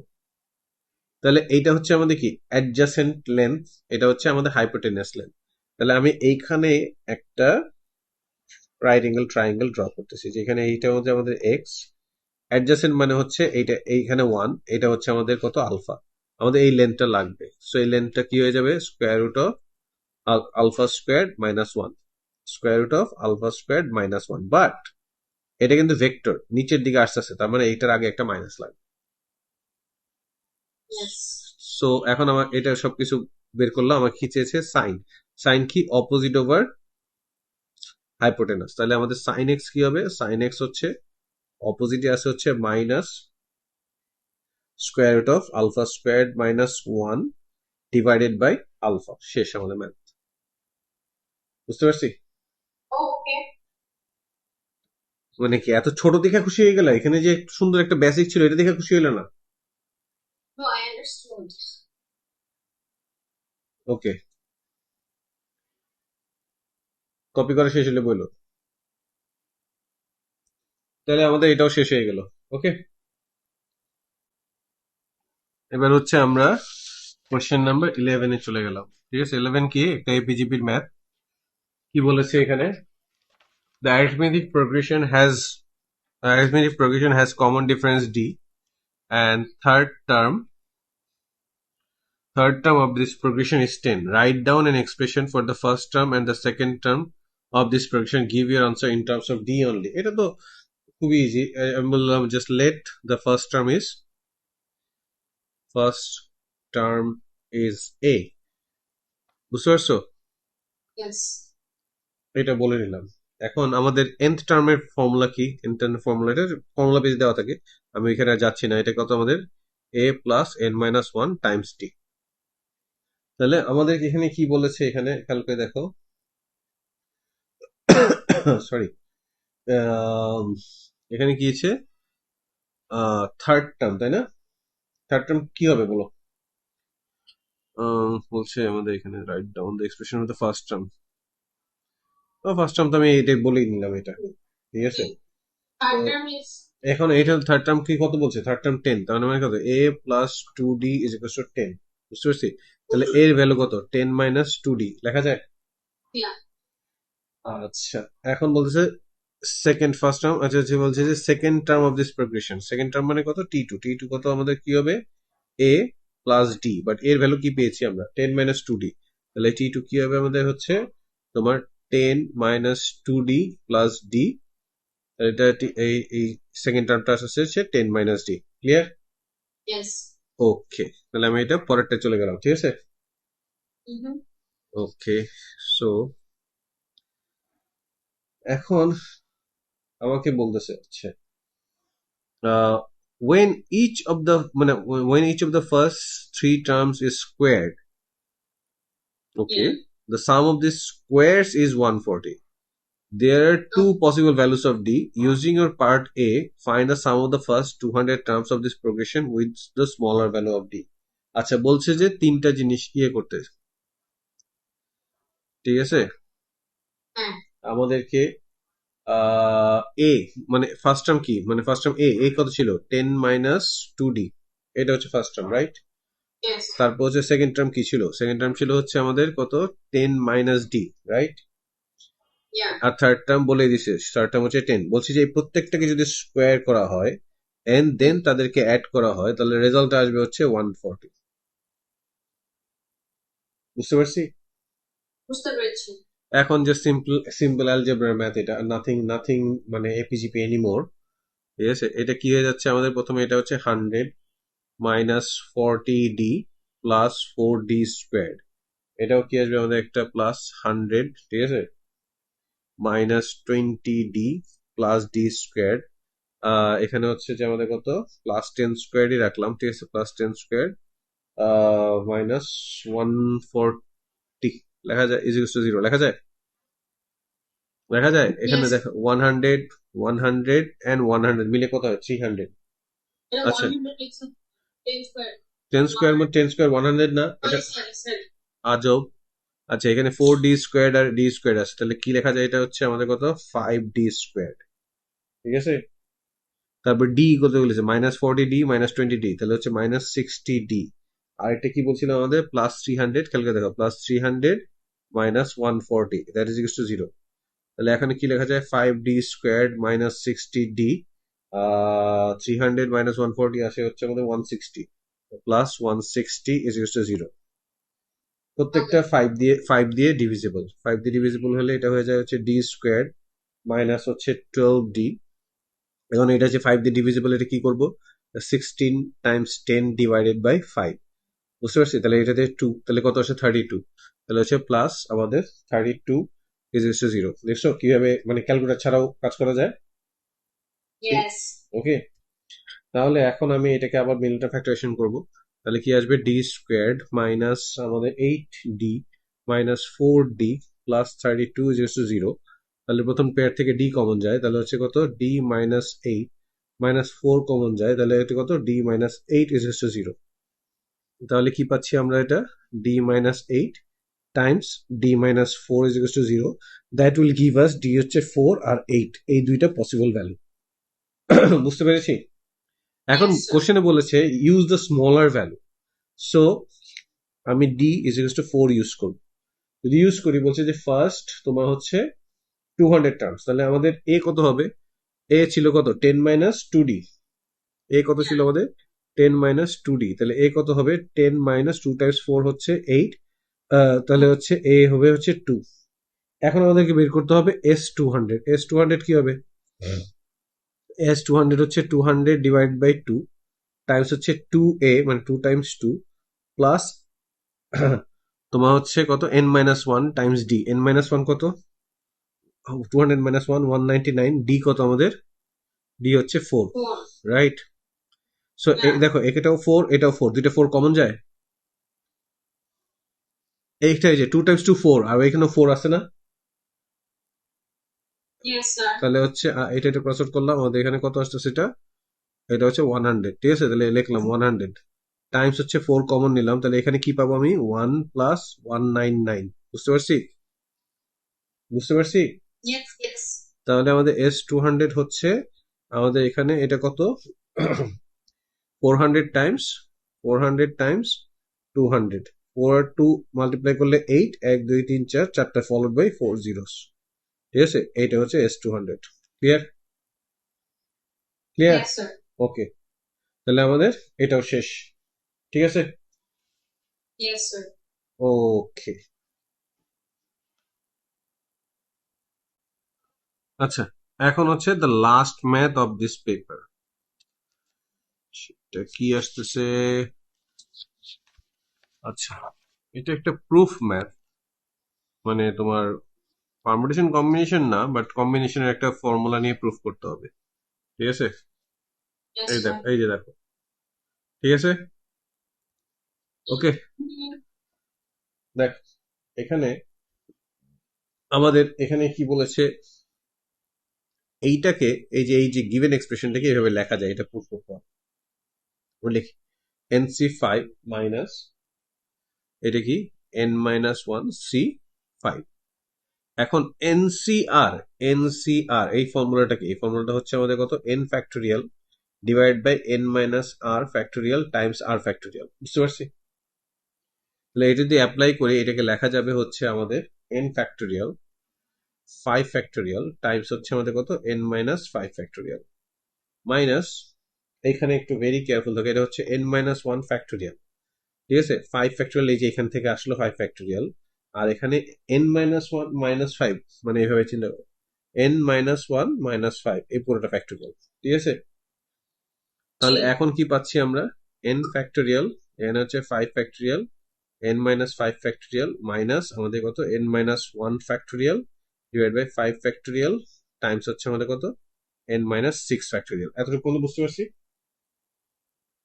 তাহলে এইটা হচ্ছে আমাদের কি অ্যাডজাসেন্ট লেন্থ, এটা হচ্ছে আমাদের হাইপোটেনাস লেন্থ, তাহলে আমি এইখানে একটা রাইট অ্যাঙ্গেল ট্রায়াঙ্গেল ড্র করতেছি, যেখানে এইটা হচ্ছে আমাদের এক্স, অ্যাডজাসেন্ট মানে হচ্ছে এইটা, এইখানে 1, এটা হচ্ছে আমাদের কত আলফা, আমাদের এই লেন্থটা লাগবে, সো এই লেন্থটা কি হয়ে যাবে, square root of alpha squared minus 1, square root of alpha squared minus 1, but এটা কিন্তু ভেক্টর নিচের দিকে আসতেছে, তার মানে এইটার আগে একটা মাইনাস লাগবে, সো এখন আমার এটা সবকিছু বের করলাম, আমার কি চেয়েছে সাইন। সাইন কি অপোজিট ওভার হাইপোটেনাস, তাহলে আমাদের সাইন এক্স কি হবে, সাইন এক্স হচ্ছে অপোজিটে আছে হচ্ছে minus square root of alpha square minus 1 divided by alpha. শেষ আমাদের ম্যাথ। বুঝতে পারছি? Oh, okay. মানে কি এত ছোট দেখে খুশি হয়ে গেল? এখানে যে সুন্দর একটা বেসিক ছিল এটা দেখে খুশি হইলো না? No, I understood. Okay, copy করা শেষ হলে বললো। তাহলে আমাদের এটাও শেষ হয়ে গেল। ওকে, এবার হচ্ছে আমরা কোশ্চেন নাম্বার 11 এ চলে গেলাম। ঠিক আছে, 11 কি একটা এপিজিপির ম্যাথ। কি বলেছে এখানে, the arithmetic progression has common difference d, and third term of this progression is 10. Write down an expression for the first term and the second term of this progression. Give your answer in terms of d only. এটা তো খুবই ইজি। আমি বললাম just let the first term is a। বুঝতে পারছো? Yes. এটা বলে নিলাম। এখন আমাদের nth টার্মের ফর্মুলা কি, nth টার্মের ফর্মুলাটা ফর্মুলা পেজ দেওয়া থাকে, আমি এখানে যাচ্ছি না। এটা কত আমাদের a plus n minus 1 Times t। তাহলে আমাদের এখানে কি বলেছে, এখানে খেয়াল করে দেখো, সরি, এখানে কি আছে, থার্ড টার্ম, তাই না? থার্ড টার্ম কি হবে বলো? বলছে আমাদের এখানে write down the expression of the first term. First term তো আমি এইটাই বলেই নিলাম, এটা ঠিক আছে। Third term is এখন এইটা থার্ড টার্ম কি কত বলছে, থার্d টার্ম 10, তার মানে কত, a plus 2d is equal two 10। বুঝতে পারছি? তাহলে এর ভ্যালু কত, 10 মাইনাস 2d লেখা যায়? yeah. আচ্ছা, এখন বলতেছে সেকেন্ড, ফার্স্ট টার্ম, আচ্ছা আচ্ছা, বলছে যে second term of this progression, second term মানে কত, টি টু। টি টু কত আমাদের কি হবে, a প্লাস ডি, বাট এর ভ্যালু কি পেয়েছি আমরা, 10 মাইনাস 2d। তাহলে টি টু কি হবে আমাদের হচ্ছে তোমার 10 মাইনাস 2d প্লাস d। এটা এই সেকেন্ড টার্মটা আসছে হচ্ছে 10 মাইনাস d। ক্লিয়ার? Yes. ওকে, তাহলে আমি এটা পরেরটা চলে গেলাম। ঠিক আছে, Mm-hmm. ওকে। সো এখন আমাকে বলতেছে হচ্ছে uh, when each of the মানে when each of the first three terms is squared, okay, Yeah. the sum of these squares is 140. There are two possible values of d. Using your part a, find the sum of the first 200 terms of this progression with the smaller value of d. আচ্ছা, বলছে যে তিনটা জিনিস ইয়ে করতে, ঠিক আছে, হ্যাঁ। আমাদেরকে এ মানে ফার্স্ট টার্ম কি, মানে ফার্স্ট টার্ম এ কত ছিল, 10 মাইনাস 2d, এটা হচ্ছে ফার্স্ট টার্ম, রাইট? Yes. তারপর হচ্ছে সেকেন্ড টার্ম কি ছিল, সেকেন্ড টার্ম ছিল হচ্ছে আমাদের কত, 10 মাইনাস d, রাইট? Yeah. আর থার্ড টার্ম বলে দিছে, থার্ড টার্ম হচ্ছে 10। বলছি যে এই প্রত্যেকটাকে যদি স্কোয়ার করা হয় এন্ড দেন তাদেরকে অ্যাড করা হয়, তাহলে রেজাল্ট আসবে হচ্ছে 140। বুঝতে পারছি? বুঝতে পেরেছি। এখন যে সিম্পল অ্যালজেব্রার ম্যাথ, এটা নাথিং মানে এপিজিপি এনিমোর। ঠিক আছে, এটা কি হয়ে যাচ্ছে আমাদের, প্রথমে এটা হচ্ছে 100 minus 40d plus 4d square. এটাও কি আসবে আমাদের একটা প্লাস 100, ঠিক আছে, minus 20d plus d square. এখানে হচ্ছে যে আমাদের কত, প্লাস 10 স্কোয়ারই রাখলাম, ঠিক আছে, প্লাস 10 স্কোয়ার মাইনাস 140 লেখা যায়, ইজ ইকুয়াল টু 0 লেখা যায়, লেখা যায়। এখানে Yes. দেখো 100 100 এন্ড 100 মিলে কত হয়, 300। এটা আচ্ছা, 100 লিখছো 10 স্কয়ার 10 স্কোয়ার মানে 10 স্কোয়ার 100 না, এটা সরি আজব। আচ্ছা, এখানে 4d স্কোয়ার আর d স্কোয়ার আছে, তাহলে কি লেখা যায়, এটা হচ্ছে আমাদের কত, 5d স্কোয়ার। ঠিক আছে, তারপর ডি কত বলেছে, মাইনাস 40d মাইনাস 20d, তাহলে হচ্ছে মাইনাস 60d। আর এটা কি বলছিল আমাদের, প্লাস 300, খেলকে দেখো, plus 300 minus 140 that is equal to 0। তাহলে এখানে কি লেখা যায়, 5d squared minus 60d, 300 minus 140 আসে হচ্ছে আমাদের 160, প্লাস 160 ইজ ইকুয়াল টু 0। প্রত্যেকটা 5 দিয়ে ডিভিজিবল, 5 দিয়ে ডিভিজিবল হলে এটা হয়ে যায় হচ্ছে d স্কোয়ার মাইনাস হচ্ছে 12d। এখন এটা হচ্ছে 5 দিয়ে ডিভিজিবল, এটা কি করবো, 16 টাইমস 10 ডিভাইডেড বাই 5। বুঝতে পারছি? তাহলে এটাতে 2, তাহলে কত আসে 32, তাহলে হচ্ছে প্লাস আমাদের 32 ইজ টু 0। দেখছো কিভাবে মানে ক্যালকুলেটর ছাড়াও কাজ করা যায়? Yes. ওকে, তাহলে এখন আমি এটাকে আবার মিলটা ফ্যাক্টরাইজেশন করব। তাহলে কি আসবে, ডি স্কোয়ার্ড মাইনাস আমাদের 8d minus 4d plus 32 is to 0। তাহলে প্রথম পেয়ার থেকে ডি কমন যায়, তাহলে হচ্ছে কত, ডি মাইনাস 8 মাইনাস 4 কমন যায়, তাহলে এটা কত, ডি মাইনাস 8 ইজ টু 0। তাহলে কি পাচ্ছি আমরা, এটা D minus 8 times D minus 4 is to 0, that will give us D হচ্ছে 4 আর 8, এই দুইটা পসিবল ভ্যালু। বুঝতে পেরেছি? এখন Yes, sir. কোশ্চেনে বলেছে use the smaller value, so আমি ডি ইজ টু 4 ইউজ করব। যদি ইউজ করি বলছে যে ফার্স্ট তোমার হচ্ছে 200 টার্মস, তাহলে আমাদের এ কত হবে, এ ছিল কত 10 মাইনাস 2d, এ কত ছিল আমাদের 10 মাইনাস 2d, তাহলে এ কত হবে 10 মাইনাস 2 টাইমস 4 হচ্ছে 8, তাহলে হচ্ছে এ হবে হচ্ছে 2। এখন আমাদেরকে বের করতে হবে S200, S200 কি হবে, S200 হচ্ছে 200 ডিভাইড বাই 2 টাইমস হচ্ছে 2a মানে 2 টাইমস 2 প্লাস তোমার হচ্ছে কত n minus 1 Times d, n minus 1 কত, 200 মাইনাস 1 199, d কত আমাদের, d হচ্ছে 4, 4. রাইট? So Yeah. দেখো এটাও 4 এটাও 4, দুইটা 4 কমন যায়, এইটাই যে 2 টাইমস 2 4, আর এখানেও 4 আছে না, Yes, sir. তাহলে হচ্ছে এটা এটা ক্রস আউট করলাম, আমাদের এখানে কত আসছে সেটা, এটা হচ্ছে 100, ঠিক আছে, তাহলে লিখলাম 100 টাইমস হচ্ছে 4 কমন নিলাম, তাহলে এখানে কি পাবো আমি 1 প্লাস 199, বুঝতে পারছি? বুঝতে পারছি? Yes, yes. তাহলে আমাদের S200 হচ্ছে আমাদের এখানে এটা কত 400 টাইমস 400 টাইমস 200, 4 আর 2 মাল্টিপ্লাই করলে 8, 1 2 3 4, চারটা ফলোড বাই 4 জিরোস, ঠিক আছে, এইটা হচ্ছে S200। Clear? Clear? Yes, sir. ওকে, তাহলে আমাদের এটাও শেষ, ঠিক আছে। Yes, sir. ওকে, আচ্ছা, এখন হচ্ছে the last math of this paper, সেটা কি আসতেছে, আচ্ছা এটা একটা প্রুফ ম্যাথ, মানে তোমার পারমুটেশন কম্বিনেশন না, বাট কম্বিনেশনের একটা ফর্মুলা নিয়ে প্রুফ করতে হবে, ঠিক আছে। Yes, এই sir. দেখো, এই যে দেখো, ঠিক আছে, ওকে। Mhm. দেখ এখানে আমাদের এখানে কি বলেছে, এইটাকে এই যে গিভেন এক্সপ্রেশনটাকে এইভাবে লেখা যায়, এটা প্রুফ করতে হবে। আমরা লিখি NC5 মাইনাস এটা কি n মাইনাস 1 C5। এখন এনসিআর এই ফর্মুলাটা কি, এই ফর্মুলাটা হচ্ছে আমাদের কত, n factorial divide by n minus r factorial times r factorial, বুঝতে পারছি? তাহলে এটা যদি অ্যাপ্লাই করি এটাকে লেখা যাবে হচ্ছে আমাদের n ফ্যাক্টোরিয়াল 5 ফ্যাক্টোরিয়াল টাইমস হচ্ছে আমাদের কত, n মাইনাস 5 ফ্যাক্টোরিয়াল মাইনাস, এখানে একটু ভেরি কেয়ারফুল থাকে, এটা হচ্ছে n মাইনাস 1 ফ্যাক্টোরিয়াল, ঠিক আছে, 5 ফ্যাক্টোরিয়াল এই যে এখান থেকে আসলো 5 ফ্যাক্টোরিয়াল, আর এখানে n মাইনাস 1 মাইনাস 5, মানে এইভাবে চিন্তা করো n মাইনাস 1 মাইনাস 5 এই পুরোটা ফ্যাক্টোরিয়াল, ঠিক আছে। তাহলে জি। এখন কি পাচ্ছি আমরা, n ফ্যাক্টোরিয়াল, n হচ্ছে 5 factorial, n minus 5 factorial minus আমাদের কত n minus 1 factorial divide by 5 factorial times হচ্ছে আমাদের কত n মাইনাস 6 ফ্যাক্টোরিয়াল, এতটুকু পর্যন্ত বুঝতে পারছি?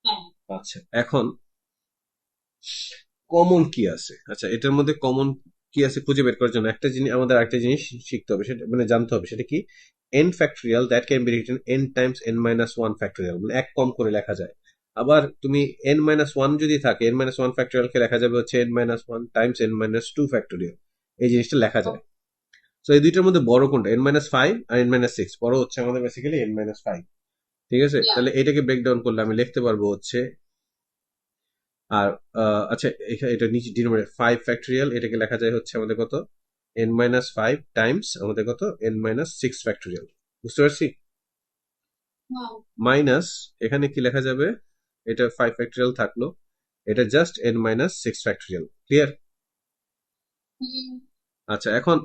হ্যাঁ। আচ্ছা, এখন কমন কি আছে, আচ্ছা এটার মধ্যে কমন কি আছে খুঁজে বের করার জন্য একটা জিনিস আমাদের একটা জিনিস শিখতে হবে, সেটা মানে জানতে হবে, সেটা কি n factorial that can be written n times n minus 1 factorial, মানে এক কম করে লেখা যায়। আবার তুমি n মাইনাস 1 যদি থাকে, n মাইনাস 1 ফ্যাক্টোরিয়ালকে লেখা যাবে হচ্ছে n minus 1 Times n minus 2 factorial, এই জিনিসটা লেখা যায়। তো এই দুইটার মধ্যে বড় কোনটা, n মাইনাস 5 আর n মাইনাস 6, বড় হচ্ছে আমাদের বেসিক্যালি n মাইনাস 5, ঠিক আছে। Yeah. তাহলে এটাকে ব্রেকডাউন করলে আমি লিখতে পারবো হচ্ছে, আর আচ্ছা এটা নিচে ডিনোমিনেটর 5 ফ্যাক্টোরিয়াল, এটাকে লেখা যায় হচ্ছে আমাদের কত n মাইনাস 5 টাইমস আমাদের কত n মাইনাস 6 ফ্যাক্টোরিয়াল, বুঝতে পারছি? হুম। মাইনাস এখানে কি লেখা যাবে, এটা 5 ফ্যাক্টোরিয়াল থাকলো, এটা just n minus 6 factorial, clear? Hmm. আচ্ছা, এখন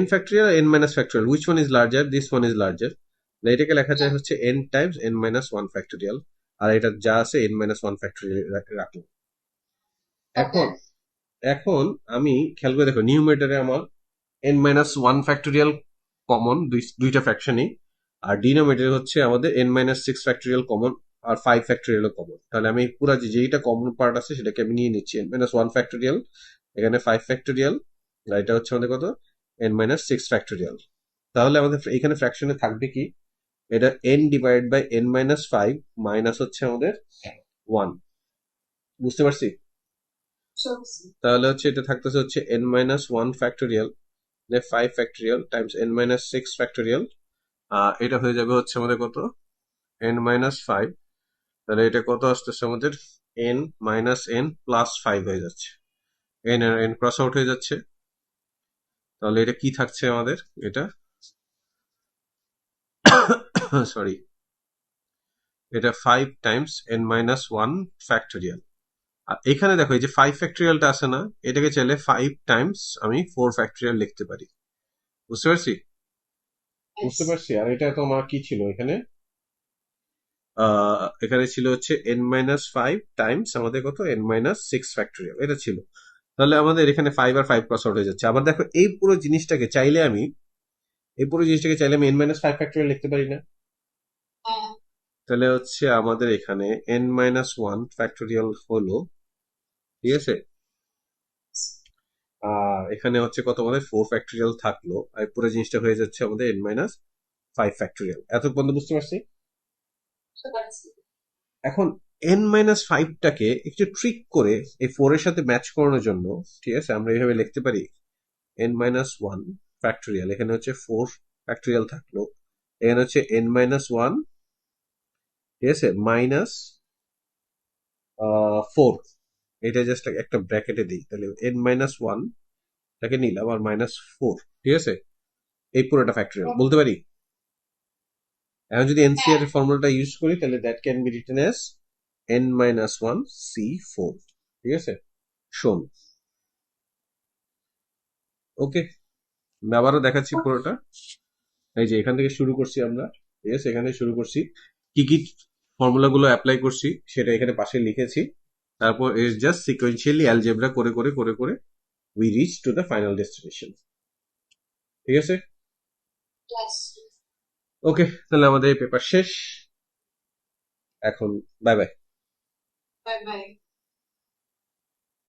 n factorial n minus factorial, which one is larger, this one is larger, এটাকে লেখা যায় হচ্ছে n times n minus 1 factorial, আর এটা যা আছে n মাইনাস 1 ফ্যাক্টোরিয়াল রাখলো। এখন এখন আমি খেয়াল করে দেখো নিউমেটারে আমার n minus one factorial common, দুইটা ফ্র্যাকশনই, আর ডিনোমিনেটরে হচ্ছে আমাদের n minus six factorial common আর ফাইভ ফ্যাক্টোরিয়াল কমন। তাহলে আমি পুরো যেইটা কমন পার্ট আছে সেটাকে আমি নিয়ে নিচ্ছি n মাইনাস ওয়ান ফ্যাক্টোরিয়াল, এখানে ফাইভ ফ্যাক্টোরিয়াল, আর এটা হচ্ছে আমাদের কত n মাইনাস সিক্স ফ্যাক্টোরিয়াল। তাহলে আমাদের এখানে ফ্র্যাকশনে থাকবে কি, এটা n divide by n minus five minus হচ্ছে আমাদের ওয়ান। বুঝতে পারছি? So, তাহলে হচ্ছে এটা থাকতেছে হচ্ছে n minus one factorial, five factorial Times n minus six factorial. এটা হয়ে যাবে হচ্ছে আমাদের কত, n মাইনাস ফাইভ। তাহলে এটা কত আসতেছে আমাদের, n minus n plus five হয়ে যাচ্ছে, n আর n ক্রস আউট হয়ে যাচ্ছে। তাহলে এটা কি থাকছে আমাদের, এটা সরি, এটা five times n minus one factorial. আর এখানে দেখো এই যে ফাইভ ফ্যাক্টোরিয়ালটা আছে না, এটাকে চাইলে ফাইভ টাইমস আমি ফোর ফ্যাক্টোরিয়াল লিখতে পারি। বুঝতে পারছি? বুঝতে yes. পারছি। আর এটা তো আমার কি ছিল এখানে, এখানে ছিল হচ্ছে n মাইনাস ফাইভ টাইমস আমাদের কত, n মাইনাস সিক্স ফ্যাক্টোরিয়াল, এটা ছিল। তাহলে আমাদের এখানে ফাইভ আর ফাইভ ক্রস আউট হয়ে যাচ্ছে। আবার দেখো এই পুরো জিনিসটাকে চাইলে আমি, n মাইনাস ফাইভ ফ্যাক্টোরিয়াল লিখতে পারি না? Uh, তাহলে হচ্ছে আমাদের এখানে n মাইনাস ওয়ান ফ্যাক্টোরিয়াল হলো, ঠিক আছে, আর এখানে হচ্ছে কত আমাদের ফোর ফ্যাক্টোরিয়াল থাকলো, আর পুরো জিনিসটা হয়ে যাচ্ছে আমাদের n মাইনাস ফাইভ ফ্যাক্টোরিয়াল। এত পর্যন্ত বুঝতে পারছি? so that's এখন n মাইনাস ফাইভটাকে একটু ট্রিক করে এই ফোর এর সাথে ম্যাচ করানোর জন্য, ঠিক আছে, আমরা এইভাবে লিখতে পারি n মাইনাস ওয়ান ফ্যাক্টোরিয়াল, এখানে হচ্ছে ফোর ফ্যাক্টোরিয়াল থাকলো, এখানে হচ্ছে n মাইনাস ওয়ান, ঠিক আছে, মাইনাস ফোর, এটা জাস্ট একটা ব্র্যাকেটে দিই, তাহলে n মাইনাস ওয়ান টাকে নিলাম আর মাইনাস ফোর, ঠিক আছে, এই পুরোটা ফ্যাক্টোরিয়াল বলতে পারি। এখন যদি এনসিআর এর ফর্মুলাটা ইউজ করি তাহলে that can be written as n minus one C four, ঠিক আছে, শোন। ওকে, আবারও দেখাচ্ছি পুরোটা। এই যে এখান থেকে শুরু করছি আমরা, ঠিক আছে, এখানে শুরু করছি, কি কি ফর্মুলা গুলো অ্যাপ্লাই করছি সেটা এখানে পাশে লিখেছি। তারপর ইজ জাস্ট সিকোয়েন্সিয়ালি অ্যালজেব্রা করে করে করে করে we reach to the final destination. ঠিক আছে, yes. ওকে, তাহলে আমাদের এই পেপার শেষ এখন। Bye bye. Bye bye.